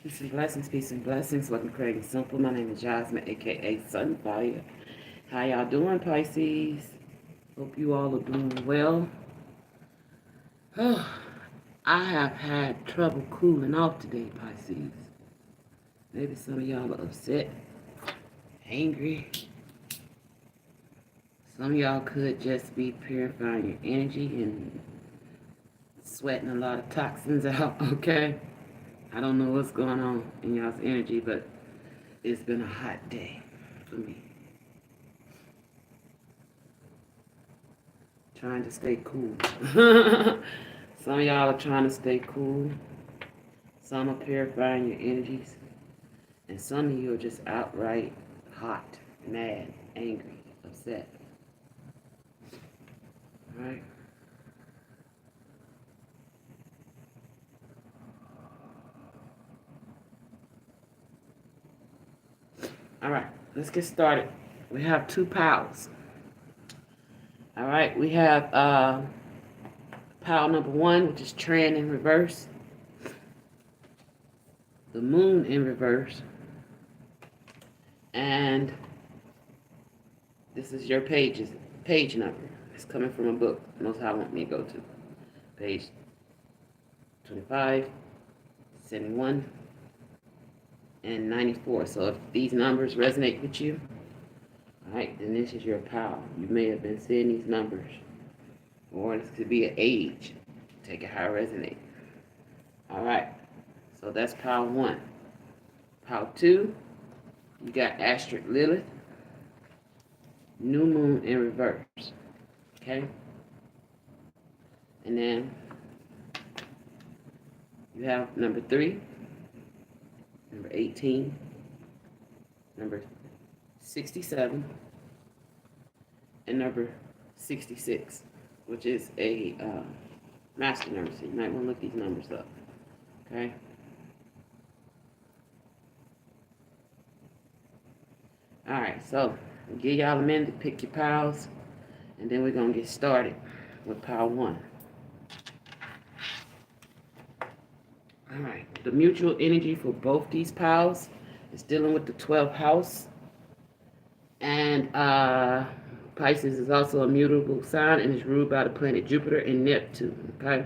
Peace and blessings. Welcome to Creating Simple. My name is Jasmine, aka Sunfire. How y'all doing, Pisces? Hope you all are doing well. I have had trouble cooling off today, Pisces. Maybe some of y'all are upset, angry. Some of y'all could just be purifying your energy and sweating a lot of toxins out, okay? I don't know what's going on in y'all's energy, but it's been a hot day for me. Trying to stay cool. Some of y'all are trying to stay cool. Some are purifying your energies. And some of you are just outright hot, mad, angry, upset. Alright? Alright, let's get started. We have two pals. Alright, we have pile number one, which is trend in reverse. The moon in reverse. And this is your page number. It's coming from a book. Most High want me to go to. Page 25, 71, and 94. So if these numbers resonate with you, alright, then this is your pal. You may have been seeing these numbers. Or this could be an age. Take it how it resonates. Alright. So that's pile one. Pile two, you got Asterisk Lilith. New moon in reverse. Okay? And then you have number 3, number 18, number 67, and number 66, which is a master number. So you might want to look these numbers up. Okay? Alright, so I'll give y'all a minute to pick your piles, and then we're going to get started with pile 1. Alright, the mutual energy for both these piles is dealing with the 12th house. And Pisces is also a mutable sign and is ruled by the planet Jupiter and Neptune. Okay?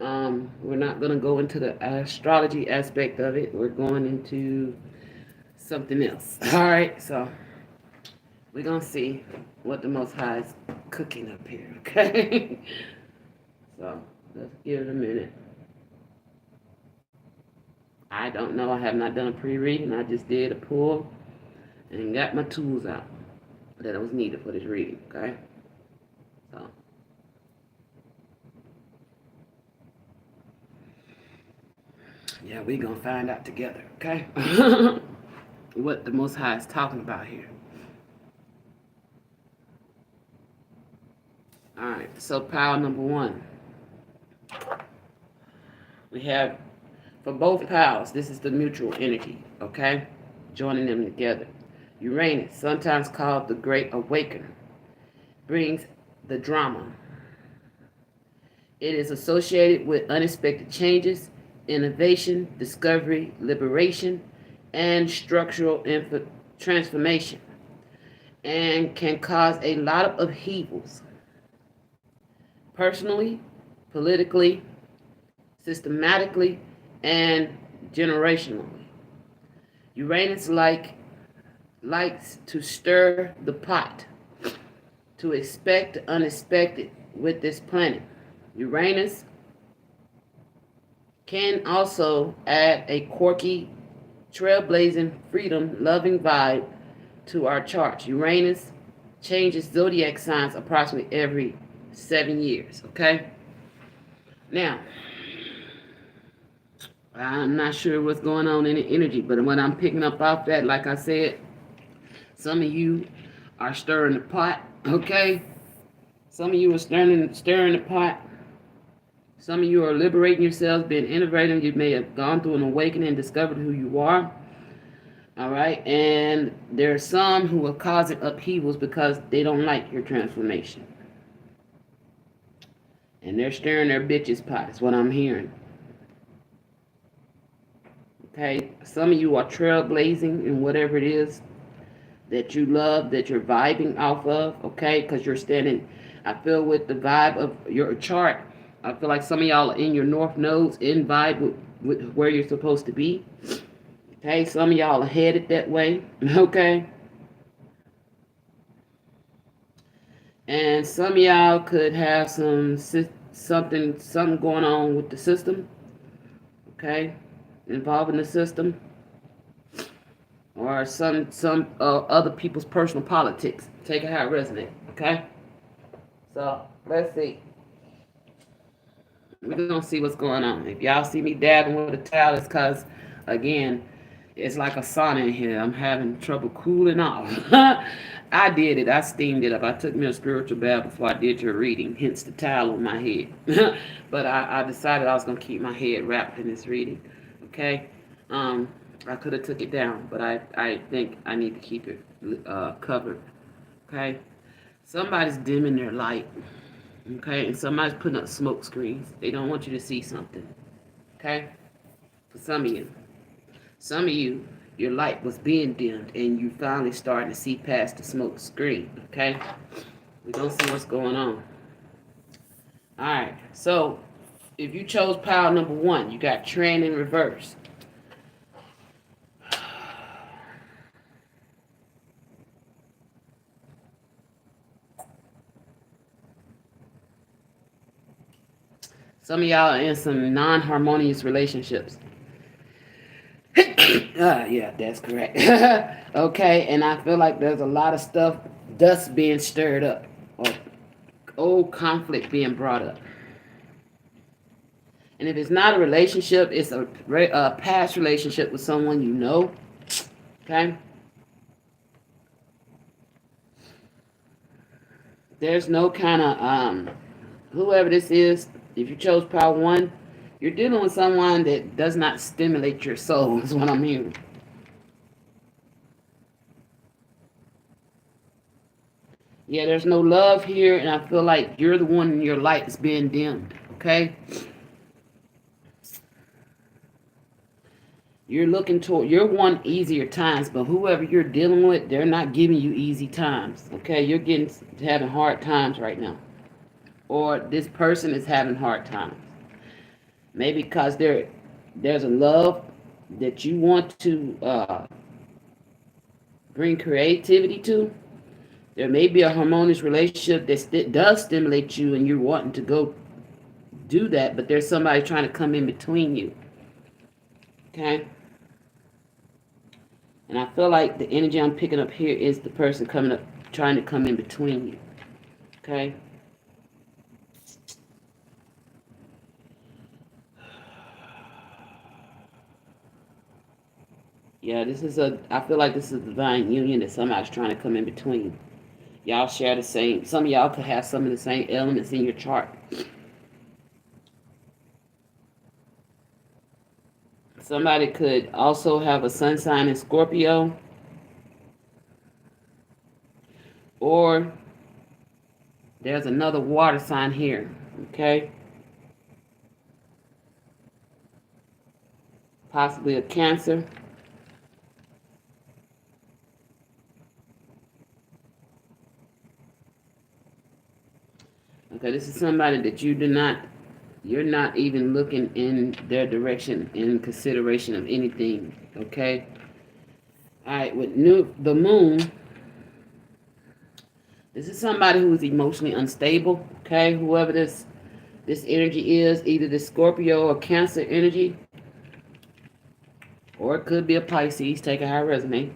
We're not going to go into the astrology aspect of it. We're going into something else. Alright, so we're going to see what the Most High is cooking up here. Okay? So let's give it a minute. I don't know. I have not done a pre-reading. I just did a pull and got my tools out that was needed for this reading, okay? So, yeah, we're going to find out together, okay? What the Most High is talking about here. All right, so pile number 1. We have, for both piles, this is the mutual energy, okay? Joining them together. Uranus, sometimes called the Great Awakener, brings the drama. It is associated with unexpected changes, innovation, discovery, liberation, and structural transformation, and can cause a lot of upheavals, personally, politically, systematically, and generationally. Uranus likes to stir the pot, to expect the unexpected with this planet. Uranus can also add a quirky, trailblazing, freedom-loving vibe to our charts. Uranus changes zodiac signs approximately every 7 years, okay? Now, I'm not sure what's going on in the energy, but what I'm picking up off that, like I said, some of you are stirring the pot, okay? Some of you are stirring the pot. Some of you are liberating yourselves, being innovative. You may have gone through an awakening and discovered who you are. All right? And there are some who are causing upheavals because they don't like your transformation. And they're stirring their bitches pot, is what I'm hearing. Okay, some of you are trailblazing in whatever it is that you love, that you're vibing off of, okay? Because you're standing, I feel with the vibe of your chart, I feel like some of y'all are in your north nodes, in vibe with where you're supposed to be, okay? Some of y'all are headed that way, okay? And some of y'all could have something going on with the system, okay? Involving the system, or some other people's personal politics. Take it how it resonates, okay? So let's see. We're gonna see what's going on. If y'all see me dabbing with a towel, it's cause again, it's like a sauna in here. I'm having trouble cooling off. I did it. I steamed it up. I took me a spiritual bath before I did your reading, hence the towel on my head. But I decided I was gonna keep my head wrapped in this reading. Okay. I could have took it down, but I think I need to keep it covered. Okay. Somebody's dimming their light. Okay, and somebody's putting up smoke screens. They don't want you to see something. Okay? For some of you. Some of you, your light was being dimmed and you finally starting to see past the smoke screen. Okay? We're gonna see what's going on. Alright, so if you chose pile number 1, you got trend in reverse. Some of y'all are in some non-harmonious relationships. Yeah, that's correct. Okay, and I feel like there's a lot of stuff, dust being stirred up, or old conflict being brought up. And if it's not a relationship, it's a past relationship with someone you know. Okay? There's no kind of, whoever this is, if you chose pile 1, you're dealing with someone that does not stimulate your soul, is what I'm hearing. Yeah, there's no love here, and I feel like you're the one in your light is being dimmed. Okay? You're one easier times, but whoever you're dealing with, they're not giving you easy times. Okay? You're having hard times right now. Or this person is having hard times. Maybe because there's a love that you want to bring creativity to. There may be a harmonious relationship that does stimulate you and you're wanting to go do that, but there's somebody trying to come in between you. Okay? And I feel like the energy I'm picking up here is the person coming up, trying to come in between you. Okay? Yeah, I feel like this is a divine union that somebody's trying to come in between. Y'all share the same, some of y'all could have some of the same elements in your chart. Somebody could also have a sun sign in Scorpio. Or there's another water sign here. Okay? Possibly a Cancer. Okay, this is somebody that you're not even looking in their direction in consideration of anything. Okay? Alright, with the moon, this is somebody who is emotionally unstable. Okay? Whoever this energy is, either the Scorpio or Cancer energy, or it could be a Pisces, take a high resonate.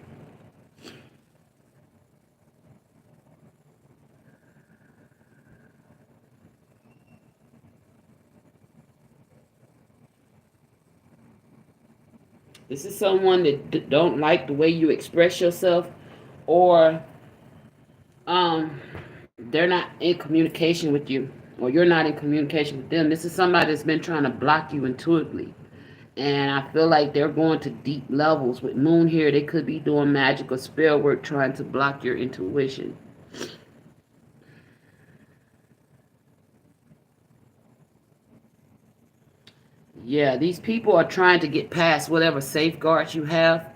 This is someone that don't like the way you express yourself, or they're not in communication with you, or you're not in communication with them. This is somebody that's been trying to block you intuitively. And I feel like they're going to deep levels. With moon here, they could be doing magic or spell work trying to block your intuition. Yeah, these people are trying to get past whatever safeguards you have,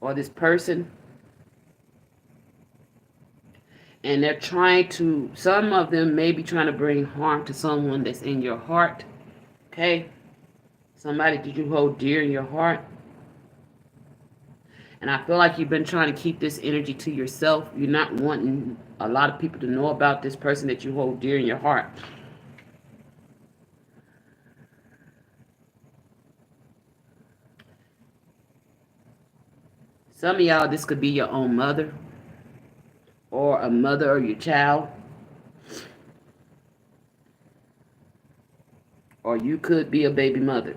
or this person, and they're trying to, some of them may be trying to bring harm to someone that's in your heart, okay? Somebody that you hold dear in your heart. And I feel like you've been trying to keep this energy to yourself. You're not wanting a lot of people to know about this person that you hold dear in your heart. Some of y'all, this could be your own mother, or a mother of your child, or you could be a baby mother.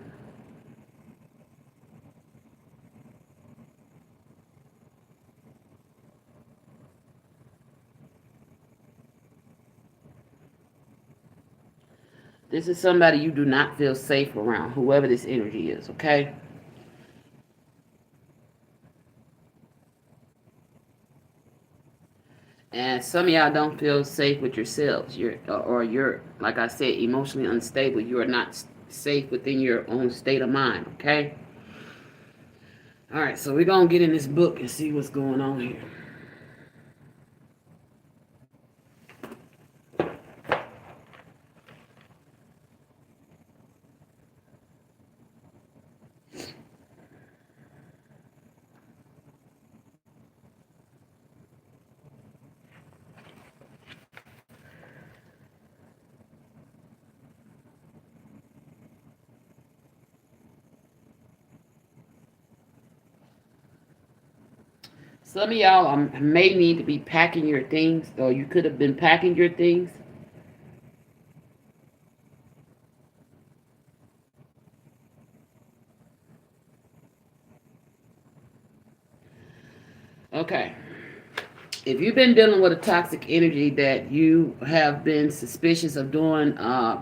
This is somebody you do not feel safe around, whoever this energy is, okay? And some of y'all don't feel safe with yourselves. You're, like I said, emotionally unstable. You are not safe within your own state of mind, okay? All right, so we're going to get in this book and see what's going on here. Some of y'all may need to be packing your things, or you could have been packing your things. Okay. If you've been dealing with a toxic energy that you have been suspicious of doing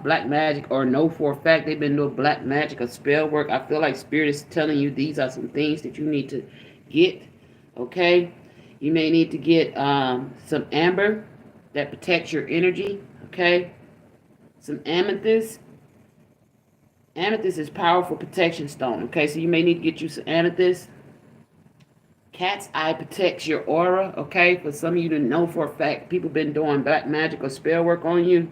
black magic, or know for a fact they've been doing black magic or spell work, I feel like Spirit is telling you these are some things that you need to get. Okay. You may need to get some amber that protects your energy. Okay. Some amethyst. Amethyst is powerful protection stone. Okay. So you may need to get you some amethyst. Cat's eye protects your aura, okay? For some of you to know for a fact, people been doing black magic or spell work on you.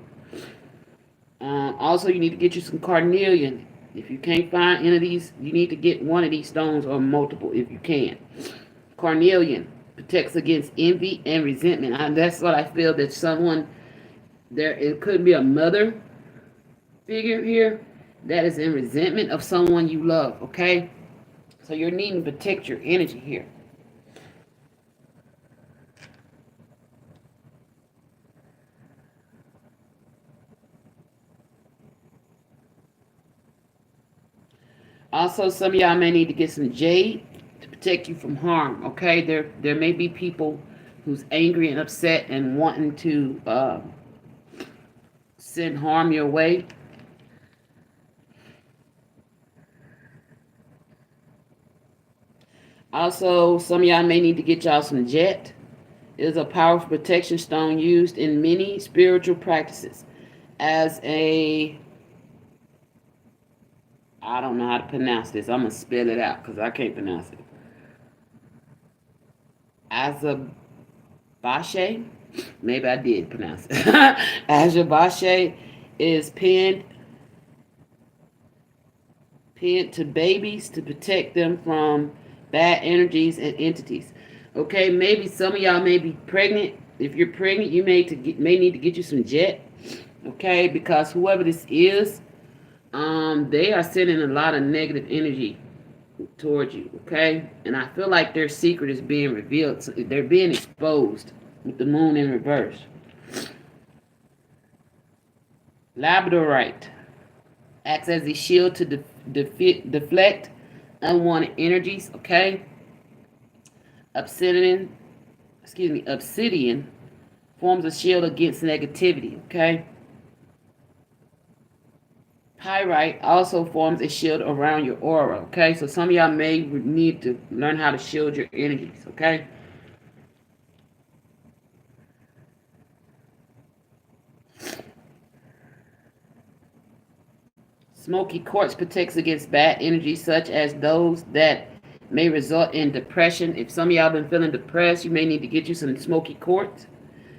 Also, you need to get you some carnelian. If you can't find any of these, you need to get one of these stones, or multiple if you can. Carnelian protects against envy and resentment. That's what I feel, that someone, there, it could be a mother figure here that is in resentment of someone you love, okay? So you're needing to protect your energy here. Also, some of y'all may need to get some jade to protect you from harm. Okay, there may be people who's angry and upset and wanting to send harm your way. Also, some of y'all may need to get y'all some jet. It is a powerful protection stone used in many spiritual practices as a, I don't know how to pronounce this. I'm gonna spell it out because I can't pronounce it. As a Bashe, maybe I did pronounce it. Bashe is pinned to babies to protect them from bad energies and entities. Okay, maybe some of y'all may be pregnant. If you're pregnant, you may need to get you some jet. Okay, because whoever this is, they are sending a lot of negative energy towards you. Okay, and I feel like their secret is being revealed. They're being exposed with the moon in reverse. Labradorite acts as a shield to deflect unwanted energies. Okay, obsidian, obsidian forms a shield against negativity. Okay, pyrite also forms a shield around your aura. Okay, so some of y'all may need to learn how to shield your energies. Okay. Smoky quartz protects against bad energy, such as those that may result in depression. If some of y'all been feeling depressed, you may need to get you some smoky quartz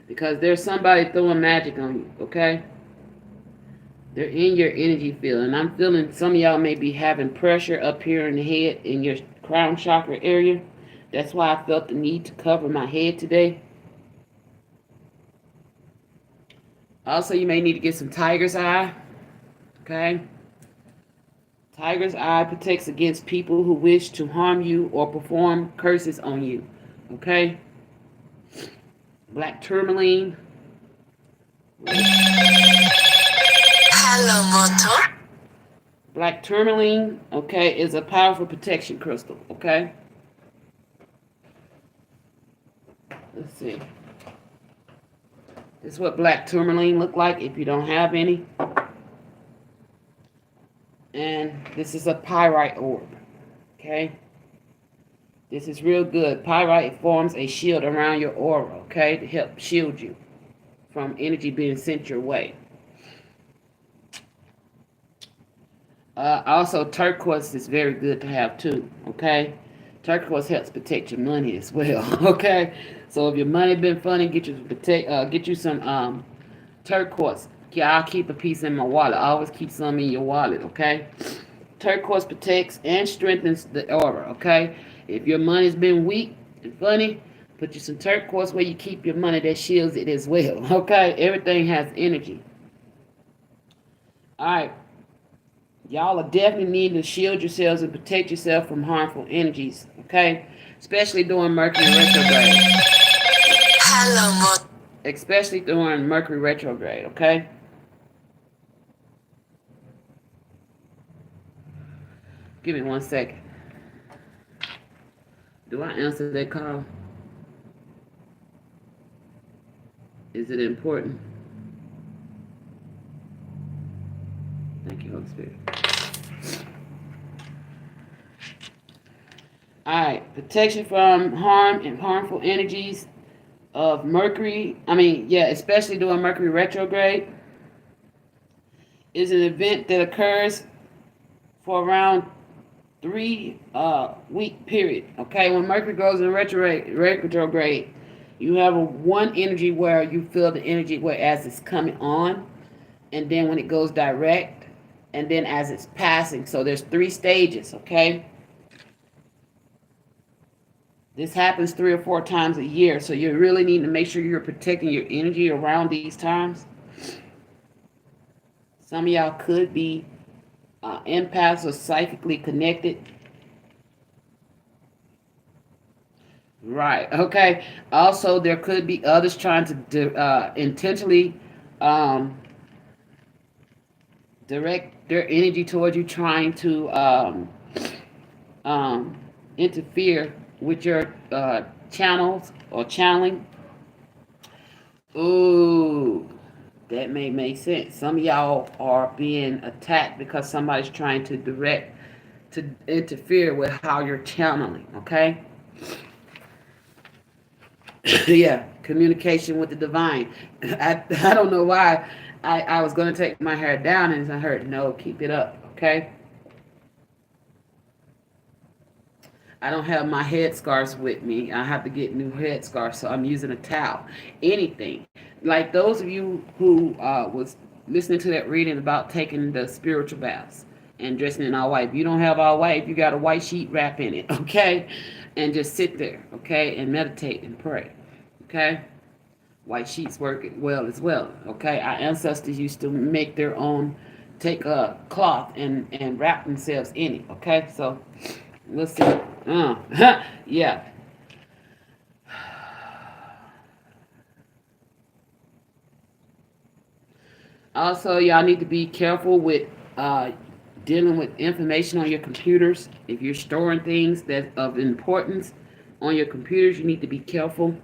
because there's somebody throwing magic on you, okay? They're in your energy field, and I'm feeling some of y'all may be having pressure up here in the head in your crown chakra area. That's why I felt the need to cover my head today. Also, you may need to get some tiger's eye, okay? Tiger's eye protects against people who wish to harm you or perform curses on you, okay? Black tourmaline. Hello, Moto. Black tourmaline, okay, is a powerful protection crystal, okay? Let's see. This is what black tourmaline look like if you don't have any. And this is a pyrite orb, okay? This is real good. Pyrite forms a shield around your aura, okay, to help shield you from energy being sent your way. Also, turquoise is very good to have too, okay? Turquoise helps protect your money as well, okay? So if your money been funny, get you some turquoise. Yeah, I'll keep a piece in my wallet. I always keep some in your wallet, okay? Turquoise protects and strengthens the aura, okay? If your money's been weak and funny, put you some turquoise where you keep your money. That shields it as well, okay? Everything has energy. All right. Y'all are definitely needing to shield yourselves and protect yourself from harmful energies, okay? Especially during Mercury retrograde. Hello, especially during Mercury retrograde, okay? Give me 1 second. Do I answer that call? Is it important? Thank you, Holy Spirit. All right, protection from harm and harmful energies of Mercury. Especially during Mercury retrograde, is an event that occurs for around 3-week period. Okay, when Mercury goes in retrograde, you have one energy where you feel the energy where as it's coming on, and then when it goes direct, and then as it's passing. So there's 3 stages, okay? This happens 3 or 4 times a year, so you really need to make sure you're protecting your energy around these times. Some of y'all could be empaths or psychically connected. Right, okay. Also, there could be others trying to intentionally direct their energy towards you, trying to interfere with your channels or channeling. Ooh, that may make sense. Some of y'all are being attacked because somebody's trying to interfere with how you're channeling, okay? Yeah, communication with the divine. I don't know why I was going to take my hair down and I heard, no, keep it up, okay? I don't have my headscarves with me. I have to get new headscarves, so I'm using a towel. Anything. Like those of you who was listening to that reading about taking the spiritual baths and dressing in all white. If you don't have all white, you got a white sheet wrap in it, okay? And just sit there, okay? And meditate and pray, okay? White sheets work well as well, okay? Our ancestors used to make their own, take a cloth and wrap themselves in it, okay? So let's see. Yeah. Also, y'all need to be careful with dealing with information on your computers. If you're storing things that of importance on your computers, you need to be careful.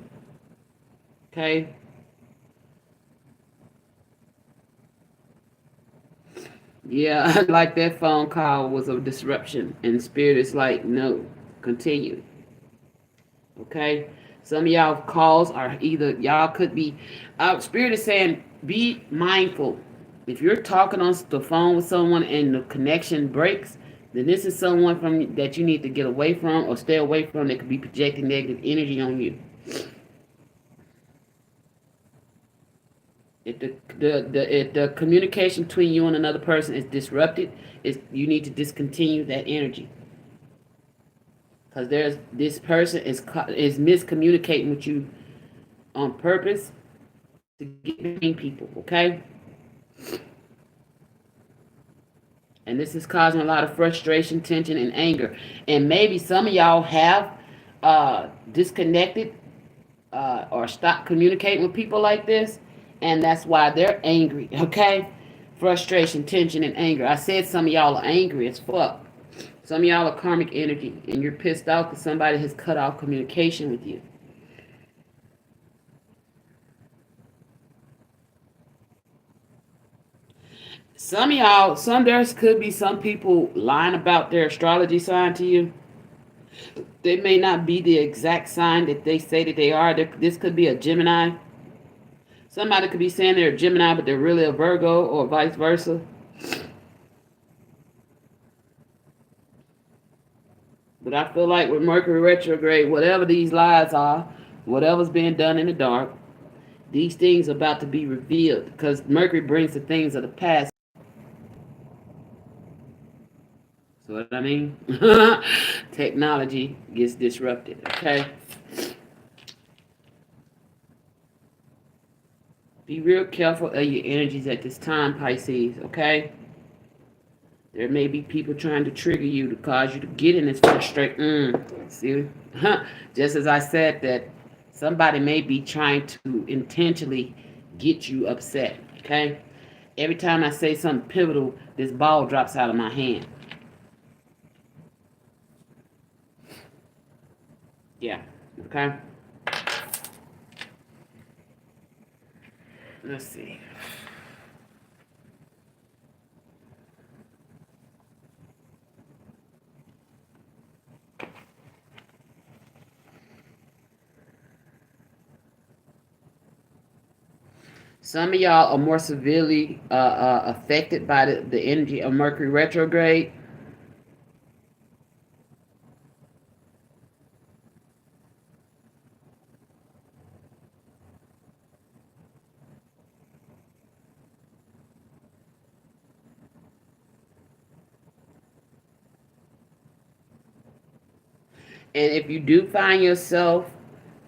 Okay. Yeah, like that phone call was a disruption, and Spirit is like, no, continue. Okay, some of y'all calls are either y'all could be. Spirit is saying, be mindful If you're talking on the phone with someone and the connection breaks, then this is someone from that you need to get away from or stay away from that could be projecting negative energy on you. If the communication between you and another person is disrupted, you need to discontinue that energy, because there's this person is miscommunicating with you on purpose to get between people. Okay, and this is causing a lot of frustration, tension, and anger. And maybe some of y'all have disconnected or stopped communicating with people like this, and that's why they're angry. Okay, frustration, tension, and anger. I said some of y'all are angry as fuck. Some of y'all are karmic energy, and you're pissed off because somebody has cut off communication with you. There could be some people lying about their astrology sign to you. They may not be the exact sign that they say that they are. This could be a Gemini. Somebody could be saying they're a Gemini, but they're really a Virgo, or vice versa. But I feel like with Mercury retrograde, whatever these lies are, whatever's being done in the dark, these things are about to be revealed, because Mercury brings the things of the past. So what I mean? Technology gets disrupted, okay? Be real careful of your energies at this time, Pisces, okay? There may be people trying to trigger you to cause you to get in this frustration. See? Just as I said that somebody may be trying to intentionally get you upset, okay? Every time I say something pivotal, this ball drops out of my hand. Yeah, okay? Let's see. Some of y'all are more severely affected by the energy of Mercury retrograde. And if you do find yourself,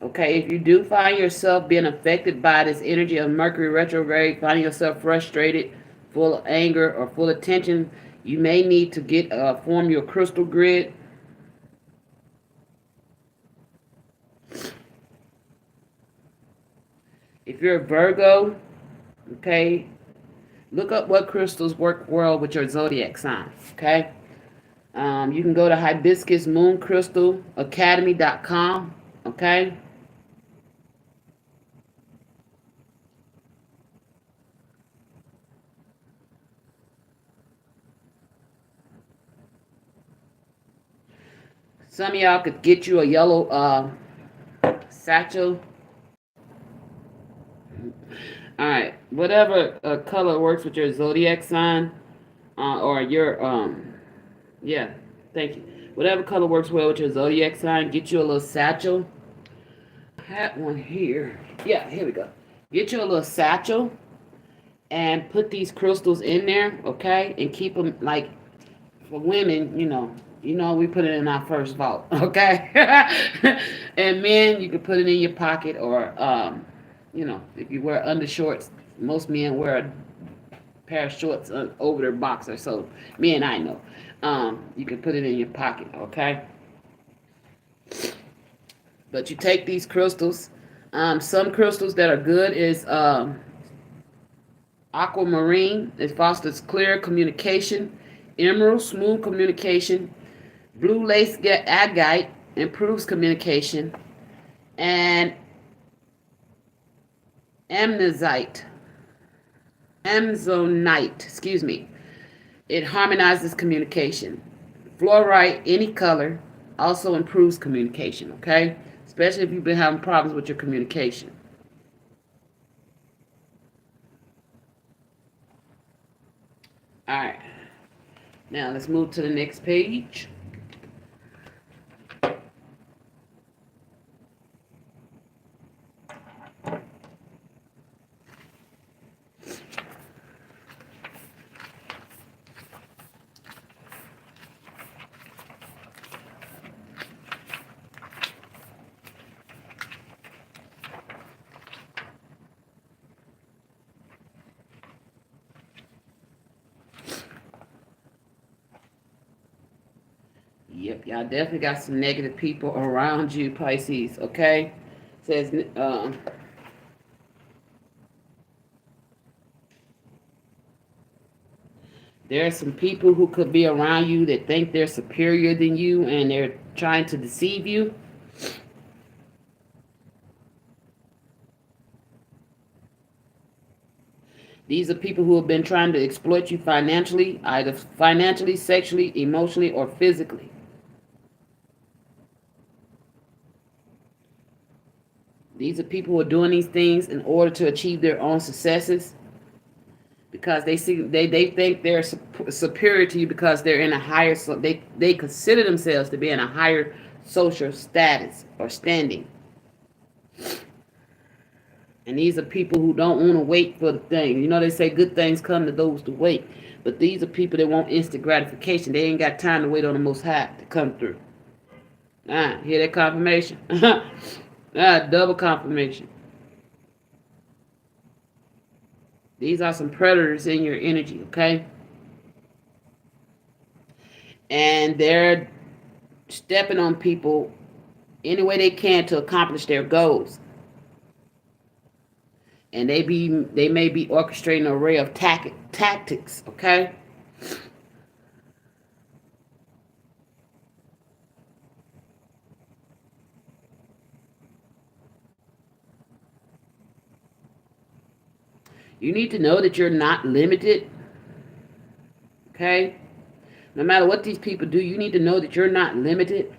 okay, if you do find yourself being affected by this energy of Mercury retrograde, finding yourself frustrated, full of anger, or full of tension, you may need to form your crystal grid. If you're a Virgo, okay, look up what crystals work well with your zodiac sign, okay? You can go to hibiscusmooncrystalacademy.com, okay? Some of y'all could get you a yellow satchel. All right, whatever color works with your zodiac sign, or your yeah, thank you. Whatever color works well with your zodiac sign, get you a little satchel. I had one here. Yeah, here we go. Get you a little satchel and put these crystals in there, okay? And keep them, like, for women, we put it in our first vault, okay? And men, you can put it in your pocket, or if you wear undershorts, most men wear a pair of shorts over their boxer. So men, I know, you can put it in your pocket, okay? But you take these crystals. Some crystals that are good is aquamarine. It fosters clear communication. Emerald, smooth communication. Blue lace agate improves communication. And amazonite, it harmonizes communication. Fluorite, any color, also improves communication, okay? Especially if you've been having problems with your communication. All right. Now let's move to the next page. Yep, y'all definitely got some negative people around you, Pisces. Okay, says there are some people who could be around you that think they're superior than you, and they're trying to deceive you. These are people who have been trying to exploit you financially, either financially, sexually, emotionally, or physically. These are people who are doing these things in order to achieve their own successes, because they think they're superior to you because they're in a higher, so they consider themselves to be in a higher social status or standing. And these are people who don't want to wait for the thing. You know, they say good things come to those to wait. But these are people that want instant gratification. They ain't got time to wait on the Most High to come through. Hear that confirmation? Double confirmation. These are some predators in your energy, okay? And they're stepping on people any way they can to accomplish their goals. And they may be orchestrating an array of tactics, okay? You need to know that you're not limited, okay? No matter what these people do, you need to know that you're not limited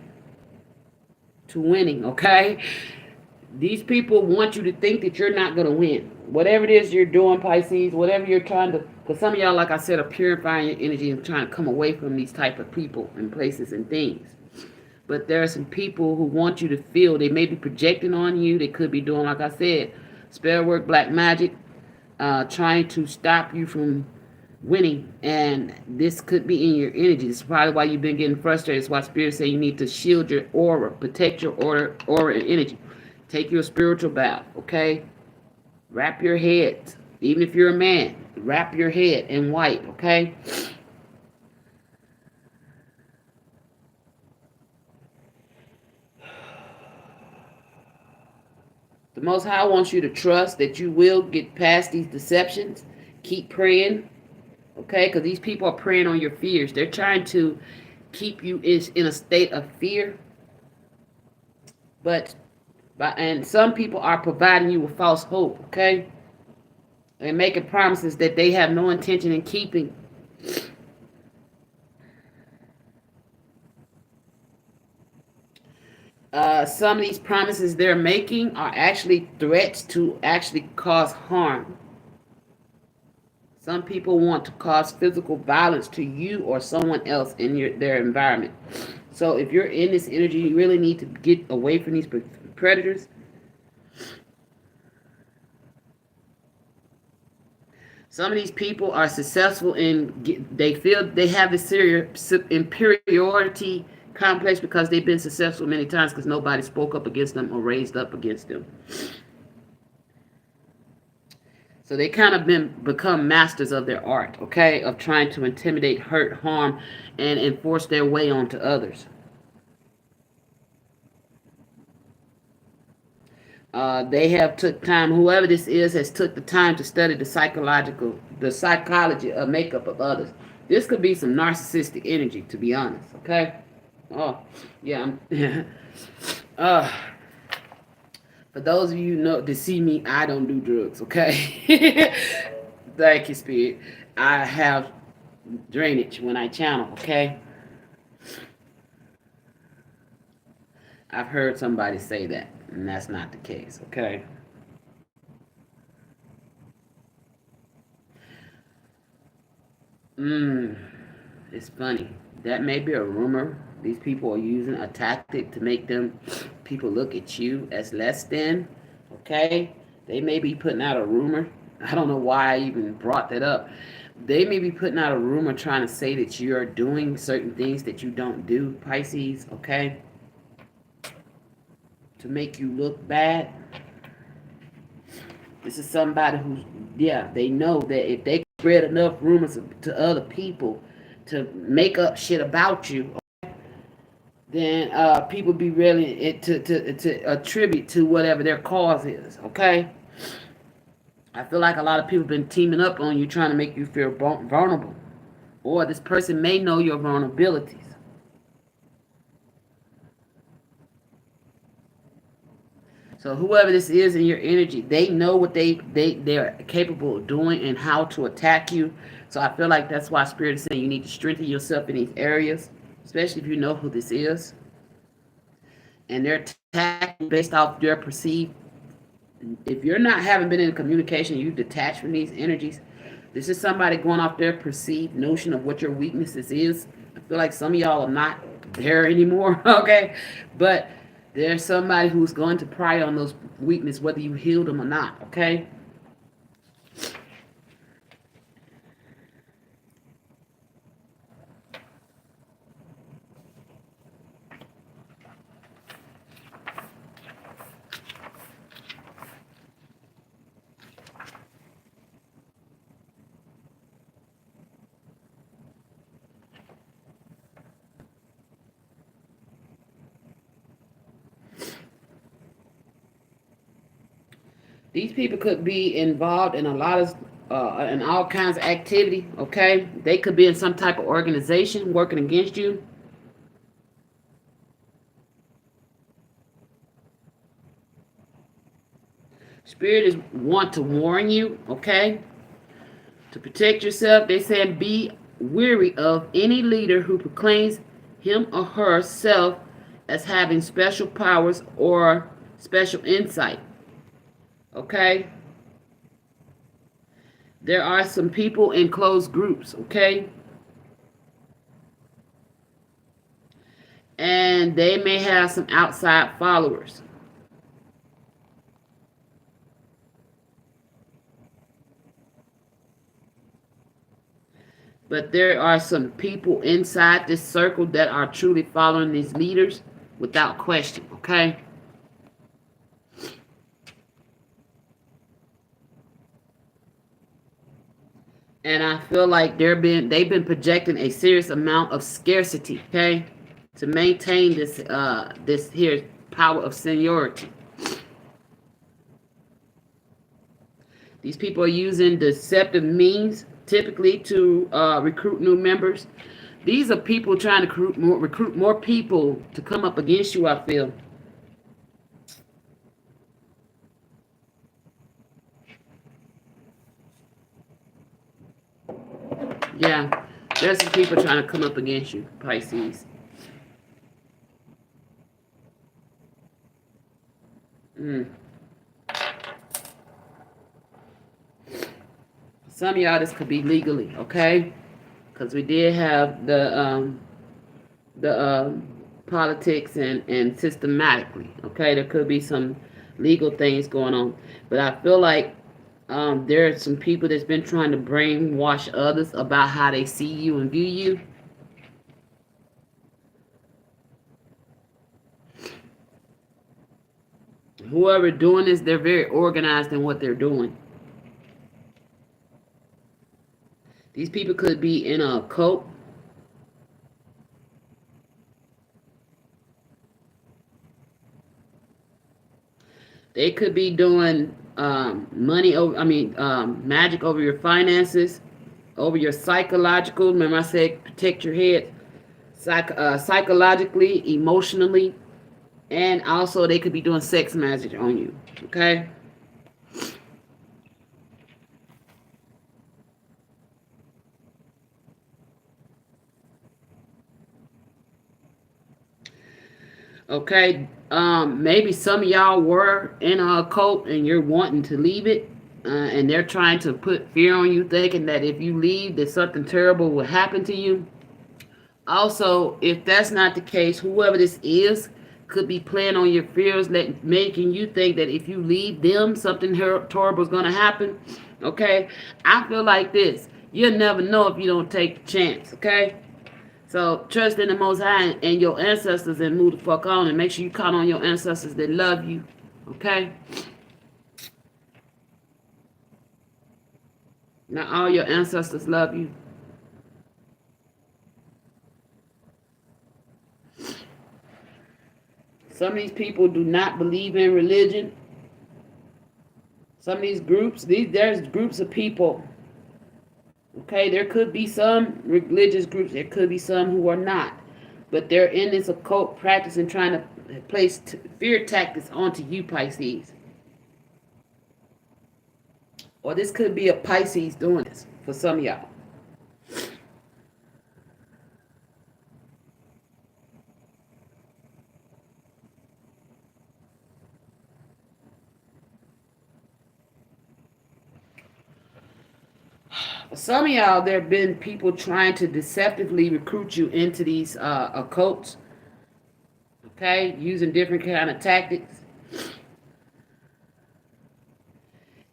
to winning, okay? These people want you to think that you're not going to win. Whatever it is you're doing, Pisces, whatever you're trying to, because some of y'all, like I said, are purifying your energy and trying to come away from these type of people and places and things. But there are some people who want you to feel, they may be projecting on you. They could be doing, like I said, spell work, black magic, trying to stop you from winning. And this could be in your energy. This is probably why you've been getting frustrated. It's why Spirit say you need to shield your aura, protect your aura and energy. Take your spiritual bath, okay? Wrap your head. Even if you're a man, wrap your head in white, okay? The Most High wants you to trust that you will get past these deceptions. Keep praying, okay? Because these people are preying on your fears. They're trying to keep you in a state of fear. And some people are providing you with false hope, okay? And making promises that they have no intention in keeping. Some of these promises they're making are actually threats to actually cause harm. Some people want to cause physical violence to you or someone else in their environment. So if you're in this energy, you really need to get away from these predators. Some of these people are successful they feel they have this serious inferiority complex because they've been successful many times because nobody spoke up against them or raised up against them. So they kind of become masters of their art, okay, of trying to intimidate, hurt, harm, and enforce their way onto others. They have took time. Whoever this is has took the time to study the psychology of makeup of others. This could be some narcissistic energy, to be honest. Okay. Oh, yeah. uh, for those of you who know to see me, I don't do drugs. Okay. Thank you, Spirit. I have drainage when I channel. Okay. I've heard somebody say that, and that's not the case. Okay. Mm, it's funny. That may be a rumor. These people are using a tactic to make them people look at you as less than. Okay? They may be putting out a rumor. I don't know why I even brought that up. They may be putting out a rumor trying to say that you're doing certain things that you don't do, Pisces, okay? To make you look bad. This is somebody who's, yeah, they know that if they spread enough rumors to other people to make up shit about you, then people be really to attribute to whatever their cause is. Okay, I feel like a lot of people been teaming up on you, trying to make you feel vulnerable, or this person may know your vulnerabilities. So whoever this is in your energy, they know what they're capable of doing and how to attack you. So I feel like that's why Spirit is saying you need to strengthen yourself in these areas, especially if you know who this is, and they're attacking based off their perceived. If you're not having been in communication, you detach from these energies. This is somebody going off their perceived notion of what your weaknesses is. I feel like some of y'all are not there anymore, okay? But there's somebody who's going to pry on those weaknesses, whether you healed them or not, okay? These people could be involved in a lot of in all kinds of activity, okay? They could be in some type of organization working against you. Spirit is want to warn you, okay? To protect yourself, they said be weary of any leader who proclaims him or herself as having special powers or special insight. Okay? There are some people in closed groups, okay? And they may have some outside followers. But there are some people inside this circle that are truly following these leaders without question, okay? And I feel like they've been projecting a serious amount of scarcity, okay, to maintain this here power of seniority. These people are using deceptive means typically to recruit new members. These are people trying to recruit more people to come up against you, I feel. Yeah, there's some people trying to come up against you, Pisces. Mm. Some of y'all, this could be legally, okay? Because we did have the politics and systematically, okay? There could be some legal things going on. But I feel like there are some people that's been trying to brainwash others about how they see you and view you. Whoever doing this, they're very organized in what they're doing. These people could be in a cult. They could be doing money over, magic over your finances, over your psychological. Remember, I said protect your head, psychologically, emotionally, and also they could be doing sex magic on you. Okay. Okay. Maybe some of y'all were in a cult and you're wanting to leave it. and they're trying to put fear on you, thinking that if you leave, that something terrible will happen to you. Also, if that's not the case, whoever this is could be playing on your fears, making you think that if you leave them, something horrible is going to happen. Okay? I feel like this. You'll never know if you don't take the chance. Okay? So trust in the Most High and your ancestors and move the fuck on, and make sure you count on your ancestors that love you. Okay? Not all your ancestors love you. Some of these people do not believe in religion. Some of these groups, there's groups of people. Okay, there could be some religious groups, there could be some who are not. But they're in this occult practice and trying to place fear tactics onto you, Pisces. Or this could be a Pisces doing this for some of y'all. For some of y'all, there have been people trying to deceptively recruit you into these occults. Okay, using different kind of tactics.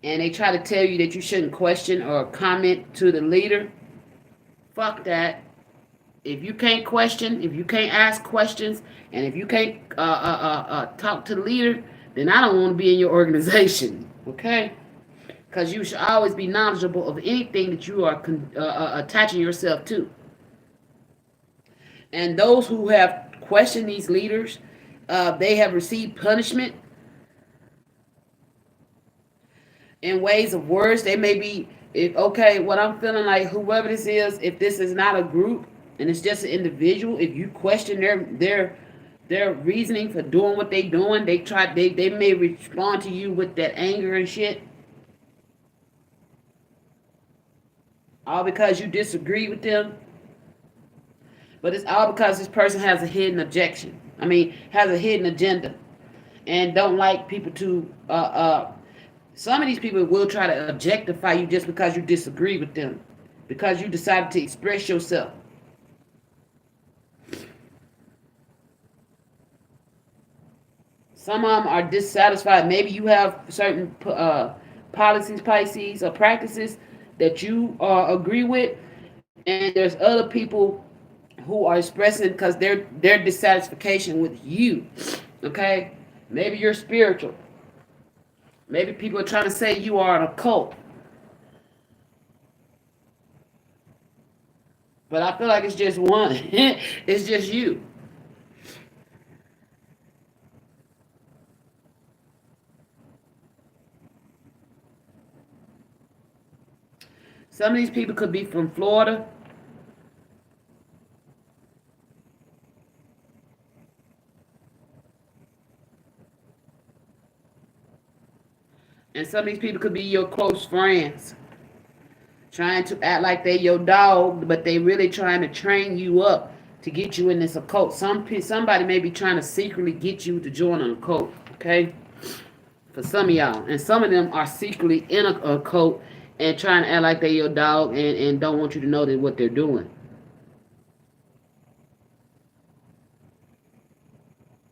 And they try to tell you that you shouldn't question or comment to the leader. Fuck that. If you can't question, if you can't ask questions, and if you can't talk to the leader, then I don't want to be in your organization. Okay? Because you should always be knowledgeable of anything that you are attaching yourself to. And those who have questioned these leaders, they have received punishment in ways of words. They may be, okay, what I'm feeling like, whoever this is, if this is not a group and it's just an individual, if you question their reasoning for doing what they doing, they may respond to you with that anger and shit. All because you disagree with them. But it's all because this person has a hidden objection. I mean, has a hidden agenda. And don't like people to some of these people will try to objectify you just because you disagree with them. Because you decided to express yourself. Some of them are dissatisfied. Maybe you have certain policies, Pisces, or practices that you agree with, and there's other people who are expressing because their dissatisfaction with you. Okay, maybe you're spiritual. Maybe people are trying to say you are an occult. But I feel like it's just one. It's just you. Some of these people could be from Florida. And some of these people could be your close friends. Trying to act like they your dog, but they really trying to train you up to get you in this occult. Somebody may be trying to secretly get you to join an occult, okay? For some of y'all. And some of them are secretly in a cult and trying to act like they your dog and don't want you to know that what they're doing.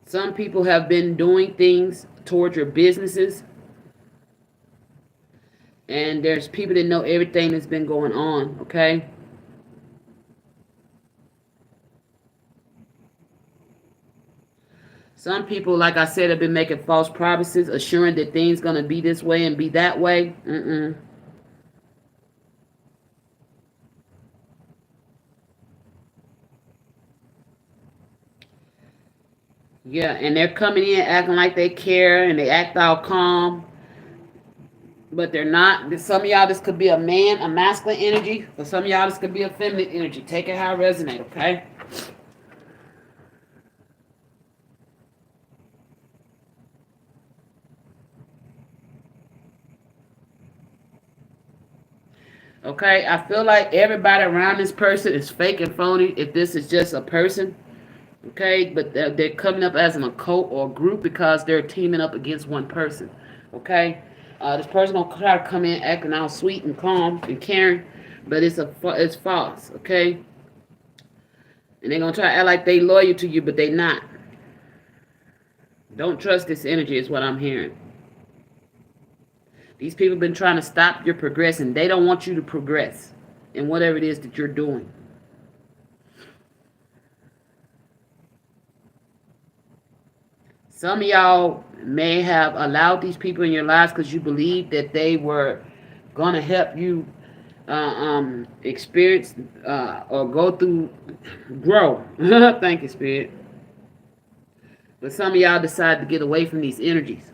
Some people have been doing things towards your businesses. And there's people that know everything that's been going on, okay? Some people, like I said, have been making false promises, assuring that things going to be this way and be that way. Yeah, and they're coming in acting like they care and they act all calm. But they're not. Some of y'all, this could be a man, a masculine energy. For some of y'all, this could be a feminine energy. Take it how it resonates, okay? Okay, I feel like everybody around this person is fake and phony if this is just a person. Okay, but they're coming up as an occult or group because they're teaming up against one person. Okay, This person gonna try to come in acting all sweet and calm and caring, but it's false, okay? And they're gonna try to act like they loyal to you, but they not. Don't trust this energy is what I'm hearing. These people have been trying to stop your progressing. They don't want you to progress in whatever it is that you're doing. Some of y'all may have allowed these people in your lives because you believed that they were going to help you experience or go through, grow. Thank you, Spirit. But some of y'all decide to get away from these energies.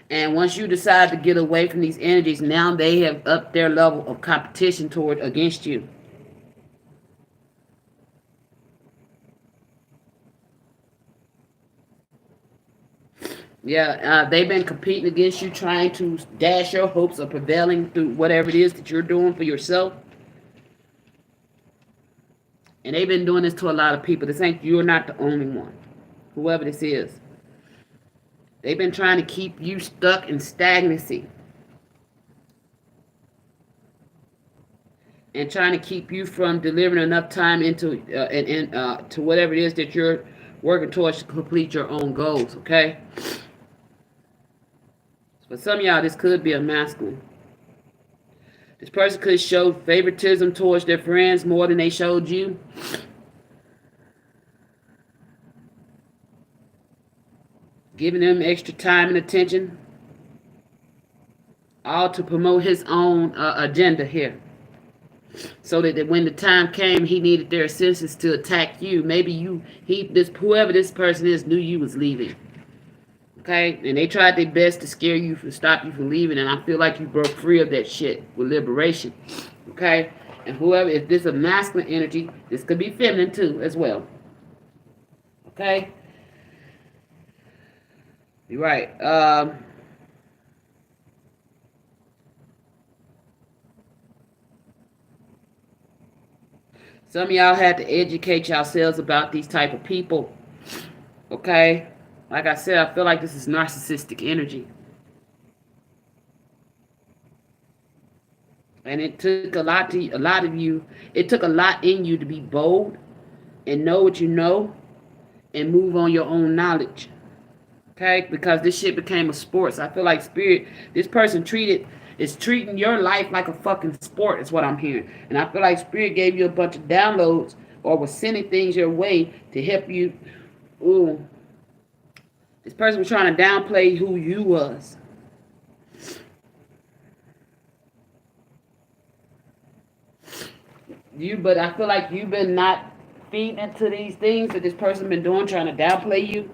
And once you decide to get away from these energies, now they have upped their level of competition toward against you. Yeah, they've been competing against you, trying to dash your hopes of prevailing through whatever it is that you're doing for yourself. And they've been doing this to a lot of people. This ain't, you're not the only one. Whoever this is. They've been trying to keep you stuck in stagnancy. And trying to keep you from delivering enough time into to whatever it is that you're working towards to complete your own goals, okay? For some of y'all, this could be a masculine. This person could show favoritism towards their friends more than they showed you. Giving them extra time and attention. All to promote his own agenda here. So that when the time came, he needed their assistance to attack you. Maybe whoever this person is knew you was leaving. Okay? And they tried their best to scare you, to stop you from leaving. And I feel like you broke free of that shit with liberation. Okay? And whoever, if this is a masculine energy, this could be feminine too, as well. Okay? You're right. Some of y'all had to educate yourselves about these type of people. Okay? Like I said, I feel like this is narcissistic energy. And it took a lot of you, it took a lot in you to be bold and know what you know and move on your own knowledge. Okay? Because this shit became a sport. So I feel like Spirit, this person is treating your life like a fucking sport is what I'm hearing. And I feel like Spirit gave you a bunch of downloads or was sending things your way to help you. Ooh. This person was trying to downplay who you was. But I feel like you've been not feeding into these things that this person been doing, trying to downplay you.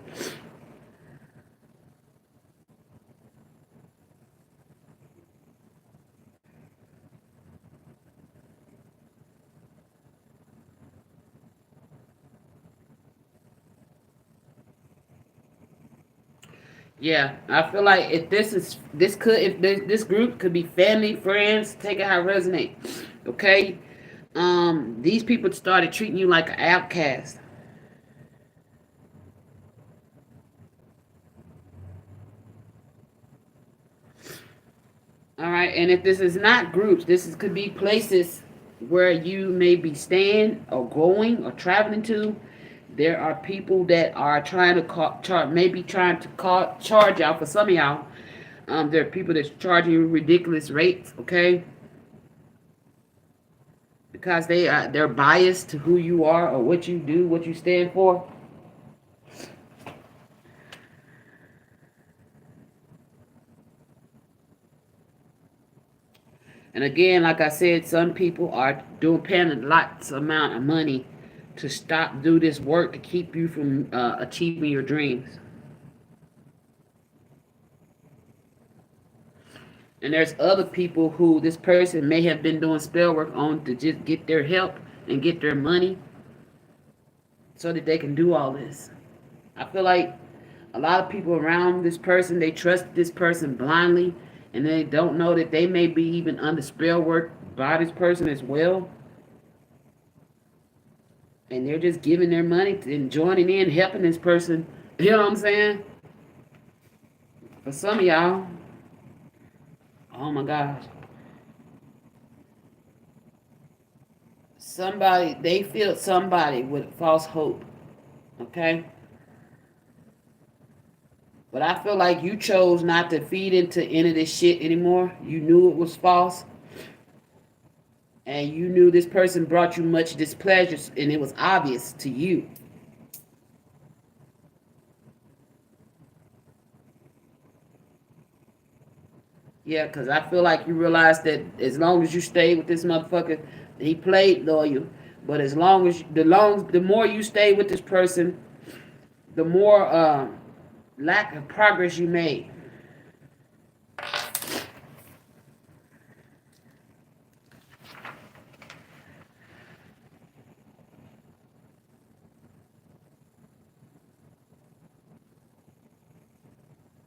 Yeah, I feel like if this group could be family, friends, take it how it resonates. Okay? These people started treating you like an outcast. All right, and if this is not groups, could be places where you may be staying or going or traveling to. There are people that are trying to charge y'all. For some of y'all, there are people that's charging you ridiculous rates. Okay, because they're biased to who you are or what you do, what you stand for. And again, like I said, some people are paying lots amount of money to do this work to keep you from achieving your dreams. And there's other people who this person may have been doing spell work on to just get their help and get their money so that they can do all this. I feel like a lot of people around this person, they trust this person blindly, and they don't know that they may be even under spell work by this person as well. And they're just giving their money and joining in, helping this person. You know what I'm saying? For some of y'all, oh my gosh. Somebody, they feel somebody with false hope. Okay? But I feel like you chose not to feed into any of this shit anymore. You knew it was false. And you knew this person brought you much displeasure, and it was obvious to you. Yeah, because I feel like you realized that as long as you stayed with this motherfucker, he played loyal. But as long as the more you stay with this person, the more lack of progress you made.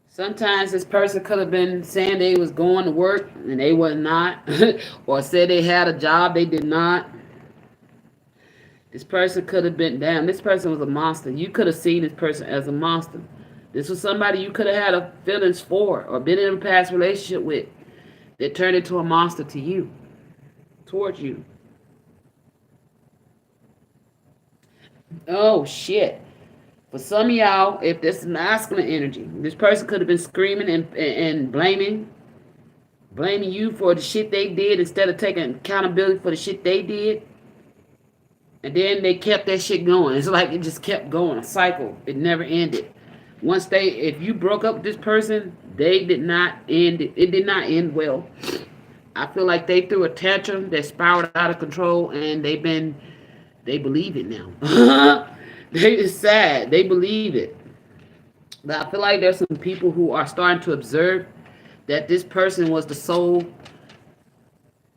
Sometimes this person could have been saying they was going to work and they was not, or said they had a job they did not. This person could have been damn. This person was a monster. You could have seen this person as a monster. This was somebody you could have had a feelings for or been in a past relationship with that turned into a monster to you, towards you. Oh shit. For some of y'all, if this is masculine energy, this person could have been screaming and blaming you for the shit they did instead of taking accountability for the shit they did. And then they kept that shit going. It's like it just kept going, a cycle. It never ended. If you broke up with this person, they did not end it. It did not end well. I feel like they threw a tantrum that spiraled out of control, and they believe it now. It's sad. They believe it. But I feel like there's some people who are starting to observe that this person was the sole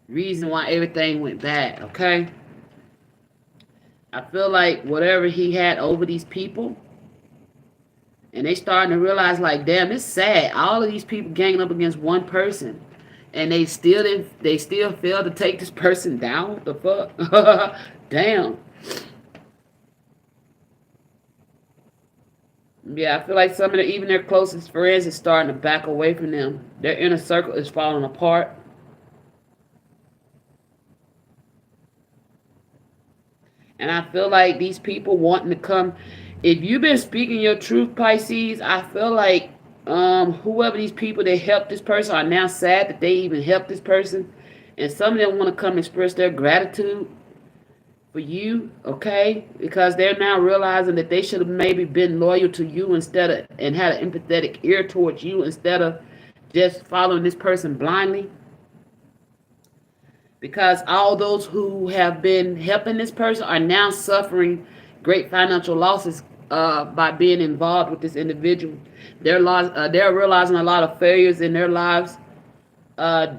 reason why everything went bad, okay? I feel like whatever he had over these people, and they starting to realize, like, damn, it's sad. All of these people ganging up against one person, and they still failed to take this person down. What the fuck? Damn. Yeah, I feel like some of even their closest friends is starting to back away from them. Their inner circle is falling apart. And I feel like these people wanting to come. If you've been speaking your truth, Pisces, I feel like whoever these people that helped this person are now sad that they even helped this person. And some of them want to come express their gratitude for you, okay? Because they're now realizing that they should have maybe been loyal to you instead of, and had an empathetic ear towards you instead of just following this person blindly. Because all those who have been helping this person are now suffering great financial losses by being involved with this individual. They're realizing a lot of failures in their lives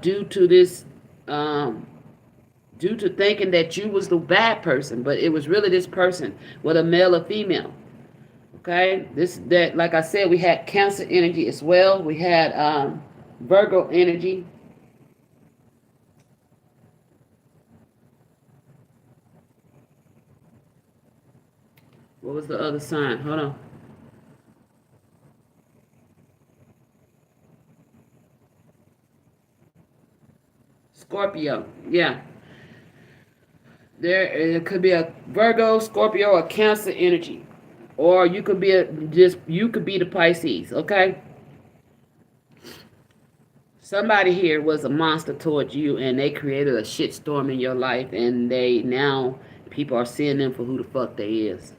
due to this, due to thinking that you was the bad person, but it was really this person, whether male or female. Okay, like I said, we had Cancer energy as well. We had Virgo energy. What was the other sign? Hold on. Scorpio. Yeah. It could be a Virgo, Scorpio, or Cancer energy. Or you could be the Pisces, okay? Somebody here was a monster towards you, and they created a shitstorm in your life, and people are seeing them for who the fuck they is.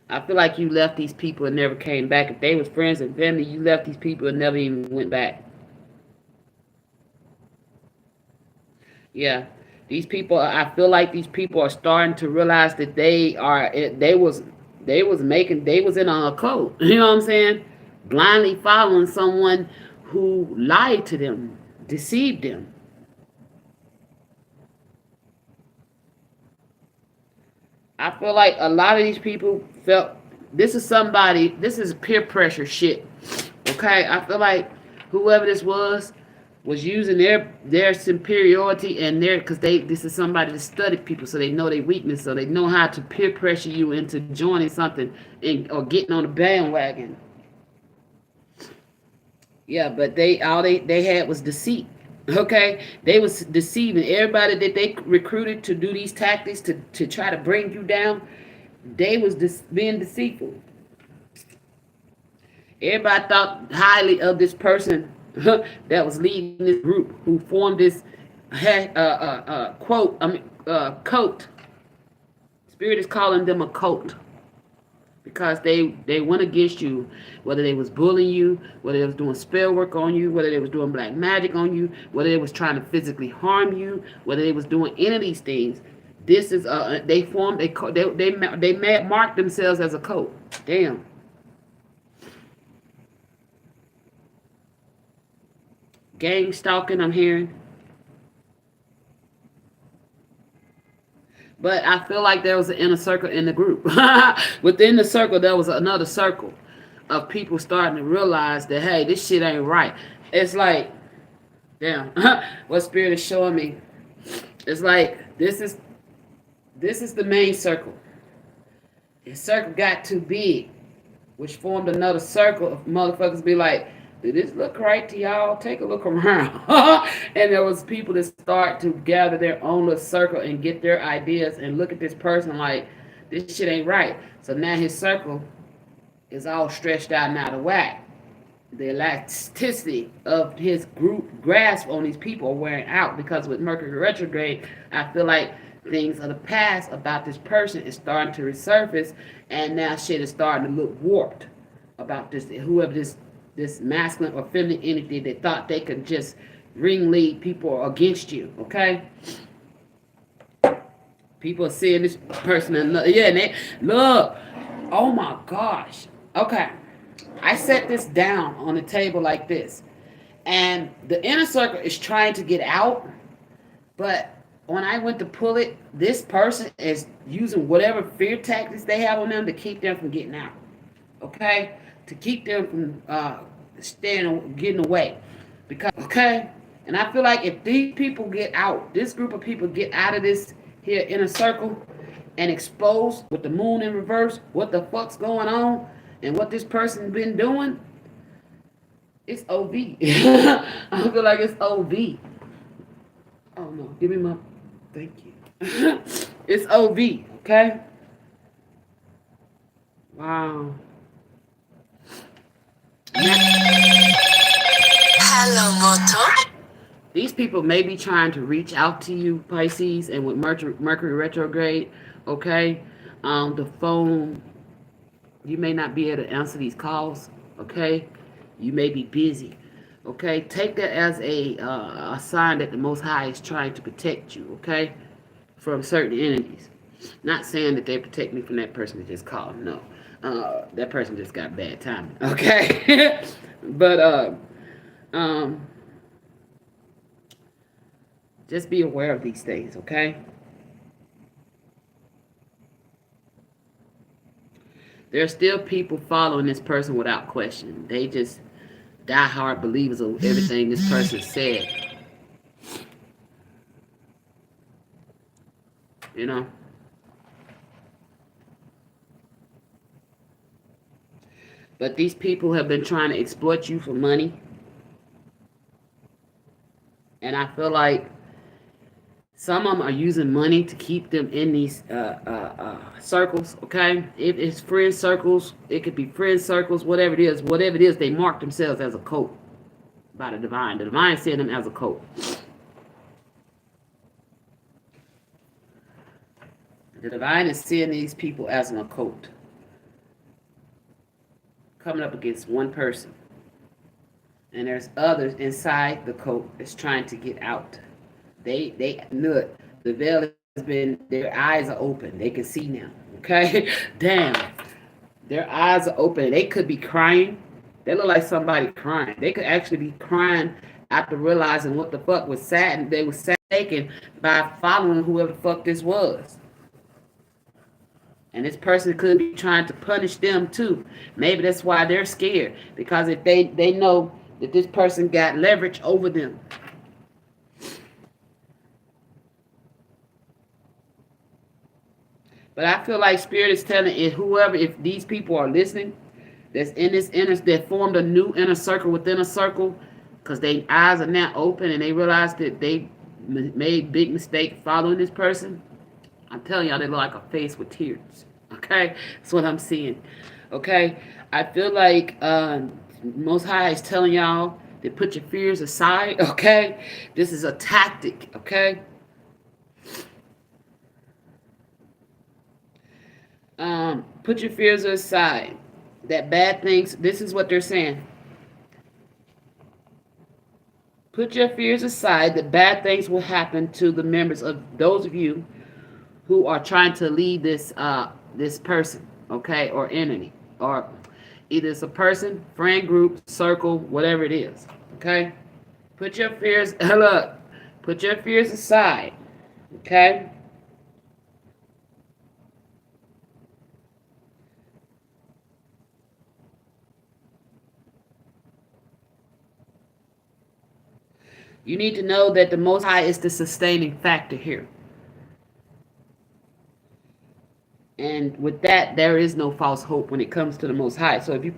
I feel like you left these people and never came back. If they was friends and family, you left these people and never even went back. Yeah. I feel like these people are starting to realize that they was in a cult. You know what I'm saying? Blindly following someone who lied to them, deceived them. I feel like a lot of these people felt this is peer pressure shit. Okay? I feel like whoever this was, was using their superiority and their, because this is somebody that studied people, so they know their weakness, so they know how to peer pressure you into joining something or getting on the bandwagon. Yeah, but they had was deceit. Okay, they was deceiving everybody that they recruited to do these tactics to try to bring you down. They was being deceitful. Everybody thought highly of this person that was leading this group who formed this quote. Cult. Spirit is calling them a cult because they went against you, whether they was bullying you, whether they was doing spell work on you, whether they was doing black magic on you, whether they was trying to physically harm you, whether they was doing any of these things. This is they formed a they marked themselves as a cult. Damn. Gang stalking, I'm hearing. But I feel like there was an inner circle in the group. Within the circle, there was another circle of people starting to realize that, hey, this shit ain't right. It's like, damn, what Spirit is showing me. It's like this is the main circle. The circle got too big, which formed another circle of motherfuckers be like, did this look right to y'all? Take a look around. And there was people that start to gather their own little circle and get their ideas and look at this person like, this shit ain't right. So now his circle is all stretched out and out of whack. The elasticity of his group grasp on these people are wearing out because with Mercury retrograde, I feel like things of the past about this person is starting to resurface, and now shit is starting to look warped about this, whoever this masculine or feminine entity that thought they could just ringlead people against you, okay? People are seeing this person and look, yeah, and they look, oh my gosh. Okay. I set this down on the table like this. And the inner circle is trying to get out, but when I went to pull it, this person is using whatever fear tactics they have on them to keep them from getting out. Okay? To keep them from getting away. Because, okay? And I feel like if these people get out, this group of people get out of this here inner circle and exposed with the moon in reverse, what the fuck's going on and what this person been doing, it's OV. I feel like it's OV. Oh no, give me my, thank you. It's OV, okay? Wow. Hello, Moto. These people may be trying to reach out to you, Pisces, and with Mercury retrograde, okay? The phone, you may not be able to answer these calls, okay? You may be busy, okay? Take that as a sign that the Most High is trying to protect you, okay? From certain entities. Not saying that they protect me from that person that just called, no. That person just got bad timing, okay? But, just be aware of these things, okay? There's still people following this person without question. They just die-hard believers of everything this person said. You know? But these people have been trying to exploit you for money. And I feel like some of them are using money to keep them in these circles, okay? If it's friend circles, it could be friend circles, whatever it is, they mark themselves as a cult by the divine. The divine seeing them as a cult. The divine is seeing these people as an occult. Coming up against one person. And there's others inside the cult that's trying to get out. They look, the veil has been, their eyes are open. They can see now. Okay? Damn. Their eyes are open. They could be crying. They look like somebody crying. They could actually be crying after realizing what the fuck was sad. They were taken by following whoever the fuck this was. And this person could be trying to punish them too. Maybe that's why they're scared. Because if they know that this person got leverage over them. But I feel like Spirit is telling it, whoever, if these people are listening, that's in this inner, that formed a new inner circle within a circle, because their eyes are now open and they realize that they made big mistake following this person. I'm telling y'all, they look like a face with tears. Okay, that's what I'm seeing. Okay, I feel like Most High is telling y'all to put your fears aside. Okay, this is a tactic. Okay, put your fears aside. That bad things. This is what they're saying. Put your fears aside. That bad things will happen to the members of those of you who are trying to lead this person, okay, or entity, or either it's a person, friend group, circle, whatever it is, okay. Put your fears. Look, put your fears aside, okay. You need to know that the Most High is the sustaining factor here. And with that, there is no false hope when it comes to the Most High. So if you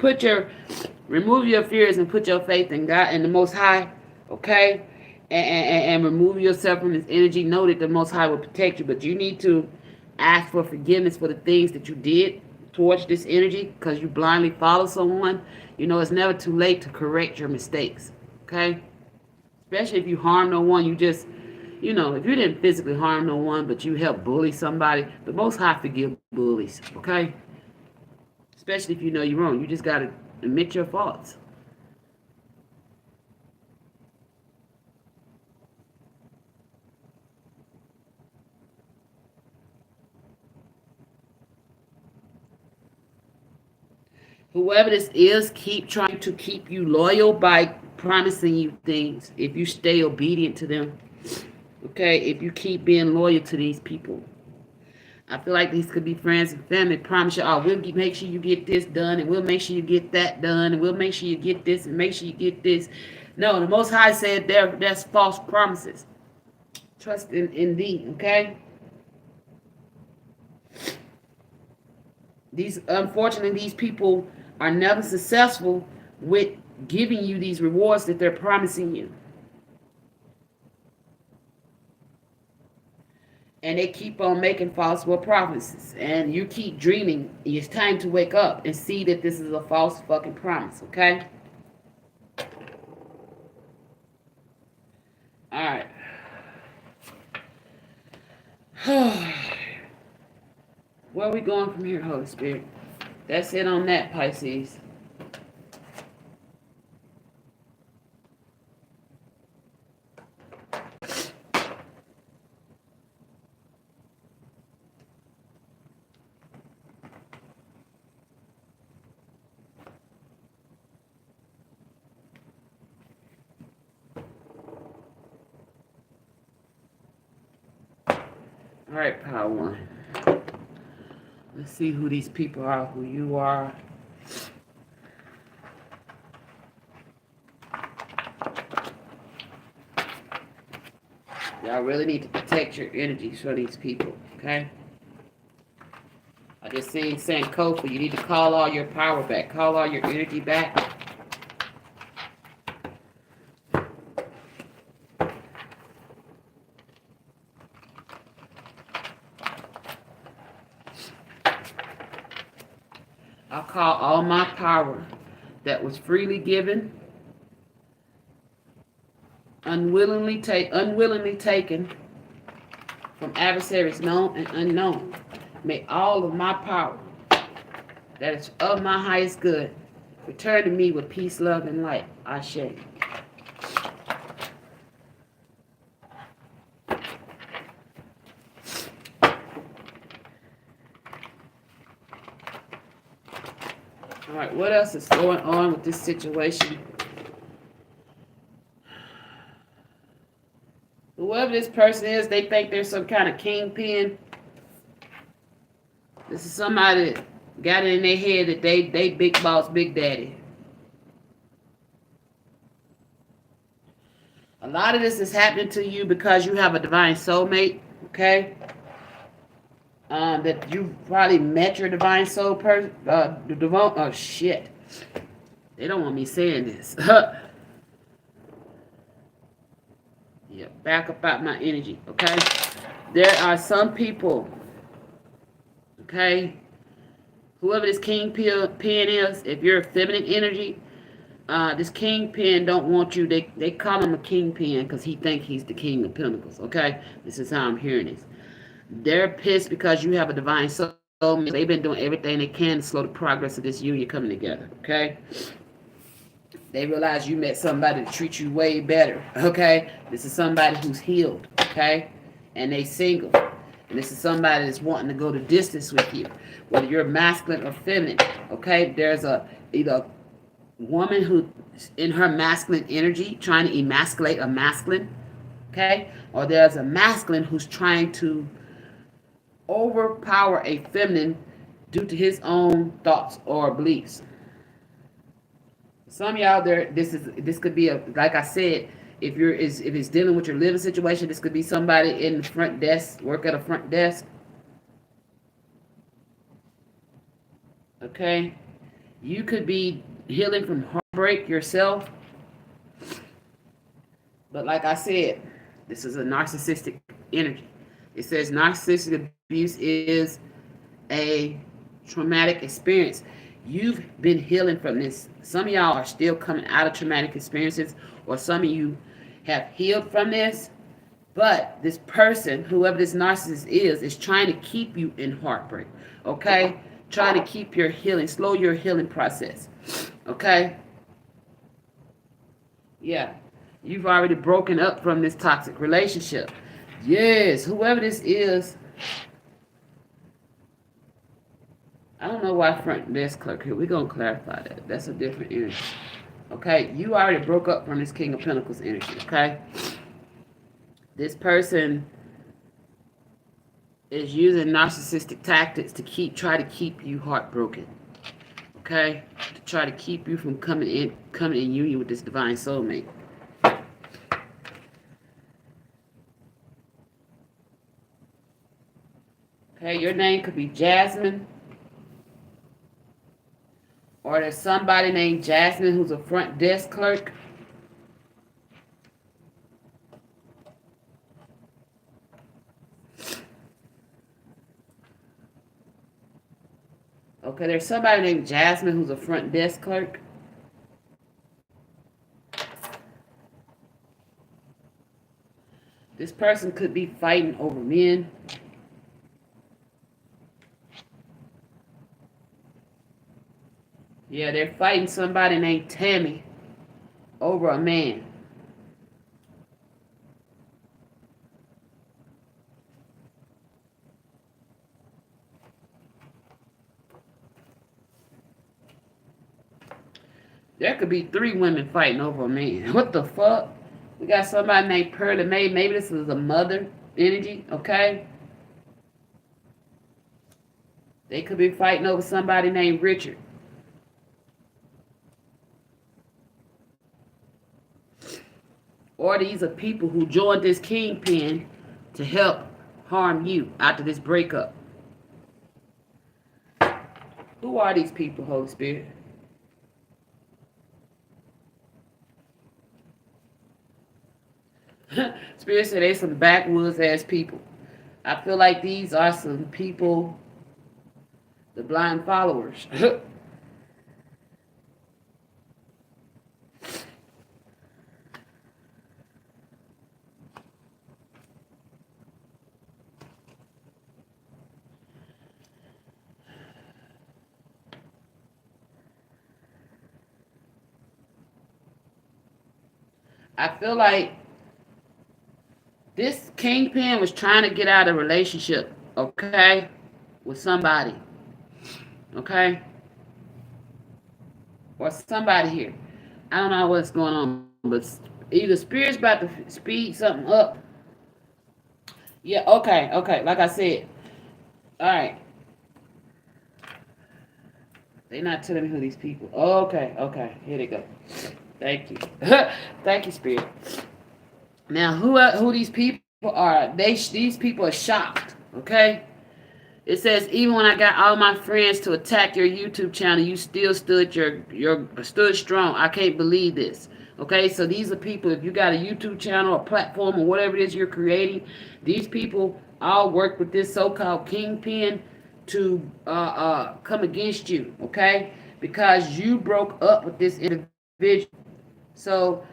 remove your fears and put your faith in God and the Most High, okay, and remove yourself from this energy, know that the Most High will protect you. But you need to ask for forgiveness for the things that you did towards this energy because you blindly follow someone. You know, it's never too late to correct your mistakes, okay? Especially if you harm no one, if you didn't physically harm no one, but you help bully somebody, the Most High forgive bullies, okay? Especially if you know you're wrong. You just got to admit your faults. Whoever this is, keep trying to keep you loyal by promising you things. If you stay obedient to them, okay? If you keep being loyal to these people. I feel like these could be friends and family. Promise you, oh, we'll make sure you get this done, and we'll make sure you get that done, and we'll make sure you get this, and make sure you get this. No, the Most High said that's false promises. Trust in thee, okay? Unfortunately, these people are never successful with giving you these rewards that they're promising you. And they keep on making false promises, and you keep dreaming. It's time to wake up and see that this is a false fucking promise, okay? All right. Where are we going from here, Holy Spirit? That's it on that, Pisces. All right, Power One. Let's see who these people are, who you are. Y'all really need to protect your energies for these people, okay? I just seen Sankofa. You need to call all your power back. Call all your energy back. I'll call all my power that was freely given, unwillingly taken from adversaries known and unknown. May all of my power that is of my highest good return to me with peace, love, and light. Ashe. All right, what else is going on with this situation? Whoever this person is, they think they're some kind of kingpin. This is somebody that got it in their head that they big boss, big daddy. A lot of this is happening to you because you have a divine soulmate, okay? That you probably met your divine soul person. The divine. Oh shit! They don't want me saying this. Yeah, back up out my energy, okay? There are some people, okay? Whoever this kingpin is, if you're a feminine energy, this kingpin don't want you. They call him a kingpin because he think he's the king of pentacles. Okay, this is how I'm hearing this. They're pissed because you have a divine soul. They've been doing everything they can to slow the progress of this union coming together. Okay, they realize you met somebody to treat you way better. Okay, this is somebody who's healed. Okay, and they single. And this is somebody that's wanting to go the distance with you, whether you're masculine or feminine. Okay, there's either woman who in her masculine energy trying to emasculate a masculine, okay, or there's a masculine who's trying to overpower a feminine due to his own thoughts or beliefs. Some of y'all there, this could be a, like I said, if it's dealing with your living situation, this could be somebody in the front desk, work at a front desk, okay. You could be healing from heartbreak yourself. But like I said, this is a narcissistic energy. It says narcissistic abuse is a traumatic experience. You've been healing from this. Some of y'all are still coming out of traumatic experiences, or some of you have healed from this. But this person, whoever this narcissist is trying to keep you in heartbreak. Okay? Trying to keep your healing, slow your healing process. Okay? Yeah. You've already broken up from this toxic relationship. Yes, whoever this is, I don't know why front desk clerk here. We're going to clarify that. That's a different energy. Okay? You already broke up from this King of Pentacles energy. Okay? This person is using narcissistic tactics to try to keep you heartbroken. Okay? To try to keep you from coming in union with this divine soulmate. Okay, your name could be Jasmine. Or there's somebody named Jasmine who's a front desk clerk. Okay, there's somebody named Jasmine who's a front desk clerk. This person could be fighting over men. Yeah, they're fighting somebody named Tammy over a man. There could be 3 women fighting over a man. What the fuck? We got somebody named Pearly May. Maybe this is a mother energy, okay? They could be fighting over somebody named Richard. Or these are people who joined this kingpin to help harm you after this breakup. Who are these people, Holy Spirit? Spirit said they some backwoods ass people. I feel like these are some people, the blind followers. I feel like this kingpin was trying to get out of a relationship, okay, with somebody, okay, or somebody here. I don't know what's going on, but either spirit's about to speed something up. Yeah, okay, okay. Like I said, all right. They're not telling me who these people. Okay, okay. Here they go. Thank you. Thank you, spirit. Now, who these people are? These people are shocked. Okay. It says even when I got all my friends to attack your YouTube channel, you still your stood strong. I can't believe this. Okay, so these are people. If you got a YouTube channel, a platform, or whatever it is you're creating, these people all work with this so-called kingpin to come against you. Okay, because you broke up with this individual. So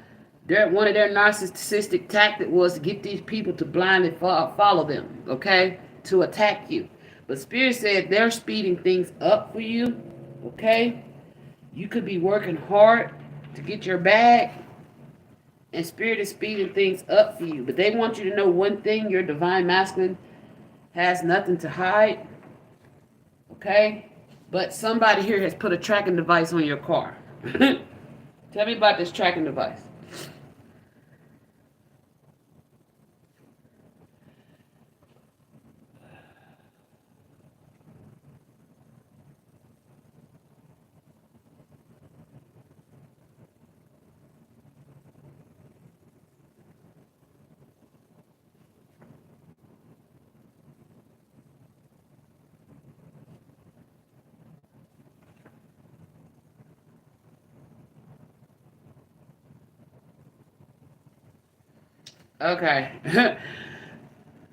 one of their narcissistic tactic was to get these people to blindly follow them, okay, to attack you. But Spirit said they're speeding things up for you, okay? You could be working hard to get your bag, and Spirit is speeding things up for you. But they want you to know one thing: your divine masculine has nothing to hide, okay? But somebody here has put a tracking device on your car. Tell me about this tracking device. Okay.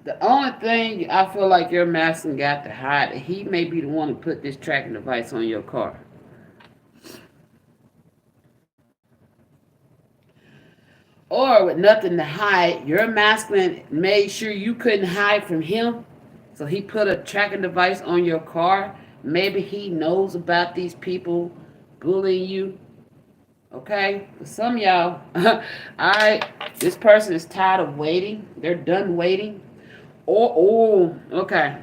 The only thing I feel like your masculine got to hide, he may be the one who put this tracking device on your car. Or with nothing to hide, your masculine made sure you couldn't hide from him. So he put a tracking device on your car. Maybe he knows about these people bullying you. Okay? For some of y'all, this person is tired of waiting. They're done waiting. Okay.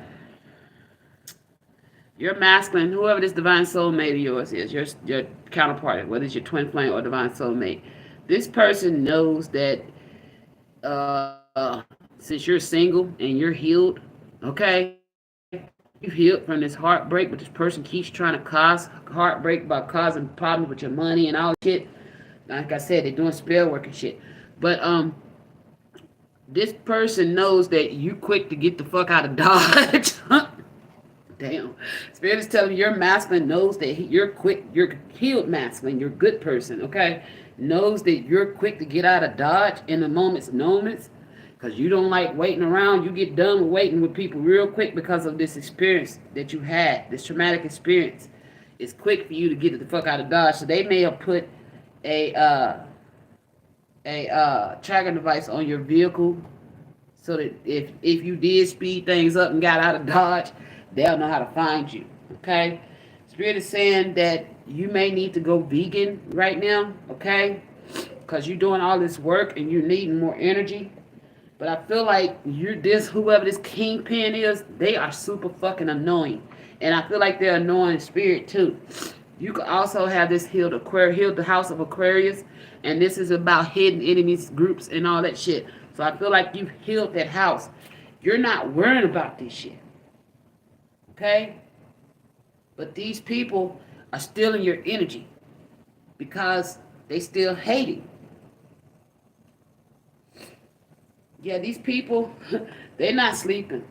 Your masculine, whoever this divine soulmate of yours is, your counterpart, whether it's your twin flame or divine soulmate, this person knows that since you're single and you're healed, okay, you've healed from this heartbreak, but this person keeps trying to cause heartbreak by causing problems with your money and all that shit. Like I said, they're doing spell work and shit. But this person knows that you quick to get the fuck out of Dodge. Damn. Spirit is telling you your masculine knows that you're quick, you're healed masculine, you're a good person, okay? Knows that you're quick to get out of Dodge in the moments. Because you don't like waiting around. You get done with waiting with people real quick because of this experience that you had, this traumatic experience. It's quick for you to get the fuck out of Dodge. So they may have put a tracking device on your vehicle so that if you did speed things up and got out of Dodge, they'll know how to find you. Okay? Spirit is saying that you may need to go vegan right now, okay? Because you're doing all this work and you're needing more energy. But I feel like whoever this kingpin is, they are super fucking annoying. And I feel like they're annoying spirit too. You could also have this healed the house of Aquarius, and this is about hidden enemies, groups, and all that shit. So I feel like you've healed that house. You're not worrying about this shit. Okay? But these people are stealing your energy because they still hating. Yeah, these people, they're not sleeping.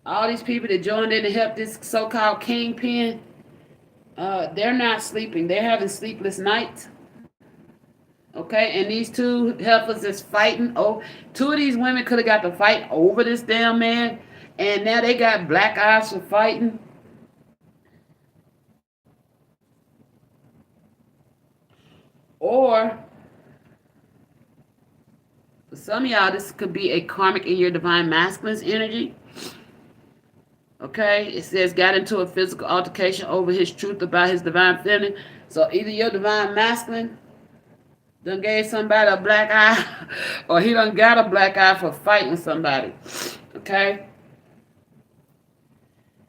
All these people that joined in to help this so-called kingpin, they're not sleeping. They're having sleepless nights. Okay, and these two helpers is fighting. Oh, two of these women could have got to fight over this damn man, and now they got black eyes for fighting. Or for some of y'all, this could be a karmic in your divine masculine's energy. Okay, it says got into a physical altercation over his truth about his divine feminine. So either your divine masculine done gave somebody a black eye, or he done got a black eye for fighting somebody. Okay?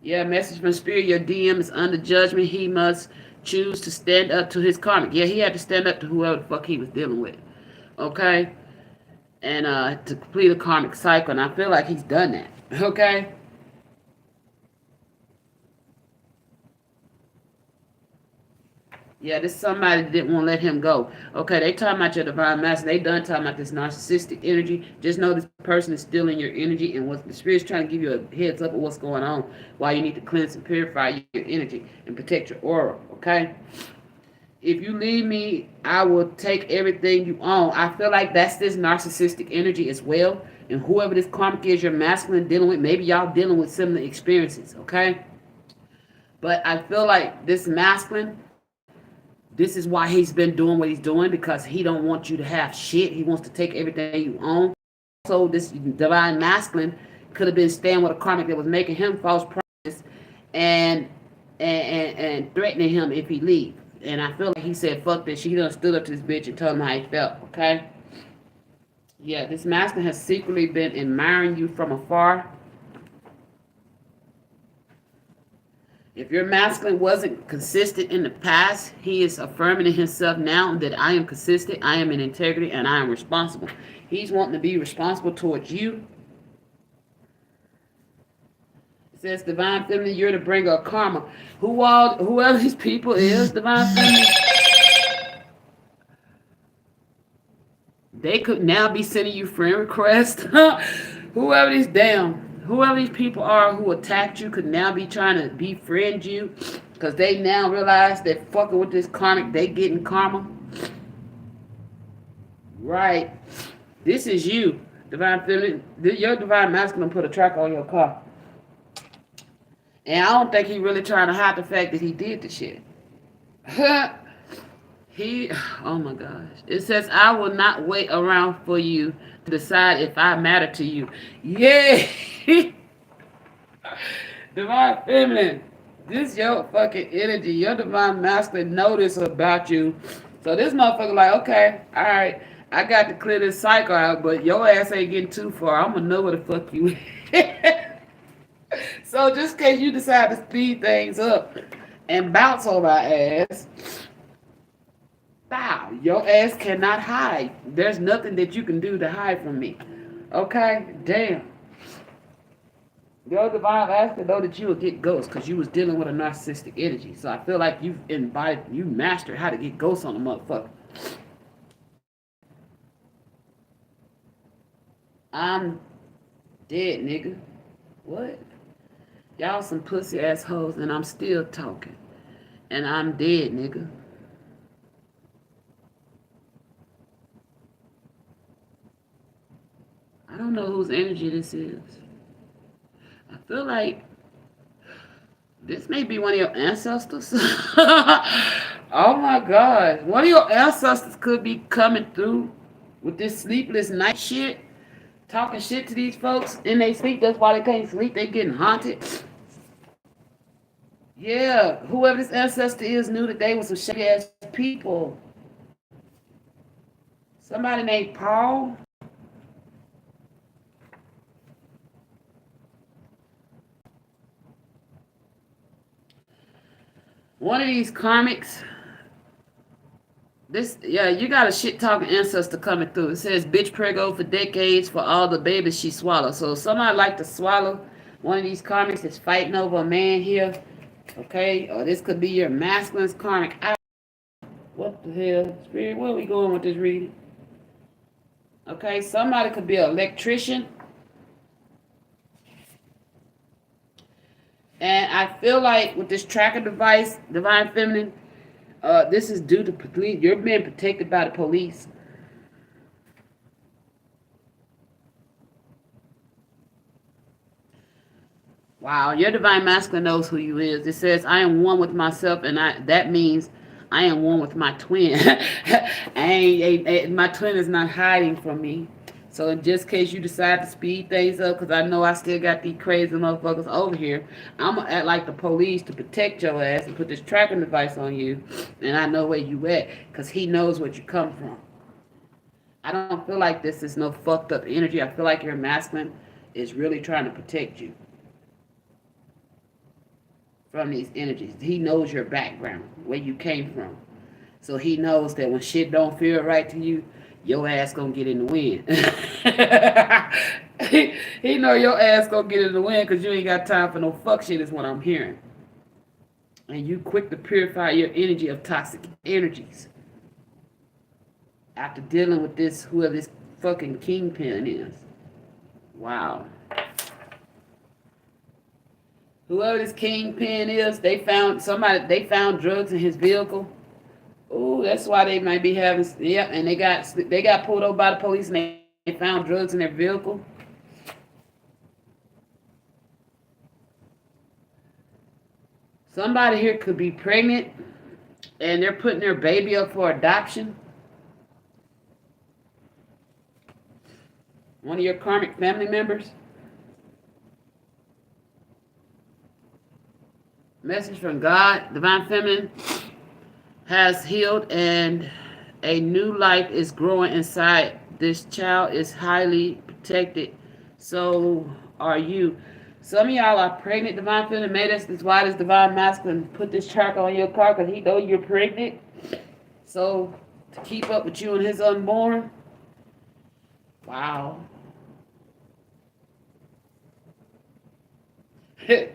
Yeah, message from spirit, your DM is under judgment. He must choose to stand up to his karmic. Yeah, he had to stand up to whoever the fuck he was dealing with. Okay? And to complete a karmic cycle. And I feel like he's done that. Okay? Yeah, this somebody that didn't want to let him go. Okay, they talking about your divine master. They done talking about this narcissistic energy. Just know this person is stealing your energy, and what the spirit's trying to give you a heads up of what's going on. Why you need to cleanse and purify your energy and protect your aura. Okay. If you leave me, I will take everything you own. I feel like that's this narcissistic energy as well. And whoever this karmic is, your masculine dealing with, maybe y'all dealing with similar experiences. Okay. But I feel like this masculine, this is why he's been doing what he's doing, because he don't want you to have shit. He wants to take everything you own. So this divine masculine could have been staying with a karmic that was making him false promises and and threatening him if he leave. And I feel like he said, fuck this. She done stood up to this bitch and told him how he felt, okay? Yeah, this masculine has secretly been admiring you from afar. If your masculine wasn't consistent in the past, he is affirming in himself now that I am consistent, I am in integrity, and I am responsible. He's wanting to be responsible towards you. It says, divine feminine, you're the bringer of karma. Whoever these people is, divine feminine, they could now be sending you friend requests. Whoever these people are who attacked you could now be trying to befriend you, because they now realize that fucking with this karmic, they getting karma. Right. This is you, divine feminine. Your divine masculine put a tracker on your car. And I don't think he really trying to hide the fact that he did the shit. Oh my gosh. It says, I will not wait around for you to decide if I matter to you. Yeah. Divine feminine. This your fucking energy. Your divine masculine know this about you. So this motherfucker like, okay, all right, I got to clear this cycle out, but your ass ain't getting too far. I'm gonna know where the fuck you is. So just in case you decide to speed things up and bounce on my ass, wow, your ass cannot hide. There's nothing that you can do to hide from me. Okay? Damn. Your divine masculine know that you will get ghosts because you was dealing with a narcissistic energy. So I feel like you mastered how to get ghosts on a motherfucker. I'm dead, nigga. What? Y'all some pussy assholes, and I'm still talking. And I'm dead, nigga. I don't know whose energy this is. I feel like this may be one of your ancestors. Oh my God. One of your ancestors could be coming through with this sleepless night shit, talking shit to these folks in they sleep. That's why they can't sleep. They getting haunted. Yeah, whoever this ancestor is knew that they were some shitty ass people. Somebody named Paul. One of these karmics. You got a shit talking ancestor coming through. It says bitch prego for decades for all the babies she swallowed. So somebody like to swallow one of these karmics that's fighting over a man here. Okay, or this could be your masculine's karmic. What the hell? Spirit, where are we going with this reading? Okay, somebody could be an electrician. And I feel like with this tracker device, divine feminine, this is due to police. You're being protected by the police. Wow, your divine masculine knows who you is. It says, I am one with myself, and that means I am one with my twin. My twin is not hiding from me. So in just case you decide to speed things up, because I know I still got these crazy motherfuckers over here, I'm going to act like the police to protect your ass and put this tracking device on you, and I know where you at, because he knows what you come from. I don't feel like this is no fucked up energy. I feel like your masculine is really trying to protect you from these energies. He knows your background, where you came from. So he knows that when shit don't feel right to you, your ass gonna get in the wind. He know your ass gonna get in the wind because you ain't got time for no fuck shit is what I'm hearing. And you quick to purify your energy of toxic energies after dealing with this, whoever this fucking kingpin is. Wow. Whoever this kingpin is, they found drugs in his vehicle. Ooh, that's why they might be having, yep, and they got pulled over by the police and they found drugs in their vehicle. Somebody here could be pregnant and they're putting their baby up for adoption. One of your karmic family members. Message from God, Divine Feminine has healed and a new life is growing inside. This child is highly protected. So are you. Some of y'all are pregnant, Divine Feminine. Made us this why this Divine Masculine put this tracker on your car because he know you're pregnant. So to keep up with you and his unborn. Wow.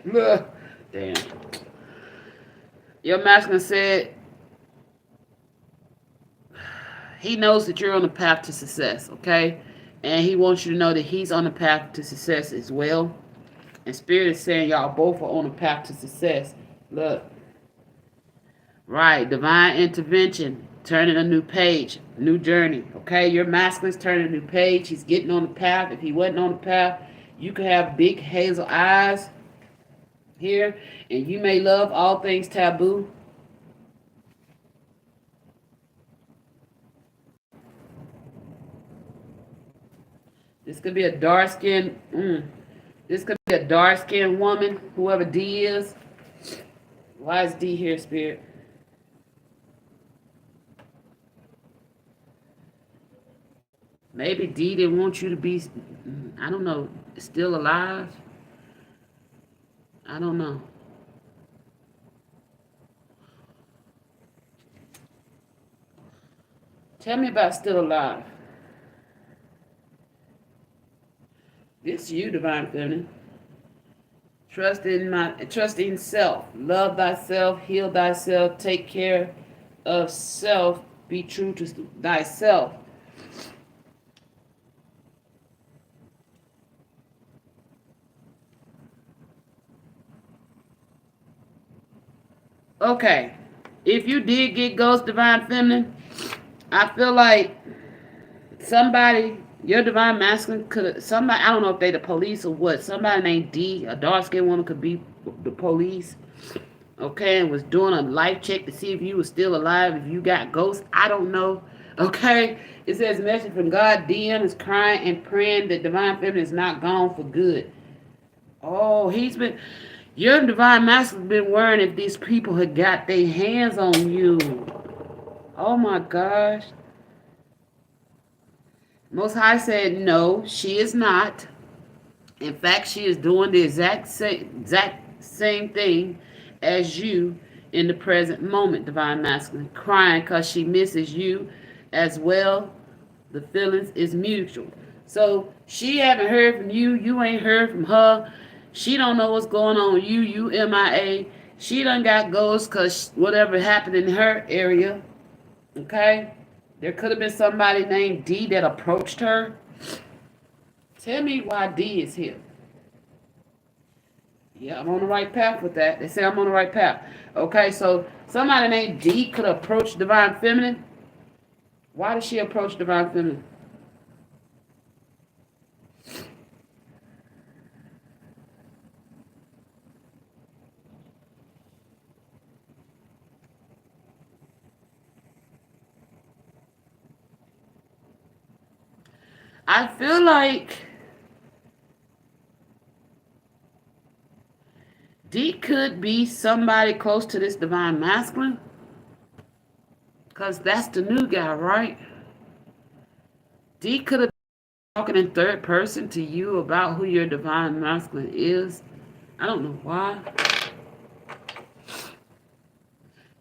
Look. Damn. Your masculine said he knows that you're on the path to success, okay? And he wants you to know that he's on the path to success as well. And Spirit is saying y'all both are on the path to success. Look. Right, divine intervention, turning a new page, new journey, okay? Your masculine's turning a new page. He's getting on the path. If he wasn't on the path, you could have big hazel eyes here, and you may love all things taboo. This could be a dark-skinned, this could be a dark-skinned woman, whoever D is. Why is D here, Spirit? Maybe D didn't want you to be, I don't know, still alive. I don't know. Tell me about still alive. This you, Divine Feminine. Trust in self. Love thyself, heal thyself, take care of self, be true to thyself. Okay. If you did get ghost, Divine Feminine, I feel like somebody, your Divine Masculine could, somebody, I don't know if they the police or what, somebody named D, a dark-skinned woman could be the police, okay, and was doing a life check to see if you were still alive, if you got ghosts. I don't know, okay? It says, message from God, DM is crying and praying that Divine Feminine is not gone for good. Oh, your Divine Masculine's been worrying if these people had got their hands on you. Oh my gosh. Most High said, no, she is not. In fact, she is doing the exact same thing as you in the present moment, Divine Masculine. Crying because she misses you as well. The feelings is mutual. So she haven't heard from you. You ain't heard from her. She don't know what's going on with you. You MIA. She done got ghosts because whatever happened in her area. Okay? There could have been somebody named D that approached her. Tell me why D is here. Yeah, I'm on the right path with that. They say I'm on the right path. Okay, so somebody named D could approach Divine Feminine. Why did she approach Divine Feminine? I feel like D could be somebody close to this Divine Masculine. Because that's the new guy, right? D could have been talking in third person to you about who your Divine Masculine is. I don't know why.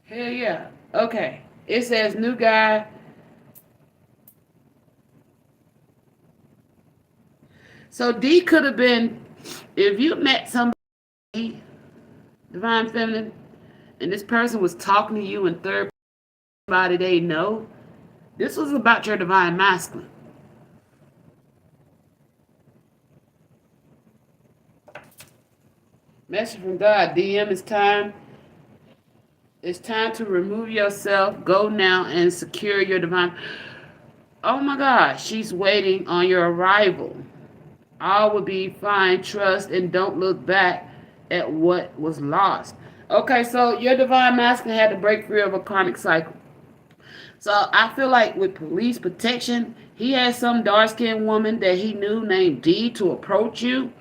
Hell yeah. Okay. It says new guy. So D could have been, if you met somebody, Divine Feminine, and this person was talking to you in third body they know. This was about your divine masculine. Message from God. DM, it's time. It's time to remove yourself. Go now and secure your divine. Oh my God, she's waiting on your arrival. All will be fine. Trust and don't look back at what was lost. Okay, so your divine masculine had to break free of a karmic cycle. So I feel like with police protection, he had some dark skinned woman that he knew named D to approach you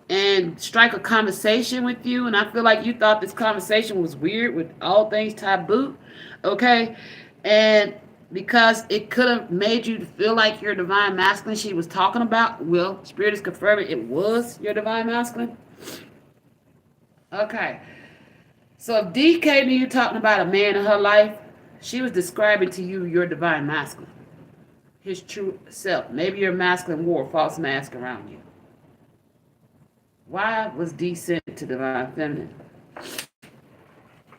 and strike a conversation with you. And I feel like you thought this conversation was weird with all things taboo. Okay. And because it could have made you feel like your divine masculine she was talking about, well, Spirit is confirming it was your divine masculine. Okay. So if D came to you talking about a man in her life, she was describing to you your divine masculine, his true self. Maybe your masculine wore a false mask around you. Why was D sent to divine feminine?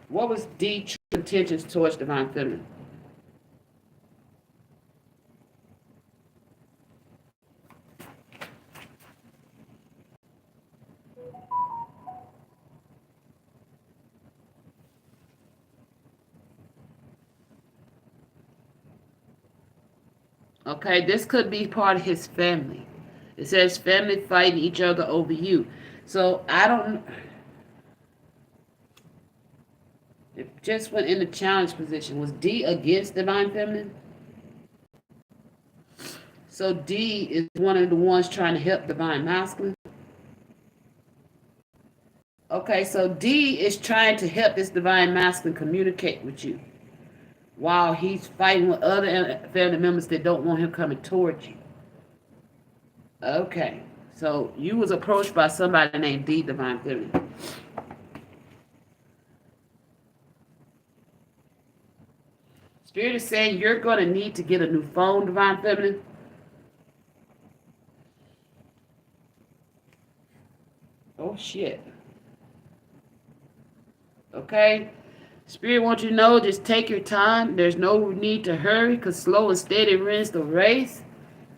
What was D true intentions towards divine feminine? Okay, this could be part of his family. It says family fighting each other over you. So I don't. It just went in the challenge position. Was D against divine feminine? So D is one of the ones trying to help divine masculine. Okay, so D is trying to help this divine masculine communicate with you while he's fighting with other family members that don't want him coming towards you. Okay, so you was approached by somebody named D divine feminine. Spirit is saying you're going to need to get a new phone, divine feminine. Oh shit. Okay. Spirit wants you to know, just take your time. There's no need to hurry because slow and steady wins the race.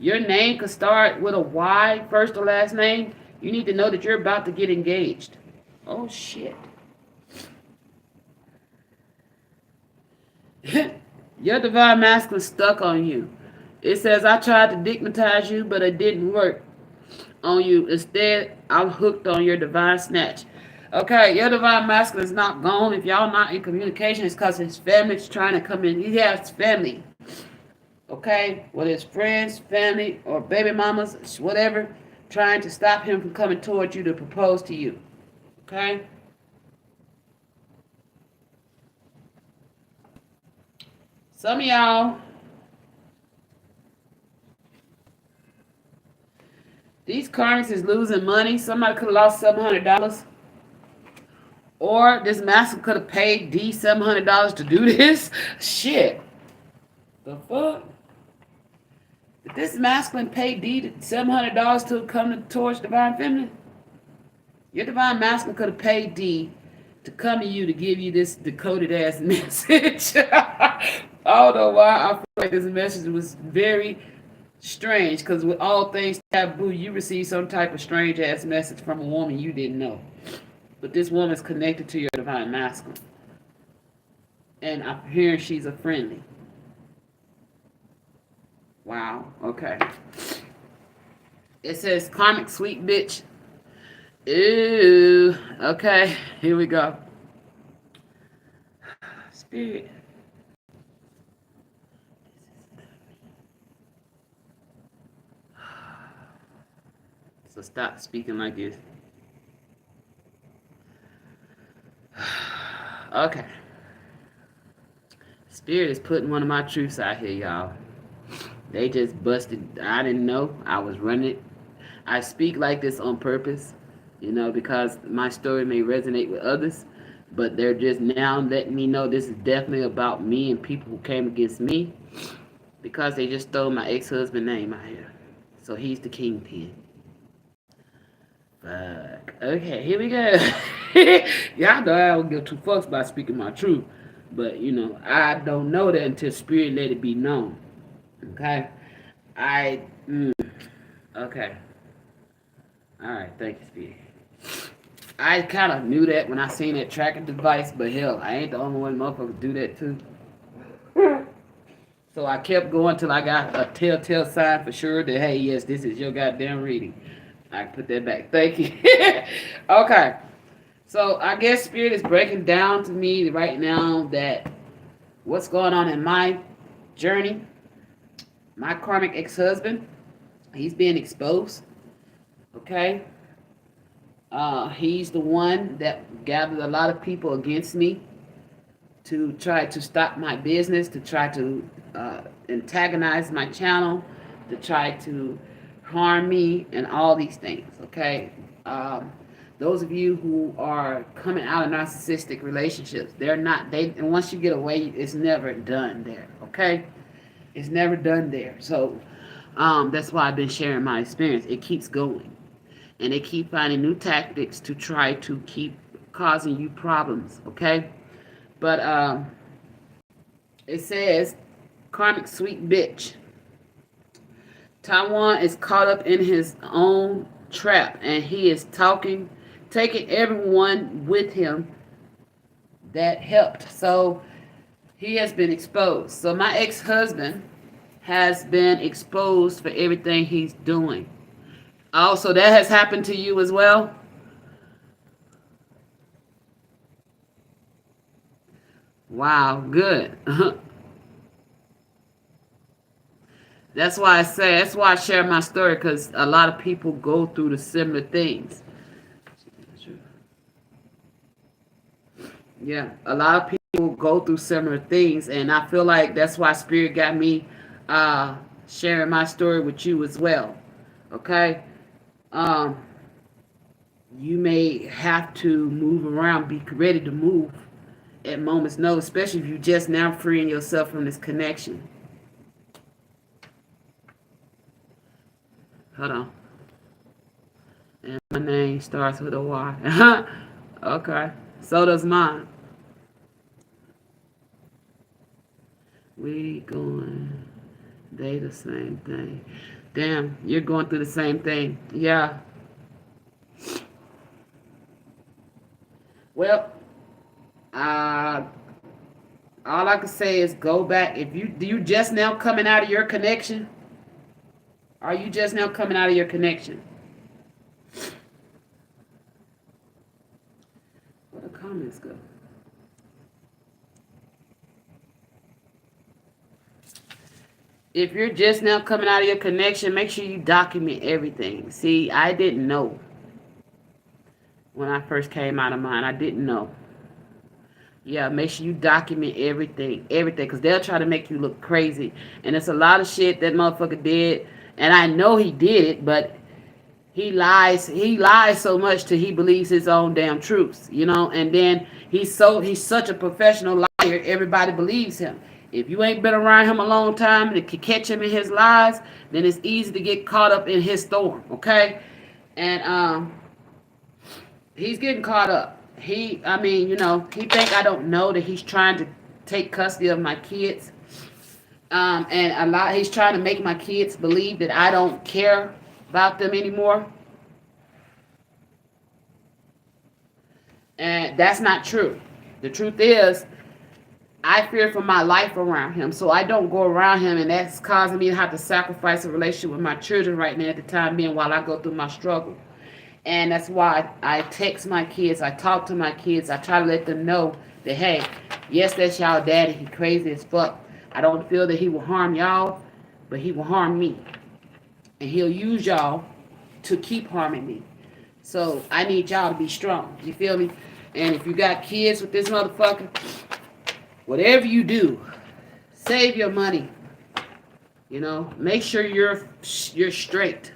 Your name could start with a Y, first or last name. You need to know that you're about to get engaged. Oh shit. Your divine masculine stuck on you. It says, I tried to digmatize you, but it didn't work on you. Instead, I'm hooked on your divine snatch. Okay, your divine masculine is not gone. If y'all not in communication, it's because his family's trying to come in. He has family. Okay, whether it's friends, family, or baby mamas, whatever, trying to stop him from coming towards you to propose to you. Okay? Some of y'all, these karmics is losing money. Somebody could have lost $700. Or this master could have paid D $700 to do this. Shit. The fuck? Did this masculine pay D $700 to come towards divine feminine? Your divine masculine could have paid D to come to you to give you this decoded ass message. I don't know why I feel like this message was very strange, because with all things taboo, you receive some type of strange ass message from a woman you didn't know. But this woman's connected to your divine masculine. And I'm hearing she's a friendly. Wow, okay. It says karmic sweet bitch. Ew. Okay, here we go. Spirit. So stop speaking like this. Okay. Spirit is putting one of my truths out here, y'all. They just busted. I didn't know. I was running it. I speak like this on purpose, because my story may resonate with others. But they're just now letting me know this is definitely about me and people who came against me, because they just stole my ex-husband's name out here. So he's the kingpin. Fuck. Okay, here we go. Y'all know I don't give two fucks about speaking my truth. But, I don't know that until spirit let it be known. Okay? I, okay. All right, thank you, Speedy. I kind of knew that when I seen that tracking device, but hell, I ain't the only one motherfucker do that too. So I kept going till I got a telltale sign for sure that, hey, yes, this is your goddamn reading. I put that back. Thank you. Okay. So I guess Spirit is breaking down to me right now that what's going on in my journey, my karmic ex-husband, he's being exposed. Okay. He's the one that gathered a lot of people against me to try to stop my business, to try to antagonize my channel, to try to harm me, and all these things. Okay, those of you who are coming out of narcissistic relationships, they're not. And once you get away, it's never done there. Okay, it's never done there. So that's why I've been sharing my experience. It keeps going, and they keep finding new tactics to try to keep causing you problems. Okay. But it says, karmic sweet bitch. Taiwan is caught up in his own trap, and he is taking everyone with him that helped. So he has been exposed. So my ex-husband has been exposed for everything he's doing. Also, that has happened to you as well? Wow, good. That's why I share my story, because a lot of people go through the similar things. Yeah, a lot of people go through similar things, and I feel like that's why Spirit got me sharing my story with you as well. Okay? Um, you may have to move around, be ready to move at moments notice, especially if you just now freeing yourself from this connection. Hold on. And my name starts with a Y. Okay. So does mine. We going. They the same thing. Damn, you're going through the same thing. Yeah. Well, uh, all I can say is go back. If you do you just now coming out of your connection? Are you just now coming out of your connection? Where the comments go? If you're just now coming out of your connection, make sure you document everything. See, I didn't know when I first came out of mine. I didn't know. Yeah, make sure you document everything, because they'll try to make you look crazy. And it's a lot of shit that motherfucker did, and I know he did it, but he lies so much till he believes his own damn truths, and then he's such a professional liar, everybody believes him. If you ain't been around him a long time and can catch him in his lies, then it's easy to get caught up in his storm, okay? And he's getting caught up. He think I don't know that he's trying to take custody of my kids. He's trying to make my kids believe that I don't care about them anymore. And that's not true. The truth is, I fear for my life around him, so I don't go around him, and that's causing me to have to sacrifice a relationship with my children right now at the time being while I go through my struggle. And that's why I text my kids, I talk to my kids, I try to let them know that, hey, yes, that's y'all daddy, he crazy as fuck. I don't feel that he will harm y'all, but he will harm me. And he'll use y'all to keep harming me. So I need y'all to be strong. You feel me? And if you got kids with this motherfucker, whatever you do, save your money. Make sure you're straight.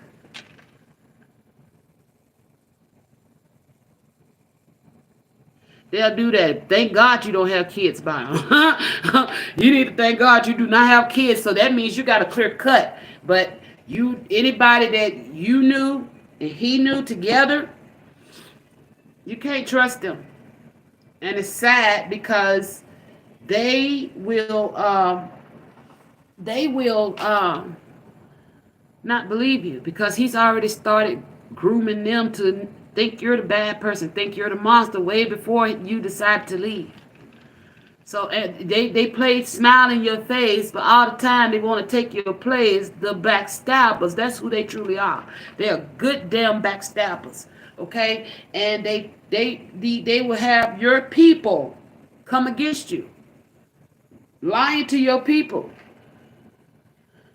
They'll do that. Thank God you don't have kids by them. You need to thank God you do not have kids. So that means you got a clear cut. But anybody that you knew and he knew together, You can't trust them. And it's sad because they will not believe you because he's already started grooming them to think you're the bad person, think you're the monster way before you decide to leave. So they play smile in your face, but all the time they want to take your place. The backstabbers, that's who they truly are. They're good damn backstabbers, okay? And they will have your people come against you, lying to your people.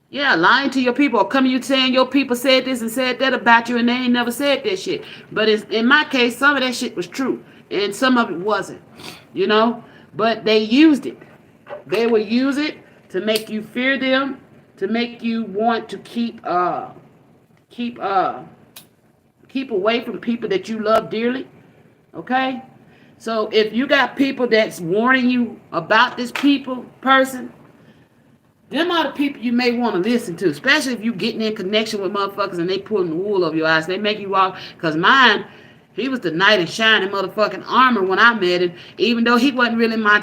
Yeah, lying to your people, or coming you saying your people said this and said that about you, and they ain't never said that shit. But in my case, some of that shit was true, and some of it wasn't. You know, but they used it. They will use it to make you fear them, to make you want to keep keep away from people that you love dearly. Okay, so if you got people that's warning you about this person, them are the people you may want to listen to, especially if you getting in connection with motherfuckers and they pulling the wool over your eyes. They make you walk. Cause mine, he was the knight in shining motherfucking armor when I met him. Even though he wasn't really my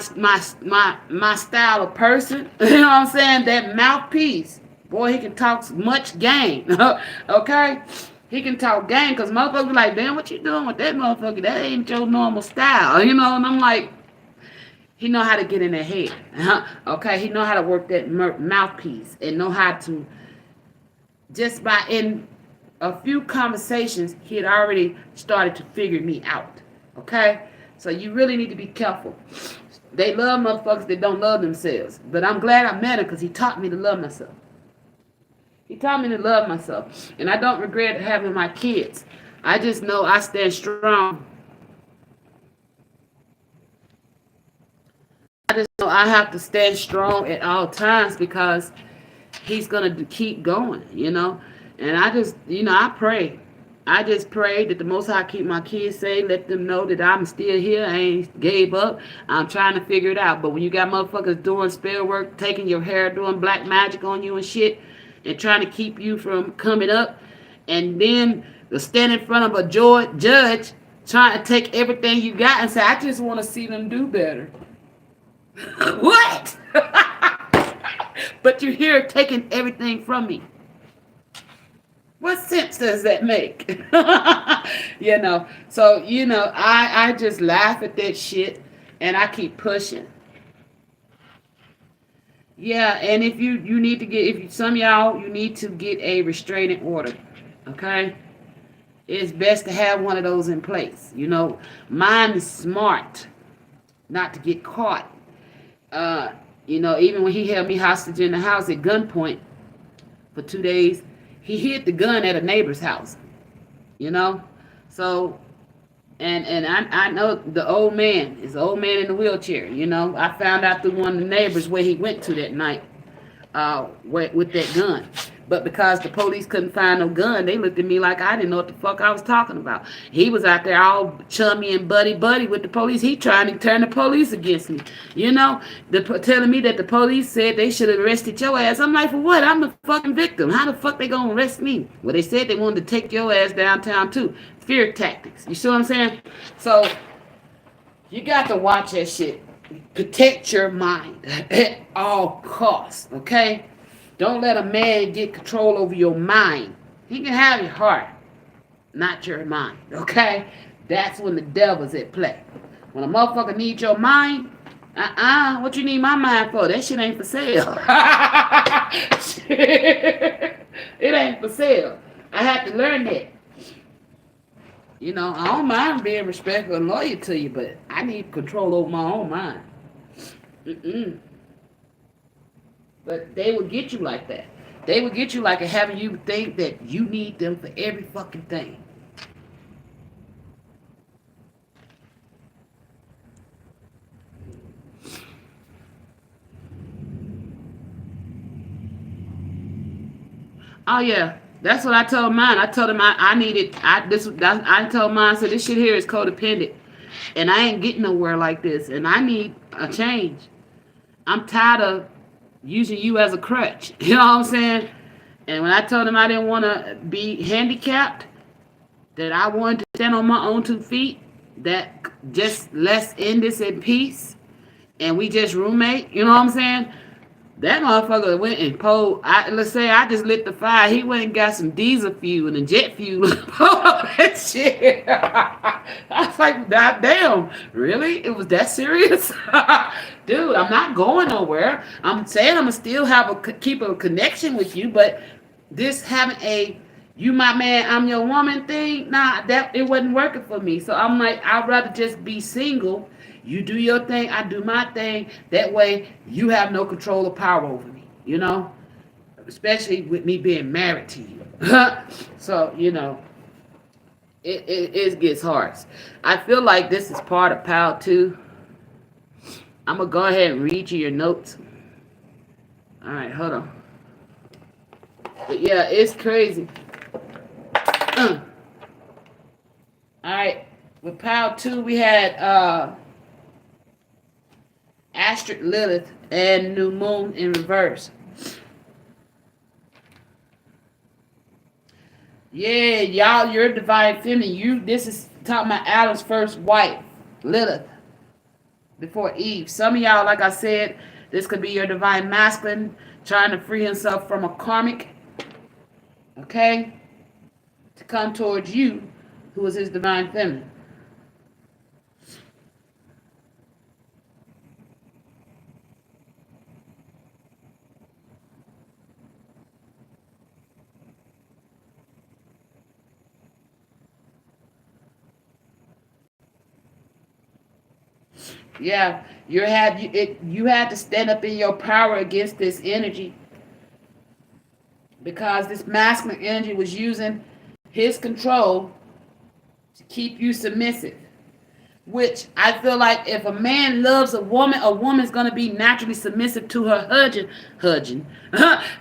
style of person. You know what I'm saying? That mouthpiece, boy, he can talk much game. Okay, he can talk game. Cause motherfuckers like, damn, what you doing with that motherfucker? That ain't your normal style. You know, and I'm like. He know how to get in their head. Okay, he know how to work that mouthpiece and know how to just by in a few conversations he had already started to figure me out. Okay, so you really need to be careful. They love motherfuckers that don't love themselves, but I'm glad I met him because he taught me to love myself. He taught me to love myself, and I don't regret having my kids. I just know I stand strong. I just know I have to stand strong at all times because he's going to keep going, you know. And I just, I pray. I just pray that the Most High keep my kids safe, let them know that I'm still here. I ain't gave up. I'm trying to figure it out. But when you got motherfuckers doing spell work, taking your hair, doing black magic on you and shit, and trying to keep you from coming up, and then stand in front of a judge trying to take everything you got and say, I just want to see them do better. What? But you're here taking everything from me. What sense does that make? So, I just laugh at that shit and I keep pushing. Yeah, and if you need to get, some of y'all, you need to get a restraining order. Okay? It's best to have one of those in place. Mine is smart not to get caught. Even when he held me hostage in the house at gunpoint for 2 days, he hid the gun at a neighbor's house. So, and I know the old man is the old man in the wheelchair. I found out through one of the neighbors where he went to that night, with that gun. But because the police couldn't find no gun, they looked at me like I didn't know what the fuck I was talking about. He was out there all chummy and buddy with the police. He trying to turn the police against me. Telling me that the police said they should have arrested your ass. I'm like, for what? I'm the fucking victim. How the fuck they gonna arrest me? Well, they said they wanted to take your ass downtown too. Fear tactics. You see what I'm saying? So, you got to watch that shit. Protect your mind at all costs, okay? Don't let a man get control over your mind. He can have your heart, not your mind, okay? That's when the devil's at play. When a motherfucker needs your mind, what you need my mind for? That shit ain't for sale. It ain't for sale. I had to learn that. I don't mind being respectful and loyal to you, but I need control over my own mind. But they will get you like that. They will get you like having you think that you need them for every fucking thing. Oh yeah, that's what I told mine. I told him I needed. I told mine. I said this shit here is codependent, and I ain't getting nowhere like this, and I need a change. I'm tired of using you as a crutch. You know what I'm saying? And when I told him I didn't want to be handicapped, that I wanted to stand on my own 2 feet, that just let's end this in peace and we just roommate, you know what I'm saying? That motherfucker went and pulled. Let's say I just lit the fire. He went and got some diesel fuel and jet fuel. Pulled up that shit. I was like, God damn, really? It was that serious, dude? I'm not going nowhere. I'm saying I'm gonna still keep a connection with you, but this having a you my man, I'm your woman thing, nah, that it wasn't working for me. So I'm like, I'd rather just be single. You do your thing, I do my thing. That way you have no control or power over me, you know? Especially with me being married to you. So, it gets hard. I feel like this is part of Pal 2. I'm gonna go ahead and read you your notes. Alright, hold on. But yeah, it's crazy. Alright, with Pal 2, we had Asterid Lilith and New Moon in reverse. Yeah, y'all, you're divine feminine. This is talking about Adam's first wife, Lilith, before Eve. Some of y'all, like I said, this could be your divine masculine trying to free himself from a karmic, okay, to come towards you, who is his divine feminine. Yeah, you had to stand up in your power against this energy because this masculine energy was using his control to keep you submissive. Which I feel like if a man loves a woman's gonna be naturally submissive to her husband,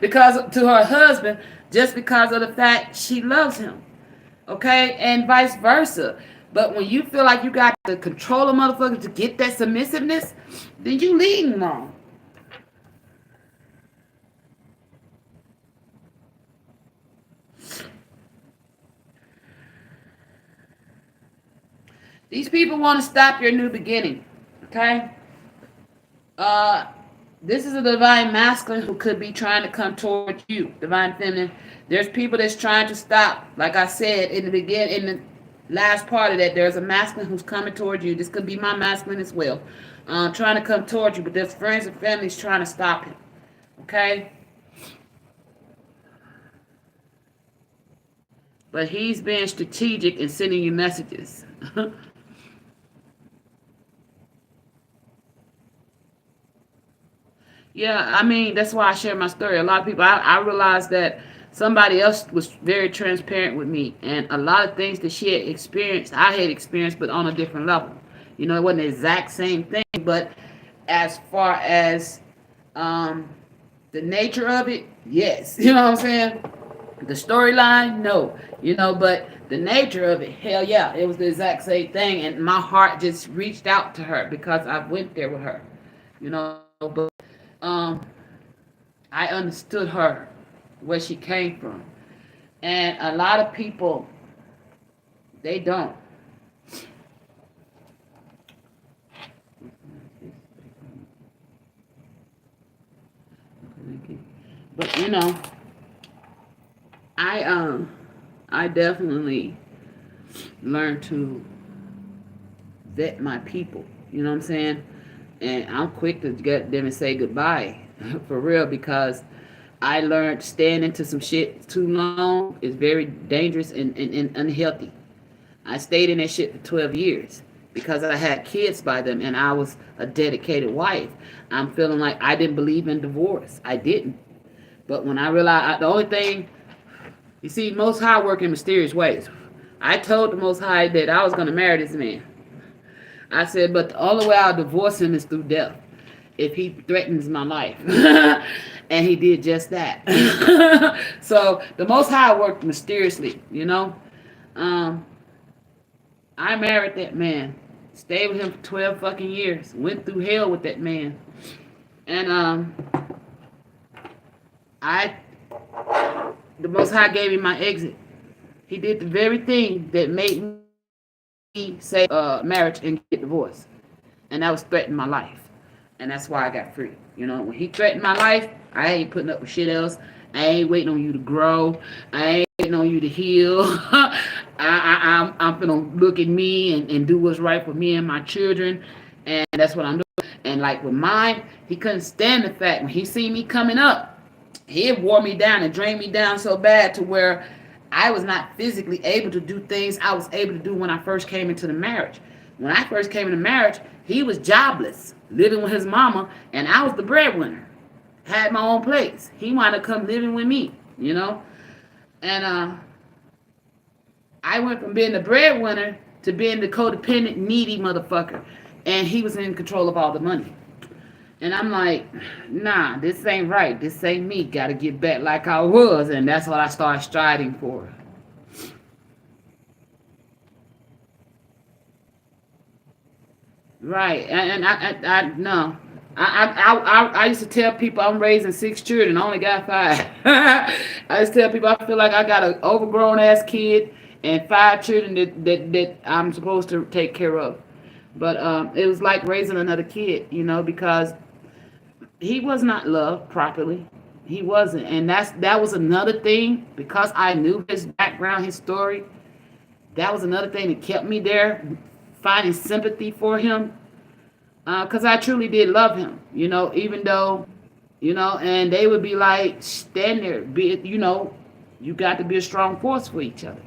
because to her husband, just because of the fact she loves him. Okay, and vice versa. But when you feel like you got to control a motherfucker to get that submissiveness, then you leading wrong. These people want to stop your new beginning. Okay? Uh this is a divine masculine who could be trying to come towards you, divine feminine. There's people that's trying to stop. Like I said in the beginning, in the last part of that, there's a masculine who's coming towards you. This could be my masculine as well, trying to come towards you, but there's friends and families trying to stop him. Okay, but he's being strategic in sending you messages. Yeah, I mean, that's why I share my story. A lot of people, I realized that somebody else was very transparent with me. And a lot of things that she had experienced, I had experienced, but on a different level. It wasn't the exact same thing, but as far as um, the nature of it, yes. You know what I'm saying? The storyline, no. But the nature of it, hell yeah, it was the exact same thing. And my heart just reached out to her because I went there with her. But um I understood her, where she came from. And a lot of people, they don't. But I definitely learned to vet my people. You know what I'm saying? And I'm quick to get them and say goodbye. For real, because I learned staying into some shit too long is very dangerous and unhealthy. I stayed in that shit for 12 years because I had kids by them and I was a dedicated wife. I'm feeling like I didn't believe in divorce. I didn't. But when I realized the only thing, you see, Most High work in mysterious ways. I told the Most High that I was going to marry this man. I said, but the only way I'll divorce him is through death if he threatens my life. And he did just that. So the Most High worked mysteriously. Um, I married that man. Stayed with him for 12 fucking years. Went through hell with that man. And I the Most High gave me my exit. He did the very thing that made me say marriage and get divorced, and that was threatening my life, and that's why I got free. You know, when he threatened my life, I ain't putting up with shit else. I ain't waiting on you to grow. I ain't waiting on you to heal. I'm gonna look at me and do what's right for me and my children, and that's what I'm doing. And like with mine, he couldn't stand the fact when he seen me coming up, he wore me down and drained me down so bad to where I was not physically able to do things I was able to do when I first came into the marriage. When I first came into marriage, he was jobless, living with his mama, and I was the breadwinner. Had my own place. He wanted to come living with me, you know? And I went from being the breadwinner to being the codependent, needy motherfucker. And he was in control of all the money. And I'm like, nah, this ain't right. This ain't me. Gotta get back like I was. And that's what I started striding for. Right. And I no. I used to tell people I'm raising 6 children. I only got 5. I used to tell people I feel like I got an overgrown ass kid and 5 children that I'm supposed to take care of. But it was like raising another kid, you know, because he was not loved properly. He wasn't, and that was another thing because I knew his background, his story. That was another thing that kept me there, finding sympathy for him, because I truly did love him. You know, even though, you know, and they would be like, stand there, be, you know, you got to be a strong force for each other.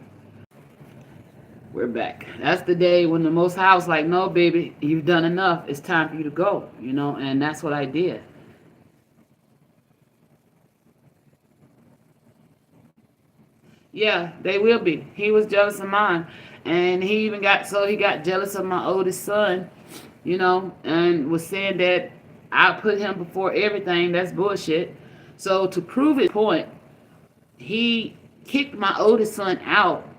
We're back. That's the day when the Most High was like, no, baby, you've done enough. It's time for you to go, you know, and that's what I did. Yeah, they will be. He was jealous of mine. And he even got so he got jealous of my oldest son, you know, and was saying that I put him before everything. That's bullshit. So to prove his point, he kicked my oldest son out.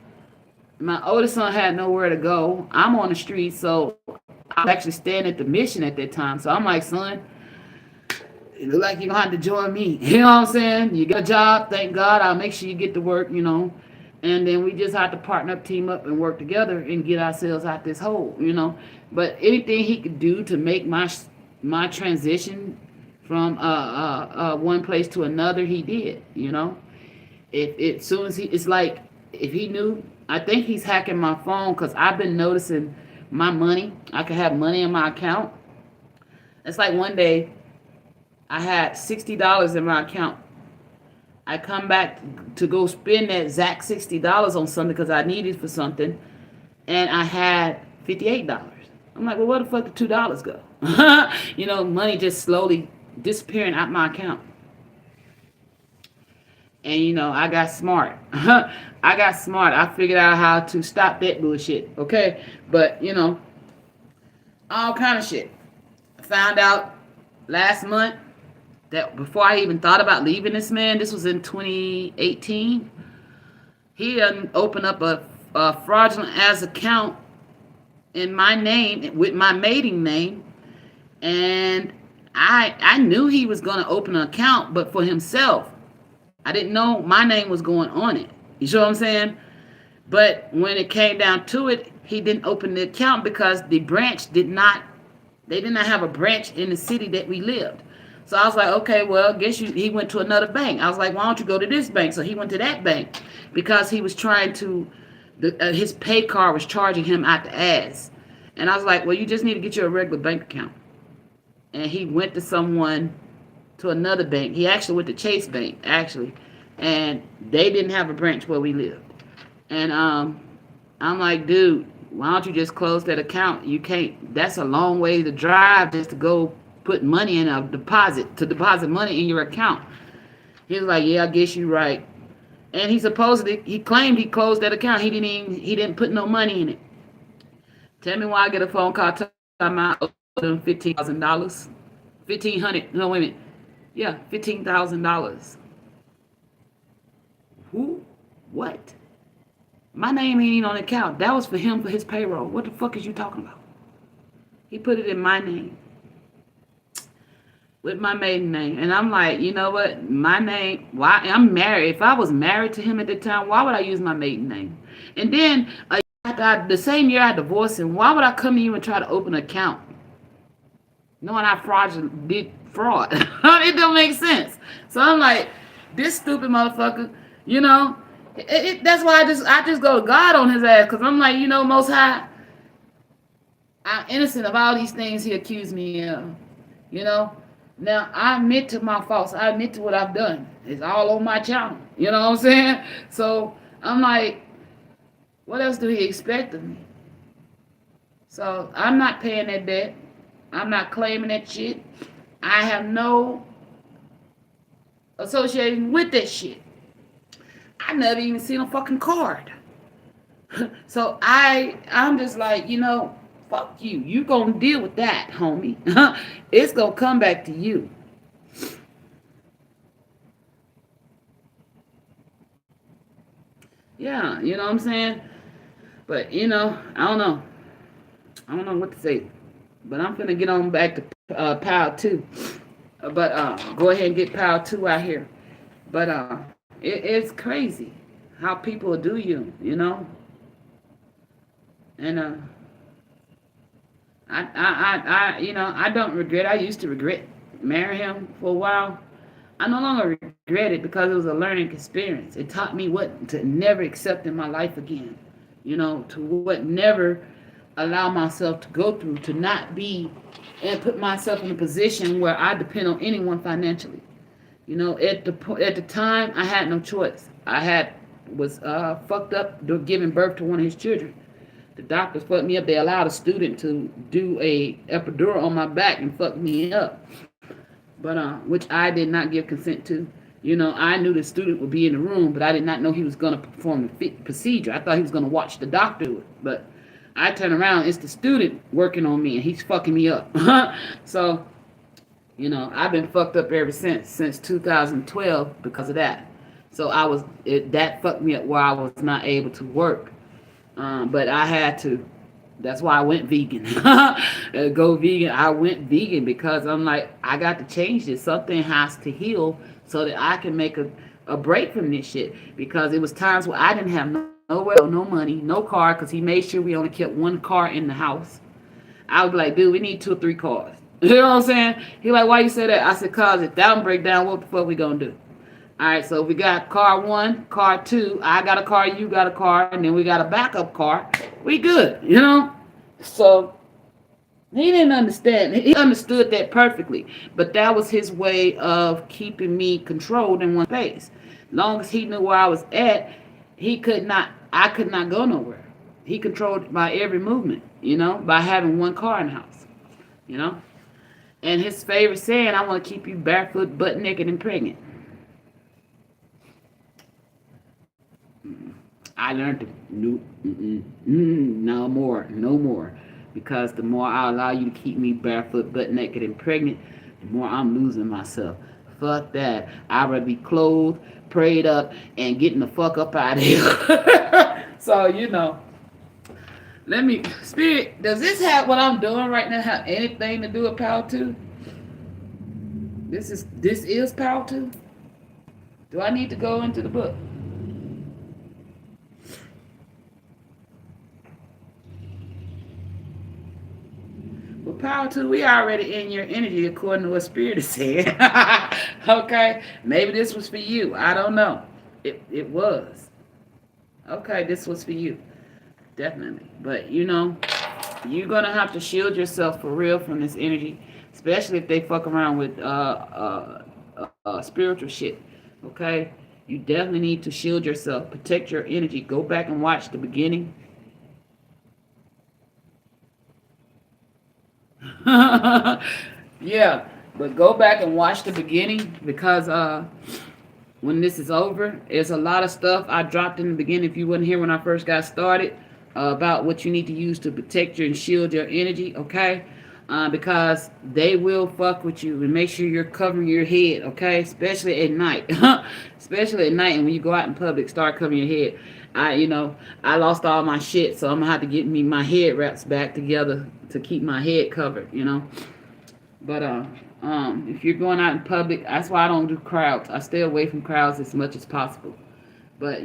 My oldest son had nowhere to go. I'm on the street, so I was actually staying at the mission at that time. So I'm like, son, it look like you're gonna have to join me. You know what I'm saying? You got a job, thank God. I'll make sure you get to work, you know. And then we just have to partner up, team up, and work together and get ourselves out this hole, you know. But anything he could do to make my transition from one place to another, he did, you know. If it soon as he, it's like if he knew, I think he's hacking my phone because I've been noticing my money. I could have money in my account. It's like one day I had $60 in my account. I come back to go spend that exact $60 on something because I needed for something, and I had $58. I'm like, well, where the fuck did $2 go? You know, money just slowly disappearing out my account. And you know, I got smart. I got smart. I figured out how to stop that bullshit. Okay, but you know, all kind of shit. I found out last month that before I even thought about leaving this man, this was in 2018, he opened up a fraudulent ass account in my name with my maiden name, and I knew he was gonna open an account, but for himself. I didn't know my name was going on it. You see what I'm saying? But when it came down to it, he didn't open the account because the branch they did not have a branch in the city that we lived. So I was like, okay, well, he went to another bank. I was like, why don't you go to this bank? So he went to that bank because he was trying to, his pay card was charging him out the ass. And I was like, well, you just need to get you a regular bank account. And he went to someone to another bank. He actually went to Chase Bank, actually. And they didn't have a branch where we lived. And I'm like, dude, why don't you just close that account? You can't, that's a long way to drive just to go put money in a deposit, to deposit money in your account. He was like, yeah, I guess you're right. And he claimed he closed that account. He didn't put no money in it. Tell me why I get a phone call talking about $15,000. 1,500, no, wait a minute. Yeah, $15,000. Who? What? My name ain't even on the account. That was for him for his payroll. What the fuck is you talking about? He put it in my name. With my maiden name. And I'm like, you know what? My name, why? I'm married. If I was married to him at the time, why would I use my maiden name? And then the same year I divorced him, why would I come to you and try to open an account knowing I fraudulent did fraud? It don't make sense. So I'm like, this stupid motherfucker, you know. That's why I just go to God on his ass because I'm like, Most High, I'm innocent of all these things he accused me of. You know. Now I admit to my faults. I admit to what I've done. It's all on my channel. You know what I'm saying? So I'm like, what else do he expect of me? So I'm not paying that debt. I'm not claiming that shit. I have no association with that shit. I never even seen a fucking card. So I'm just like, fuck you. You gonna deal with that, homie. It's gonna come back to you. Yeah, you know what I'm saying? But I don't know. I don't know what to say. But I'm gonna get on back to Power 2. But go ahead and get Power 2 out here. But it's crazy how people do you. And I don't regret. I used to regret marrying him for a while. I no longer regret it because it was a learning experience. It taught me what to never accept in my life again. To what never allow myself to go through, to not be and put myself in a position where I depend on anyone financially. At the time, I had no choice. Was fucked up giving birth to one of his children. The doctors fucked me up. They allowed a student to do a epidural on my back and fuck me up, but which I did not give consent to. I knew the student would be in the room, but I did not know he was going to perform the procedure. I thought he was going to watch the doctor do it, but I turn around, it's the student working on me, and he's fucking me up. So, I've been fucked up ever since 2012 because of that. So that fucked me up where I was not able to work. But I had to. That's why I went vegan. Go vegan. I went vegan because I'm like, I got to change this. Something has to heal so that I can make a break from this shit. Because it was times where I didn't have nowhere, no money, no car, because he made sure we only kept one car in the house. I was like, dude, we need 2 or 3 cars. You know what I'm saying? He like, why you say that? I said, cause if that don't break down, what the fuck we gonna do? All right, so we got car 1, car 2. I got a car, you got a car, and then we got a backup car. We good. So he didn't understand. He understood that perfectly, but that was his way of keeping me controlled in one place. Long as he knew where I was at, I could not go nowhere. He controlled my every movement, by having one car in the house, you know. And his favorite saying, I want to keep you barefoot, butt naked, and pregnant. I learned to no more, no more. Because the more I allow you to keep me barefoot, butt naked, and pregnant, the more I'm losing myself. Fuck that. I'd rather be clothed, prayed up, and getting the fuck up out of here. So, Spirit, does this have what I'm doing right now have anything to do with Power 2? This is Power 2? Do I need to go into the book? Well, Power 2, we already in your energy according to what Spirit is saying. Okay? Maybe this was for you. I don't know. It was. Okay, this was for you. Definitely. But, you're going to have to shield yourself for real from this energy, especially if they fuck around with spiritual shit. Okay? You definitely need to shield yourself, protect your energy. Go back and watch the beginning. Yeah, but go back and watch the beginning because when this is over, there's a lot of stuff I dropped in the beginning. If you wasn't here when I first got started, about what you need to use to protect your and shield your energy, okay? Because they will fuck with you, and make sure you're covering your head, okay? Especially at night. Especially at night, and when you go out in public, start covering your head. I lost all my shit, so I'm gonna have to get me my head wraps back together to keep my head covered. But if you're going out in public, that's why I don't do crowds. I stay away from crowds as much as possible. But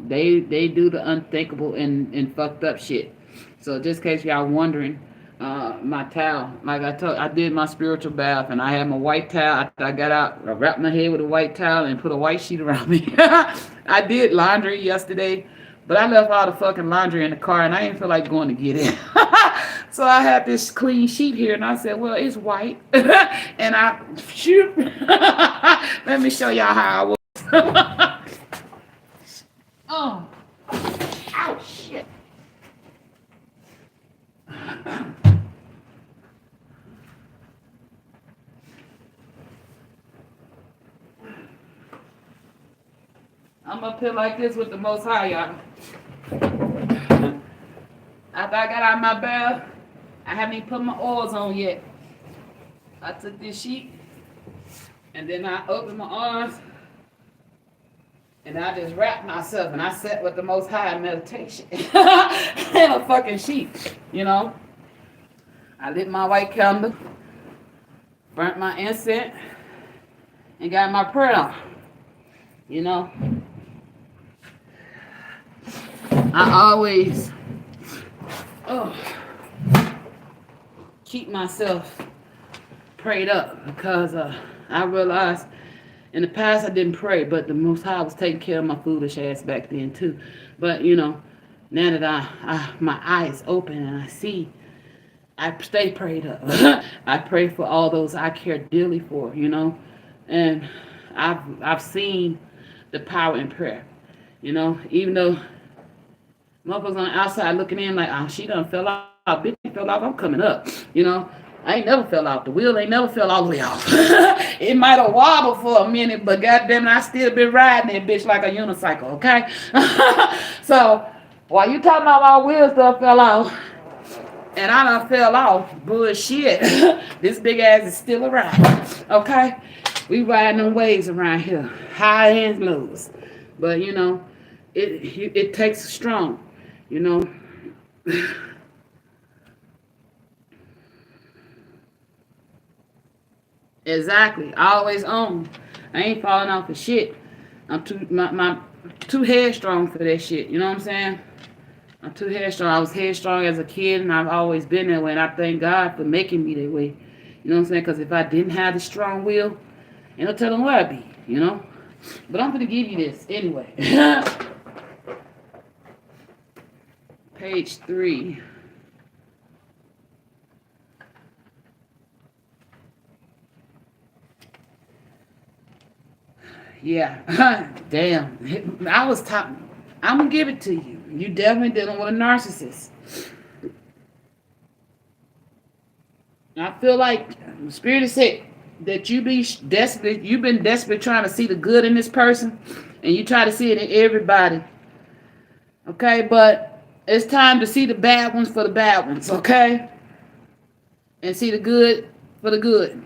they do the unthinkable and fucked up shit. So just in case y'all wondering, my towel, like I did my spiritual bath and I had my white towel. After I got out, I wrapped my head with a white towel and put a white sheet around me. I did laundry yesterday, but I left all the fucking laundry in the car and I didn't feel like going to get it. So I had this clean sheet here and I said, well, it's white. And I shoot. Let me show y'all how I was. Oh, ow, shit. I'm up here like this with the Most High, y'all. After I got out of my bath, I haven't even put my oils on yet. I took this sheet, and then I opened my arms, and I just wrapped myself, and I sat with the Most High in meditation. In a fucking sheet, I lit my white candle, burnt my incense, and got my prayer on. I always keep myself prayed up because I realized in the past I didn't pray, but the Most High was taking care of my foolish ass back then too. But now that my eyes open and I see, I stay prayed up. I pray for all those I care dearly for, and I've seen the power in prayer, even though motherfuckers on the outside looking in like, oh, she done fell off. Bitch fell off. I'm coming up. I ain't never fell off. The wheel ain't never fell all the way off. It might have wobbled for a minute, but goddamn it, I still been riding that bitch like a unicycle, okay? So, while you talking about my wheels stuff fell off, and I done fell off, bullshit. This big ass is still around, okay? We riding them waves around here, high and lows. But, it takes a strong, Exactly. Always on. I ain't falling off of shit. I'm too headstrong for that shit. You know what I'm saying? I'm too headstrong. I was headstrong as a kid, and I've always been that way. And I thank God for making me that way. You know what I'm saying? Because if I didn't have the strong will, ain't no telling where I'd be. But I'm gonna give you this anyway. Page 3. Yeah. Damn. I was talking. I'm gonna give it to you. You definitely dealing with a narcissist. I feel like the spirit is said that you've been desperate trying to see the good in this person, and you try to see it in everybody. Okay, but it's time to see the bad ones for the bad ones, okay? And see the good for the good.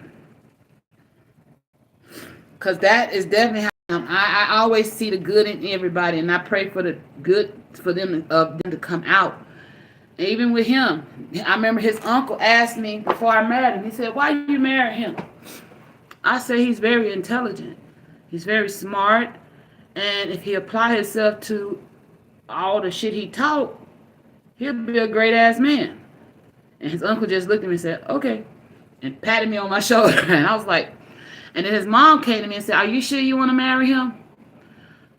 Because that is definitely how I always see the good in everybody, and I pray for the good for them to come out. And even with him, I remember his uncle asked me before I married him, he said, why you marry him? I say he's very intelligent. He's very smart. And if he apply himself to all the shit he taught, he'll be a great ass man. And his uncle just looked at me and said, okay, and patted me on my shoulder. And I was like, and then his mom came to me and said, are you sure you want to marry him?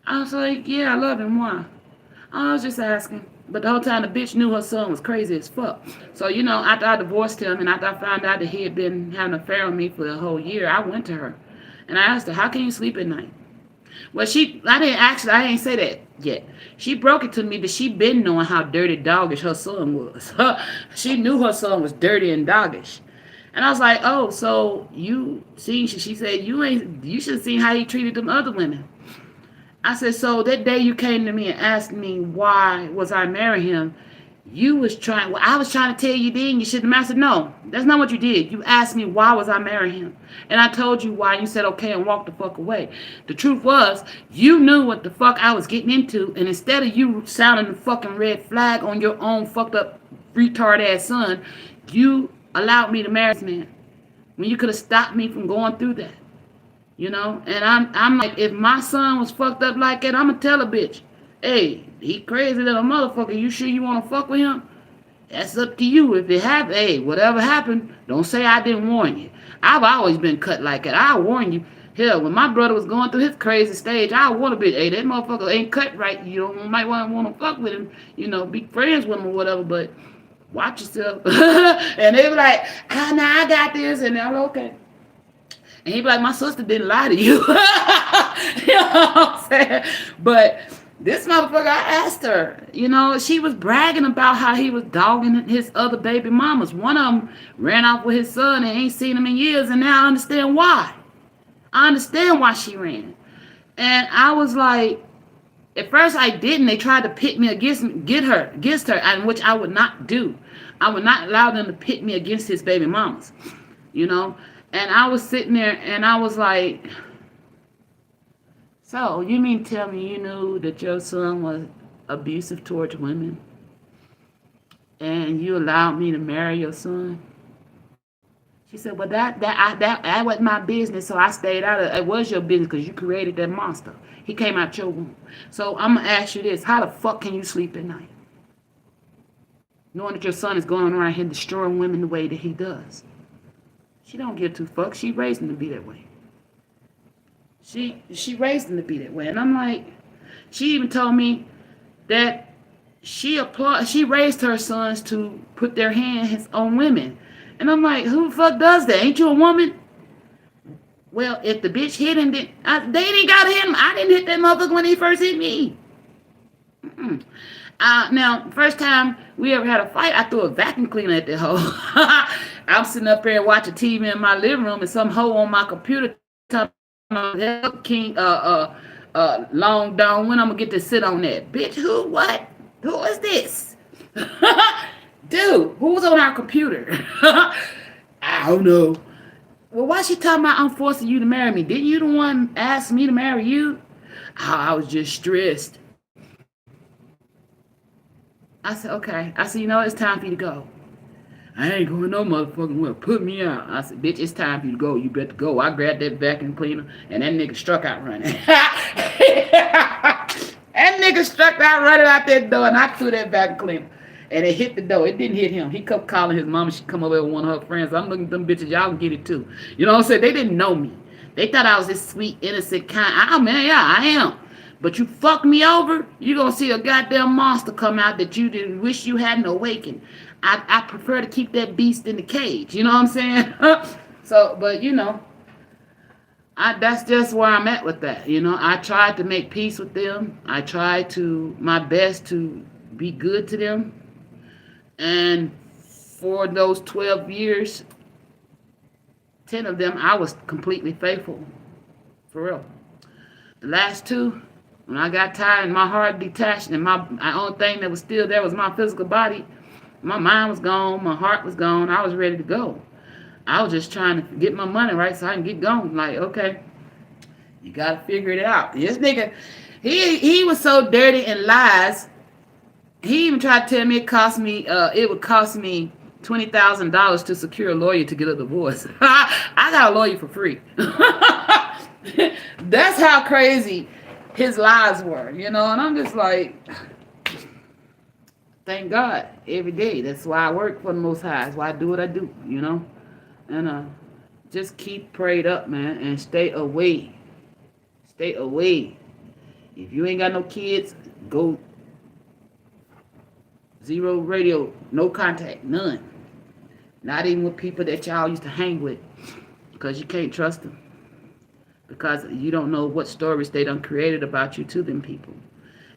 I was like, yeah, I love him. Why? I was just asking. But the whole time the bitch knew her son was crazy as fuck. So, after I divorced him and after I found out that he had been having an affair with me for a whole year, I went to her. And I asked her, how can you sleep at night? Well, I didn't say that yet. She broke it to me that she been knowing how dirty doggish her son was. She knew her son was dirty and doggish. And I was like, oh, so you see, she said, you should have seen how he treated them other women. I said, so that day you came to me and asked me why was I marrying him, I was trying to tell you then you shouldn't have. I said, no, that's not what you did. You asked me why was I marrying him. And I told you why, and you said okay and walked the fuck away. The truth was, you knew what the fuck I was getting into, and instead of you sounding the fucking red flag on your own fucked up retard ass son, you allowed me to marry this man when you could have stopped me from going through that. And I'm like, if my son was fucked up like that, I'ma tell a bitch, hey, he crazy little motherfucker. You sure you wanna fuck with him? That's up to you. If it happened, hey, whatever happened, don't say I didn't warn you. I've always been cut like that. I warn you. Hell, when my brother was going through his crazy stage, I warned a bitch, hey, that motherfucker ain't cut right. You might want to fuck with him. Be friends with him or whatever. But watch yourself. And they be like, nah, I got this, and I'm like, okay. And he be like, my sister didn't lie to you. You know what I'm saying? But this motherfucker, I asked her, she was bragging about how he was dogging his other baby mamas. One of them ran off with his son and ain't seen him in years, and now I understand why. I understand why she ran. And I was like, at first I didn't. They tried to pit me against her, and which I would not do. I would not allow them to pit me against his baby mamas, you know. And I was sitting there, and I was like, so you mean tell me you knew that your son was abusive towards women, and you allowed me to marry your son? She said, well, that wasn't my business, so I stayed out of it. It was your business because you created that monster. He came out your womb. So I'm going to ask you this. How the fuck can you sleep at night? Knowing that your son is going around here destroying women the way that he does. She don't give two fucks. She raised him to be that way. She raised him to be that way. And I'm like, she even told me that she raised her sons to put their hands on women. And I'm like, who the fuck does that? Ain't you a woman? Well, if the bitch hit him, they didn't got him. I didn't hit that motherfucker when he first hit me. Now, first time we ever had a fight, I threw a vacuum cleaner at the hoe. I'm sitting up here watching TV in my living room, and some hoe on my computer talking about King, long down. When I'm gonna get to sit on that, bitch? Who? What? Who is this? Dude, who's on our computer? I don't know. Well, why she talking about I'm forcing you to marry me? Didn't you the one ask me to marry you? I was just stressed. I said, okay. I said, it's time for you to go. I ain't going no motherfucking well. Put me out. I said, bitch, it's time for you to go. You better go. I grabbed that vacuum cleaner, and that nigga struck out running. That nigga struck out running out that door, and I threw that vacuum cleaner. And it hit the door. It didn't hit him. He kept calling his mama. She come over with one of her friends. I'm looking at them bitches. Y'all can get it too. You know what I'm saying? They didn't know me. They thought I was this sweet, innocent kind. Man, yeah, I am. But you fuck me over, you gonna see a goddamn monster come out that you didn't wish you hadn't awakened. I prefer to keep that beast in the cage. You know what I'm saying? So, but that's just where I'm at with that. I tried to make peace with them. I tried my best to be good to them. And for those 12 years, 10 of them, I was completely faithful. For real. The last 2, when I got tired and my heart detached and my only thing that was still there was my physical body, my mind was gone, my heart was gone, I was ready to go. I was just trying to get my money right so I can get going. Like, okay, you got to figure it out. This nigga, he was so dirty in lies. He even tried to tell me it would cost me $20,000 to secure a lawyer to get a divorce. I got a lawyer for free. That's how crazy his lies were, and I'm just like, thank God every day. That's why I work for the Most High. That's why I do what I do, and just keep prayed up, man, and stay away. Stay away. If you ain't got no kids, go zero radio, no contact, none. Not even with people that y'all used to hang with, because you can't trust them. Because you don't know what stories they done created about you to them people.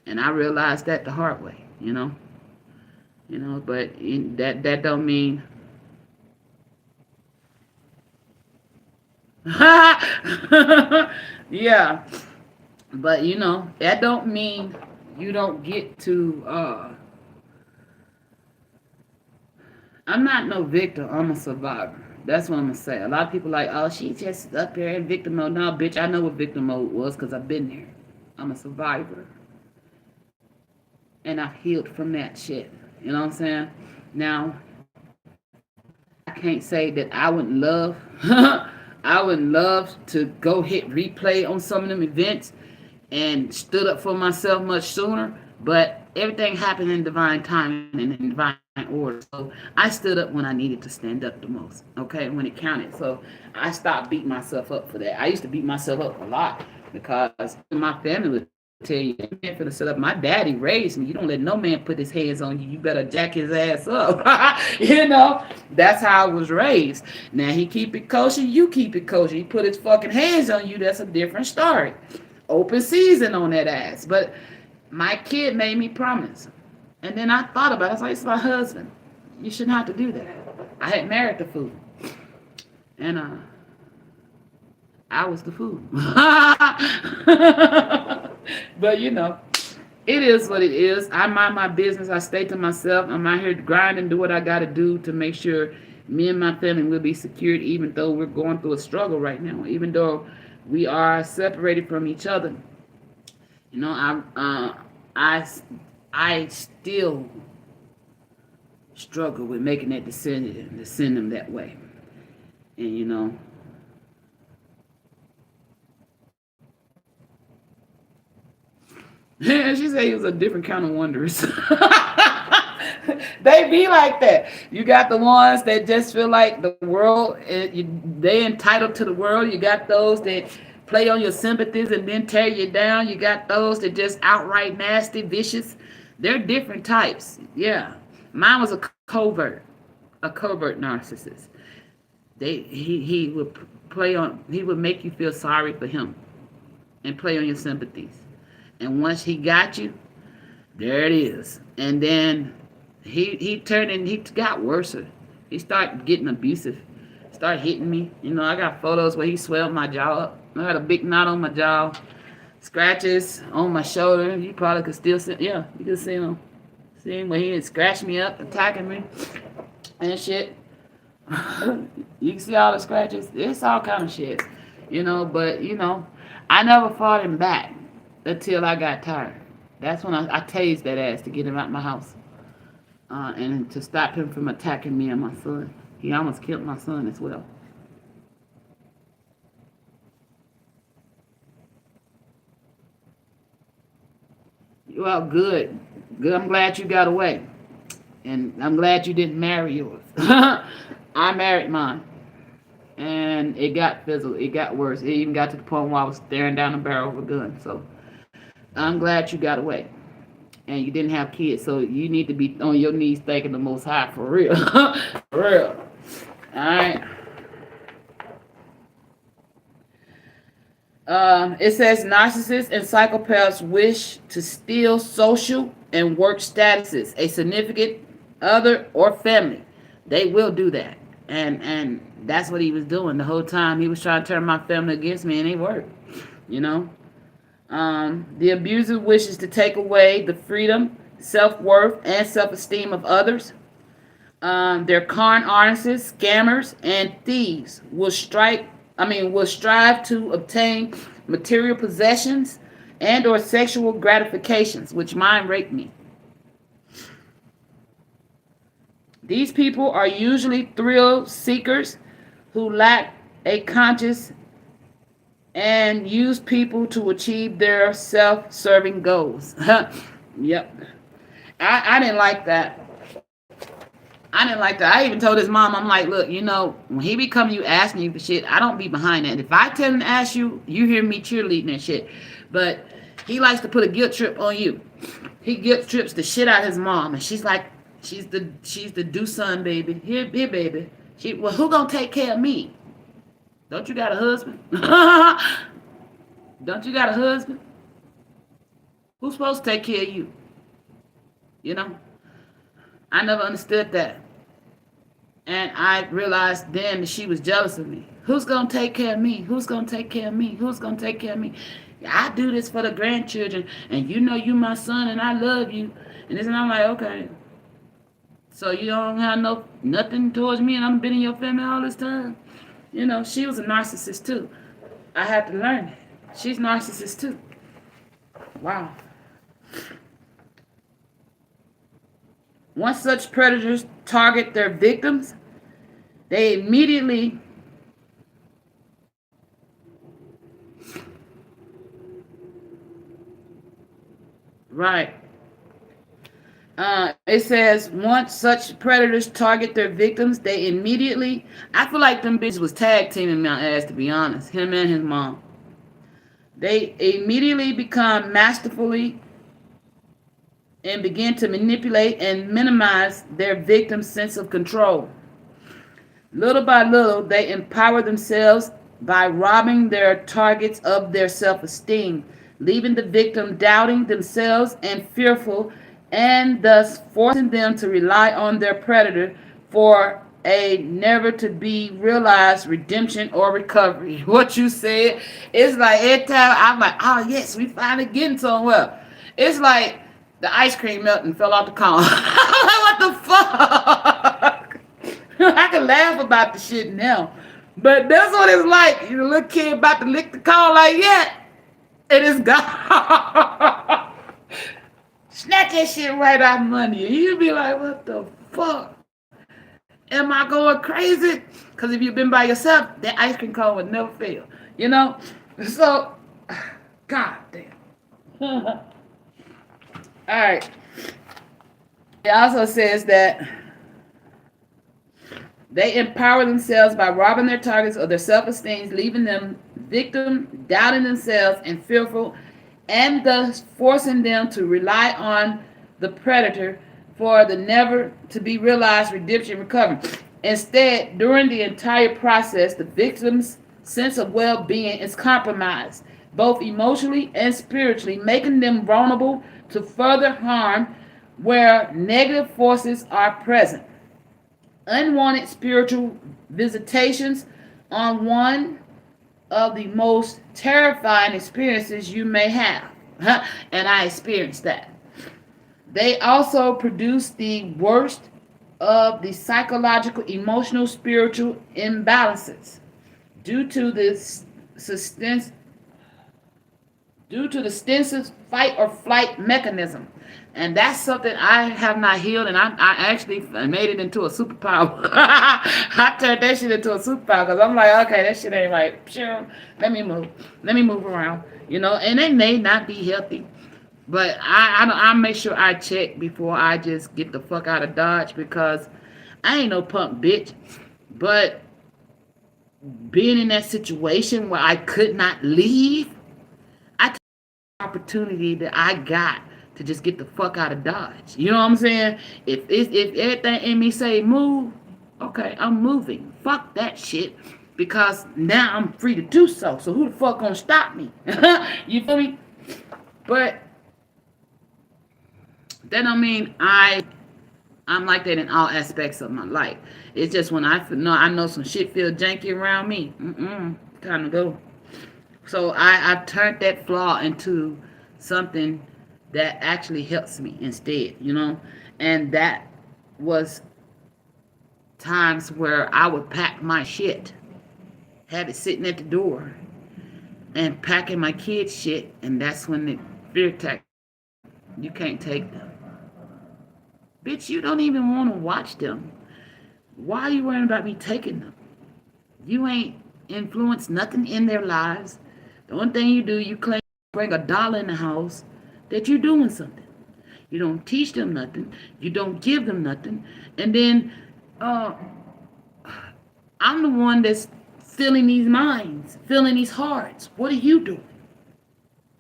And I realized that the hard way, but that don't mean yeah. But that don't mean you don't get to I'm not no victim, I'm a survivor. That's what I'm going to say. A lot of people like, oh, she just up there in victim mode. No, bitch, I know what victim mode was because I've been there. I'm a survivor. And I've healed from that shit. You know what I'm saying? Now, I can't say that I wouldn't love I would love to go hit replay on some of them events and stood up for myself much sooner, but everything happened in divine timing and in divine order. So I stood up when I needed to stand up the most, okay, when it counted. So I stopped beating myself up for that. I used to beat myself up a lot because even my family would tell you, that man finna set up. My daddy raised me. You don't let no man put his hands on you. You better jack his ass up. That's how I was raised. Now he keep it kosher, you keep it kosher. He put his fucking hands on you, that's a different story. Open season on that ass. But my kid made me promise. And then I thought about it. I was like, it's my husband. You shouldn't have to do that. I had married the fool. And I was the fool. But it is what it is. I mind my business. I stay to myself. I'm out here to grind and do what I got to do to make sure me and my family will be secured, even though we're going through a struggle right now, even though we are separated from each other. I still struggle with making that decision to send them that way. And she said he was a different kind of wondrous. They be like that. You got the ones that just feel like the world, they entitled to the world. You got those that play on your sympathies and then tear you down. You got those that just outright nasty, vicious. They're different types. Yeah. Mine was a covert narcissist. He would he would make you feel sorry for him and play on your sympathies. And once he got you, there it is. And then he turned and he got worse. He started getting abusive. Started hitting me. I got photos where he swelled my jaw up. I got a big knot on my jaw, scratches on my shoulder. You probably could still see. Yeah, you could see him. See him where he had scratched me up, attacking me and shit. You can see all the scratches. It's all kind of shit. But I never fought him back until I got tired. That's when I tased that ass to get him out my house. And to stop him from attacking me and my son. He almost killed my son as well. Well, good. Good. I'm glad you got away. And I'm glad you didn't marry yours. I married mine. And it got fizzled. It got worse. It even got to the point where I was staring down the barrel of a gun. So I'm glad you got away. And you didn't have kids. So you need to be on your knees thanking the Most High for real. For real. All right. It says narcissists and psychopaths wish to steal social and work statuses, a significant other or family. They will do that, and that's what he was doing the whole time. He was trying to turn my family against me, and it worked. You know. The abuser wishes to take away the freedom, self-worth, and self-esteem of others. Their con artists, scammers, and thieves will strive to obtain material possessions and or sexual gratifications, which mine raped me. These people are usually thrill seekers who lack a conscience and use people to achieve their self-serving goals. Yep. I didn't like that. I didn't like that. I even told his mom, I'm like, look, when he be coming you asking you for shit, I don't be behind that. If I tell him to ask you, you hear me cheerleading that shit. But he likes to put a guilt trip on you. He guilt trips the shit out of his mom. And she's like, she's the do son baby. Here, baby. Well, who gonna take care of me? Don't you got a husband? Don't you got a husband? Who's supposed to take care of you? I never understood that. And I realized then that she was jealous of me. Who's going to take care of me? Who's going to take care of me? Who's going to take care of me? I do this for the grandchildren, and you my son, and I love you. And I'm like, okay. So you don't have nothing towards me, and I've been in your family all this time? She was a narcissist, too. I had to learn it. She's narcissist, too. Wow. Once such predators target their victims, they immediately Right. It says once such predators target their victims, they immediately. I feel like them bitches was tag teaming my ass, to be honest. Him and his mom. They immediately become masterfully and begin to manipulate and minimize their victim's sense of control. Little by little, they empower themselves by robbing their targets of their self esteem, leaving the victim doubting themselves and fearful, and thus forcing them to rely on their predator for a never to be realized redemption or recovery. What you said, it's like every time I'm like, oh yes, we finally getting somewhere. It's like the ice cream melted and fell off the cone. What the fuck? I can laugh about the shit now. But that's what it's like. You know, little kid about to lick the cone like, yeah, it is gone. Snatch that shit right out of money. And you be like, what the fuck? Am I going crazy? Because if you've been by yourself, that ice cream cone would never fail. You know? So, god damn. Alright. It also says that they empower themselves by robbing their targets of their self-esteem, leaving them victim, doubting themselves, and fearful, and thus forcing them to rely on the predator for the never to be realized redemption recovery. Instead, during the entire process, the victim's sense of well-being is compromised, both emotionally and spiritually, making them vulnerable to further harm where negative forces are present. Unwanted spiritual visitations on one of the most terrifying experiences you may have. And I experienced that. They also produce the worst of the psychological, emotional, spiritual imbalances due to this suspense due to the extensive fight or flight mechanism. And that's something I have not healed, and I actually made it into a superpower. I turned that shit into a superpower because I'm like, okay, that shit ain't right. Sure, let me move around, you know. And it may not be healthy, but I make sure I check before I just get the fuck out of Dodge because I ain't no punk bitch. But being in that situation where I could not leave, I took the opportunity that I got to just get the fuck out of Dodge. You know what I'm saying? If everything in me say move, okay, I'm moving. Fuck that shit. Because now I'm free to do so. So who the fuck gonna stop me? You feel me? But that don't mean I'm like that in all aspects of my life. It's just when I know some shit feel janky around me. Time to go. So I've turned that flaw into something that actually helps me instead, you know? And that was times where I would pack my shit, have it sitting at the door, and packing my kids' shit, and that's when the fear attack. You can't take them. Bitch, you don't even want to watch them. Why are you worrying about me taking them? You ain't influenced nothing in their lives. The only thing you do, you claim bring $1 in the house, that you're doing something. You don't teach them nothing. You don't give them nothing. And then I'm the one that's filling these minds, filling these hearts. What are you doing?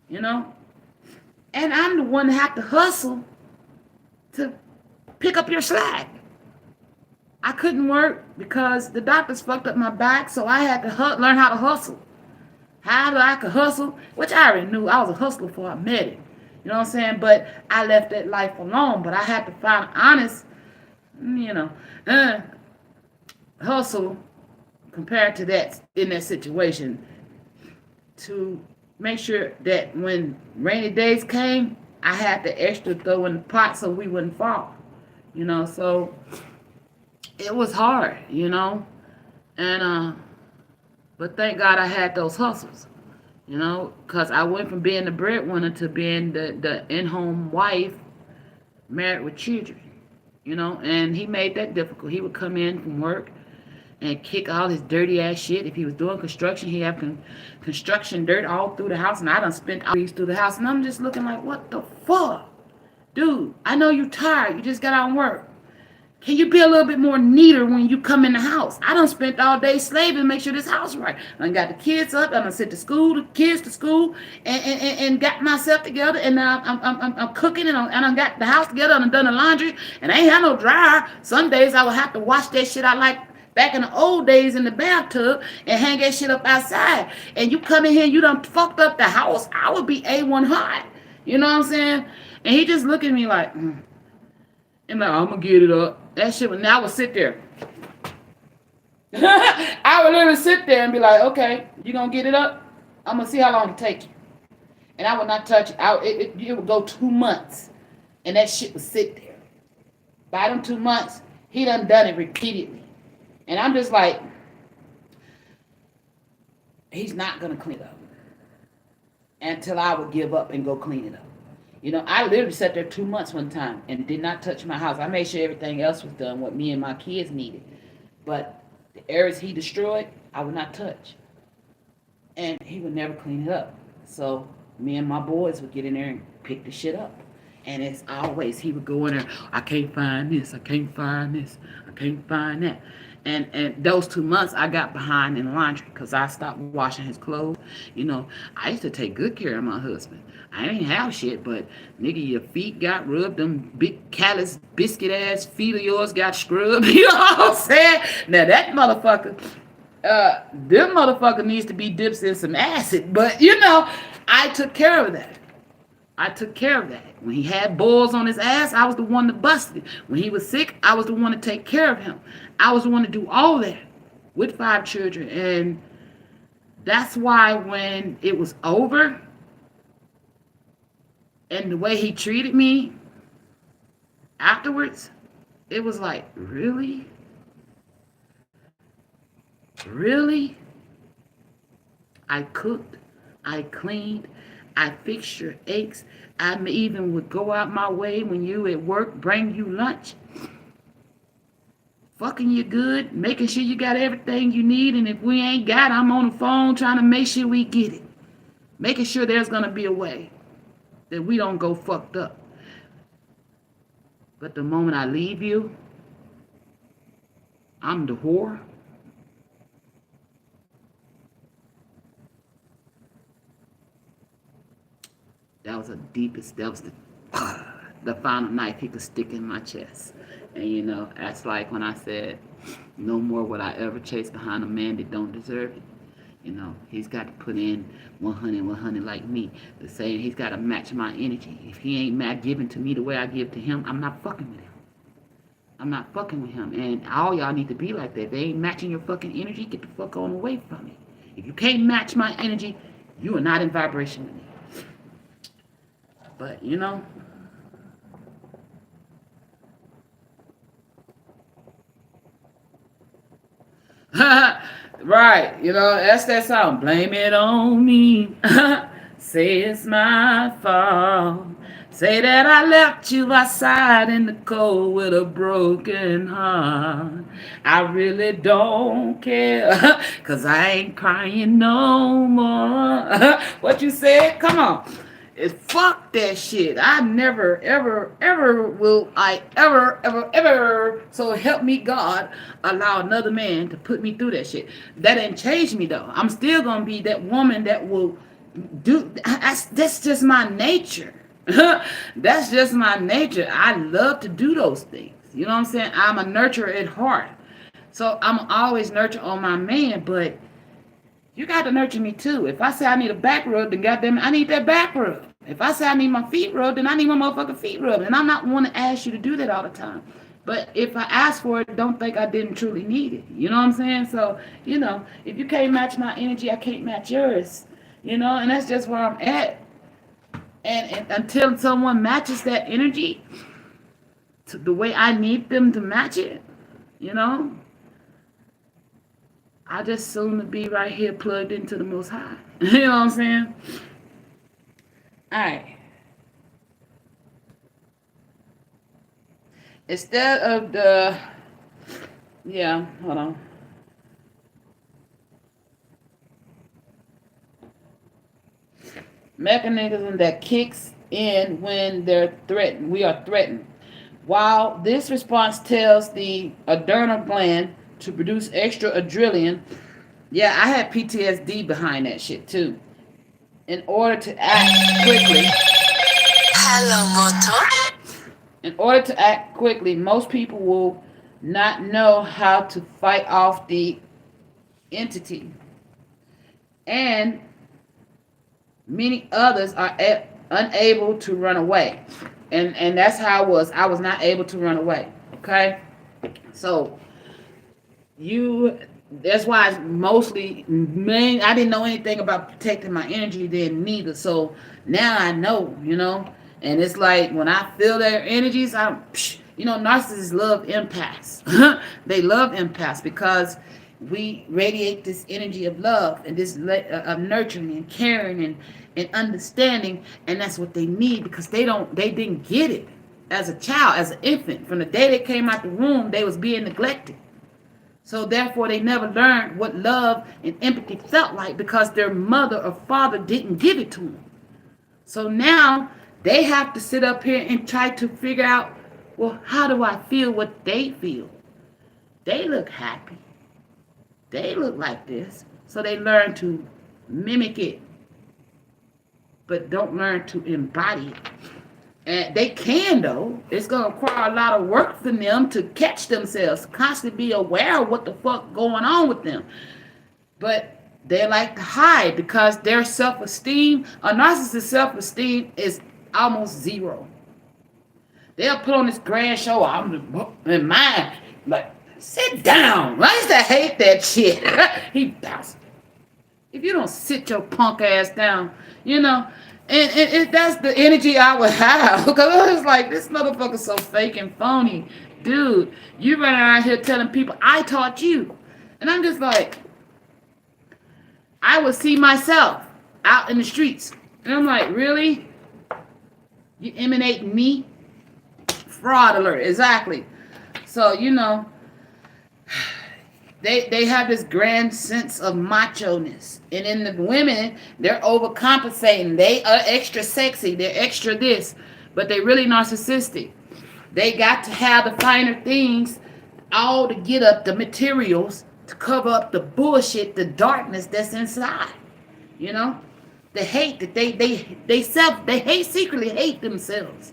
You know? And I'm the one that have to hustle to pick up your slack. I couldn't work because the doctors fucked up my back, so I had to learn how to hustle. How I could hustle, which I already knew. I was a hustler before I met it. You know what I'm saying? But I left that life alone. But I had to find honest, hustle compared to that in that situation to make sure that when rainy days came, I had the extra throw in the pot so we wouldn't fall. You know, so it was hard, you know, and but thank God I had those hustles, you know, because I went from being the breadwinner to being the in-home wife married with children, you know, and he made that difficult. He would come in from work and kick all his dirty ass shit. If he was doing construction, he have construction dirt all through the house, and I done spent hours through the house, and I'm just looking like, what the fuck? Dude, I know you tired. You just got out of work. Can you be a little bit more neater when you come in the house? I done spent all day slaving to make sure this house right. I done got the kids up. I done sent the kids to school, and got myself together. And now I'm cooking, and I done got the house together. And done the laundry, and I ain't had no dryer. Some days I would have to wash that shit out like back in the old days in the bathtub and hang that shit up outside. And you come in here and you done fucked up the house. I would be A1 hot. You know what I'm saying? And he just look at me like, and like, I'm gonna get it up. That shit, now I would sit there. I would literally sit there and be like, okay, you gonna get it up? I'm gonna see how long it take you. And I would not touch it. It would go 2 months. And that shit would sit there. By them 2 months, he done it repeatedly. And I'm just like, he's not gonna clean up. Until I would give up and go clean it up. You know, I literally sat there 2 months one time and did not touch my house. I made sure everything else was done, what me and my kids needed. But the areas he destroyed, I would not touch. And he would never clean it up. So me and my boys would get in there and pick the shit up. And it's always, he would go in there, I can't find this, I can't find this, I can't find that. And those 2 months I got behind in laundry because I stopped washing his clothes. You know, I used to take good care of my husband. I didn't have shit, but nigga, your feet got rubbed. Them big callous biscuit ass feet of yours got scrubbed. You know what I'm saying? Now that motherfucker, them motherfucker needs to be dipped in some acid. But you know, I took care of that. I took care of that. When he had boils on his ass, I was the one that busted it. When he was sick, I was the one to take care of him. I was the one to do all that with 5 children. And that's why when it was over and the way he treated me afterwards, it was like, really? Really? I cooked. I cleaned. I fixed your aches. I even would go out my way when you at work, bring you lunch. Fucking you good, making sure you got everything you need, and if we ain't got, I'm on the phone trying to make sure we get it. Making sure there's gonna be a way that we don't go fucked up. But the moment I leave you, I'm the whore. That was the final knife he could stick in my chest. And you know, that's like when I said, no more would I ever chase behind a man that don't deserve it. You know, he's got to put in 100 like me. The same, he's got to match my energy. If he ain't giving to me the way I give to him, I'm not fucking with him. I'm not fucking with him. And all y'all need to be like that. If they ain't matching your fucking energy, get the fuck on away from me. If you can't match my energy, you are not in vibration with me. But, you know, right, you know, that's that song. Blame it on me. Say it's my fault. Say that I left you outside in the cold with a broken heart. I really don't care, 'cause I ain't crying no more. What you said? Come on. It's fuck that shit. I never, ever, ever will I ever, so help me God, allow another man to put me through that shit. That didn't change me though. I'm still gonna be that woman that will do. That's just my nature. That's just my nature. I love to do those things. You know what I'm saying? I'm a nurturer at heart. So I'm always nurture on my man, but you got to nurture me too. If I say I need a back rub, then goddamn I need that back rub. If I say I need my feet rubbed, then I need my motherfucking feet rubbed. And I'm not one to ask you to do that all the time. But if I ask for it, don't think I didn't truly need it. You know what I'm saying? So, you know, if you can't match my energy, I can't match yours. You know, and that's just where I'm at. And until someone matches that energy to the way I need them to match it, you know, I just soon to be right here plugged into the Most High. You know what I'm saying? All right. Instead of hold on. mechanism that kicks in when they're threatened. We are threatened. While this response tells the adrenal gland to produce extra adrenaline, yeah, I had PTSD behind that shit too. In order to act quickly, Hello, Moto. in order to act quickly, most people will not know how to fight off the entity, and many others are unable to run away. And that's how I was. I was not able to run away. Okay, so you that's why I mostly main I didn't know anything about protecting my energy then neither. So now I know, and it's like when I feel their energies, narcissists love empaths. They love empaths because we radiate this energy of love and this of nurturing and caring and understanding, and that's what they need because they didn't get it as a child, as an infant. From the day they came out the womb, they was being neglected. So therefore, they never learned what love and empathy felt like because their mother or father didn't give it to them. So now they have to sit up here and try to figure out, well, how do I feel what they feel? They look happy. They look like this. So they learn to mimic it, but don't learn to embody it. And they can though. It's gonna require a lot of work for them to catch themselves, constantly be aware of what the fuck going on with them. But they like to hide because their self-esteem, a narcissist's self-esteem is almost zero. They'll put on this grand show. I'm in mine. Like, sit down. I used to hate that shit. He bounced. If you don't sit your punk ass down, you know, and that's the energy I would have because I was like, this motherfucker's so fake and phony, dude. You running around here telling people I taught you, and I'm just like, I would see myself out in the streets, and I'm like, really? You emanate me? Fraud alert, exactly. So they have this grand sense of macho-ness. And in the women, they're overcompensating. They are extra sexy. They're extra this. But they really narcissistic. They got to have the finer things, all to get up the materials to cover up the bullshit, the darkness that's inside. You know? The hate that they hate secretly hate themselves.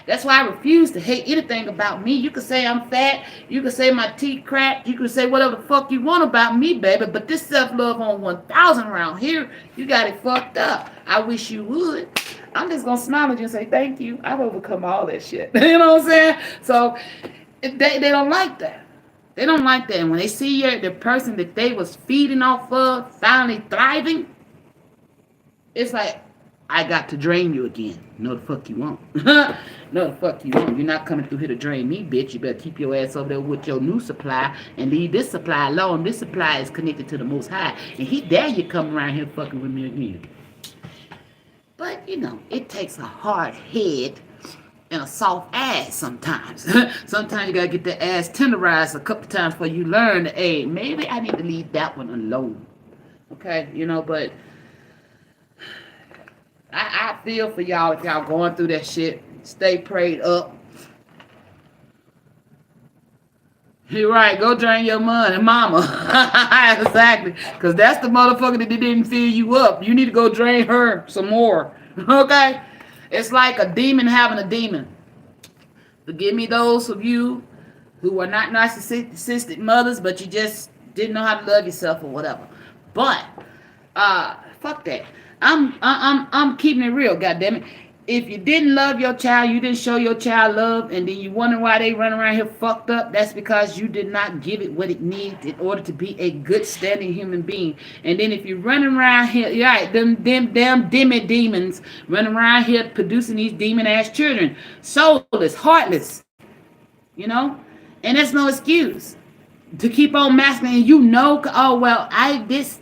That's why I refuse to hate anything about me. You can say I'm fat. You can say my teeth cracked. You can say whatever the fuck you want about me, baby. But this self-love on 1,000 around here, you got it fucked up. I wish you would. I'm just going to smile at you and say, thank you. I've overcome all that shit. You know what I'm saying? So they don't like that. They don't like that. And when they see the person that they was feeding off of finally thriving, it's like, I got to drain you again. No, the fuck you won't. No, the fuck you won't. You're not coming through here to drain me, bitch. You better keep your ass over there with your new supply and leave this supply alone. This supply is connected to the Most High. And he dare you come around here fucking with me again. But, it takes a hard head and a soft ass sometimes. Sometimes you gotta get the ass tenderized a couple times before you learn that, hey, maybe I need to leave that one alone. Okay, but I feel for y'all if y'all going through that shit. Stay prayed up. You're right. Go drain your money, mama. Exactly. Because that's the motherfucker that didn't fill you up. You need to go drain her some more. Okay? It's like a demon having a demon. Forgive me those of you who are not narcissistic mothers, but you just didn't know how to love yourself or whatever. But fuck that. I'm keeping it real, goddammit. If you didn't love your child, you didn't show your child love, and then you wonder why they run around here fucked up, that's because you did not give it what it needs in order to be a good standing human being. And then if you running around here, right, them damn demons running around here producing these demon ass children, soulless, heartless, and that's no excuse to keep on masking. And oh well, I this,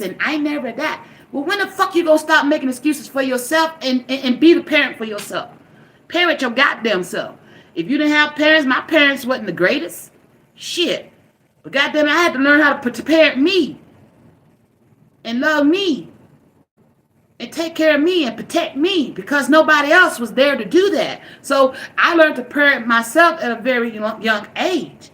and I never that. Well, when the fuck you gonna stop making excuses for yourself and be the parent for yourself? Parent your goddamn self. If you didn't have parents, my parents wasn't the greatest. Shit. But goddamn, I had to learn how to parent me and love me. and take care of me and protect me because nobody else was there to do that. So I learned to parent myself at a very young age,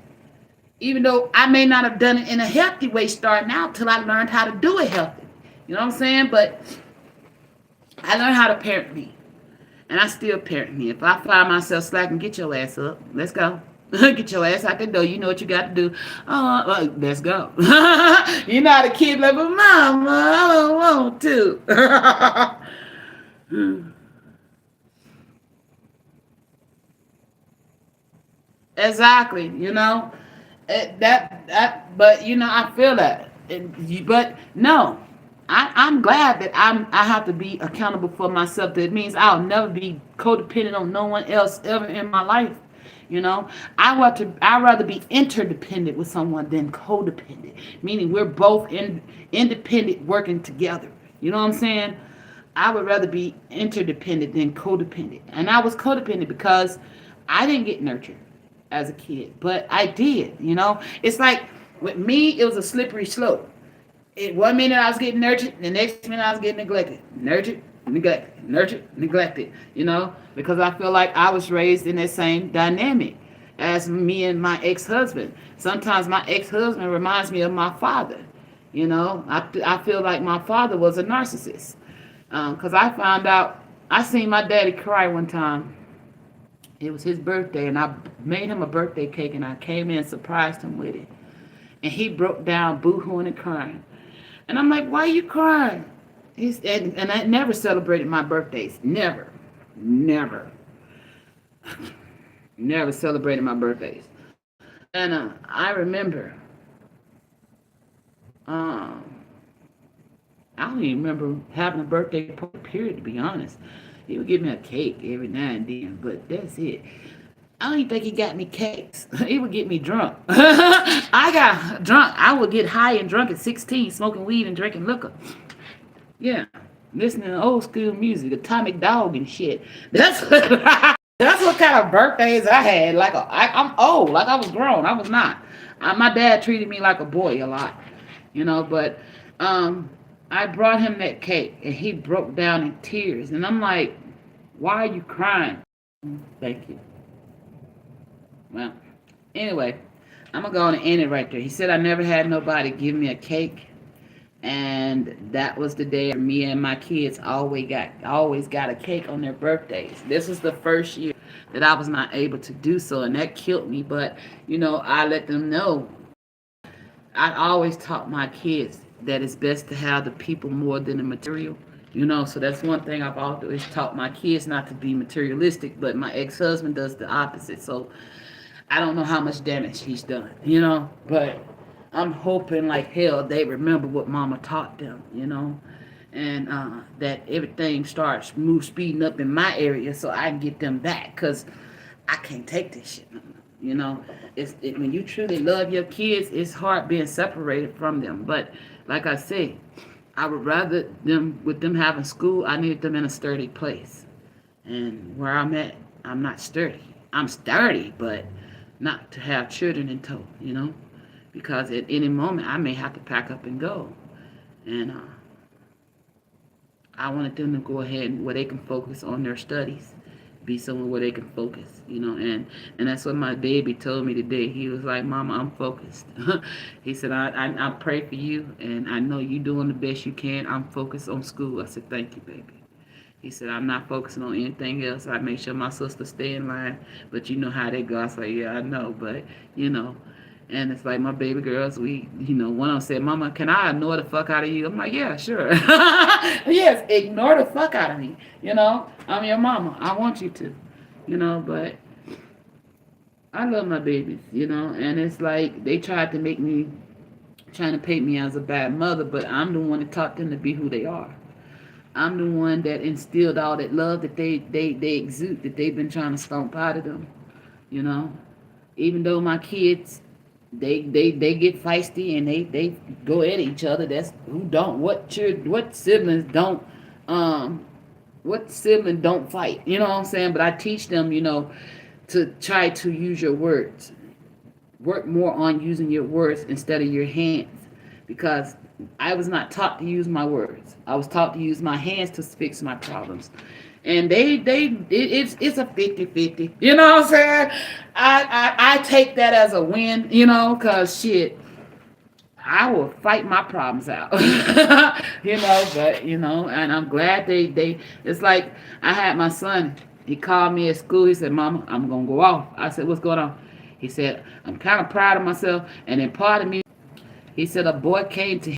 even though I may not have done it in a healthy way starting out till I learned how to do it healthy. You know what I'm saying? But I learned how to parent me. And I still parent me. If I find myself slacking, get your ass up. Let's go. Get your ass out the door. You know what you got to do. Oh, let's go. You know how the kid like, but mama, I don't want to. Exactly. But I feel that. But no, I'm glad that I have to be accountable for myself. That means I'll never be codependent on no one else ever in my life. You know, I rather be interdependent with someone than codependent. Meaning we're both independent working together. You know what I'm saying? I would rather be interdependent than codependent. And I was codependent because I didn't get nurtured as a kid, but I did. It's like with me, it was a slippery slope. One minute I was getting nurtured, the next minute I was getting neglected. Nurtured, neglected, nurtured, neglected. Because I feel like I was raised in that same dynamic as me and my ex-husband. Sometimes my ex-husband reminds me of my father. I feel like my father was a narcissist. Because I found out, I seen my daddy cry one time. It was his birthday, and I made him a birthday cake, and I came in and surprised him with it. And he broke down, boo-hooing and crying. And I'm like, why are you crying? And I never celebrated my birthdays. Never. Never. Never celebrated my birthdays. And I remember, um, I don't even remember having a birthday party, period, to be honest. He would give me a cake every now and then, but that's it. I don't even think he got me cakes. He would get me drunk. I got drunk. I would get high and drunk at 16, smoking weed and drinking liquor. Yeah, listening to old school music, Atomic Dog and shit. That's what kind of birthdays I had. I'm old, like I was grown. I was not. My dad treated me like a boy a lot, But I brought him that cake, and he broke down in tears. And I'm like, "Why are you crying?" Thank you. Well, anyway, I'm gonna go on and end it right there. He said I never had nobody give me a cake, and that was the day me and my kids always got a cake on their birthdays. This was the first year that I was not able to do so, and that killed me. But I let them know. I always taught my kids that it's best to have the people more than the material. So that's one thing I've always taught my kids, not to be materialistic. But my ex-husband does the opposite. So I don't know how much damage he's done. But I'm hoping like hell they remember what mama taught them. And that everything starts speeding up in my area so I can get them back, because I can't take this shit no more. When you truly love your kids, it's hard being separated from them. But like I say, I would rather with them having school, I need them in a sturdy place. And where I'm at, I'm not sturdy. I'm sturdy, but not to have children in tow. Because at any moment I may have to pack up and go. And I wanted them to go ahead where they can focus on their studies, be somewhere where they can focus. And that's what my baby told me today. He was like, Mama, I'm focused. He said, I pray for you, and I know you doing the best you can. I'm focused on school. I said, thank you, baby. He said, I'm not focusing on anything else. I make sure my sister stay in line, but you know how they go. I said, yeah, I know, but, and it's like my baby girls, one of them said, Mama, can I ignore the fuck out of you? I'm like, yeah, sure. Yes, ignore the fuck out of me. I'm your mama. I want you to. But I love my babies, and it's like they tried to trying to paint me as a bad mother, but I'm the one that taught them to be who they are. I'm the one that instilled all that love that they exude, that they've been trying to stomp out of them. Even though my kids, they get feisty and they go at each other. That's who don't. What siblings don't fight? You know what I'm saying? But I teach them, to try to use your words. Work more on using your words instead of your hands, because I was not taught to use my words. I was taught to use my hands to fix my problems. And it's a 50-50. You know what I'm saying? I take that as a win, cause shit, I will fight my problems out. But and I'm glad they it's like I had my son, he called me at school, he said, Mama, I'm gonna go off. I said, what's going on? He said, I'm kind of proud of myself, and then part of me, he said, a boy came to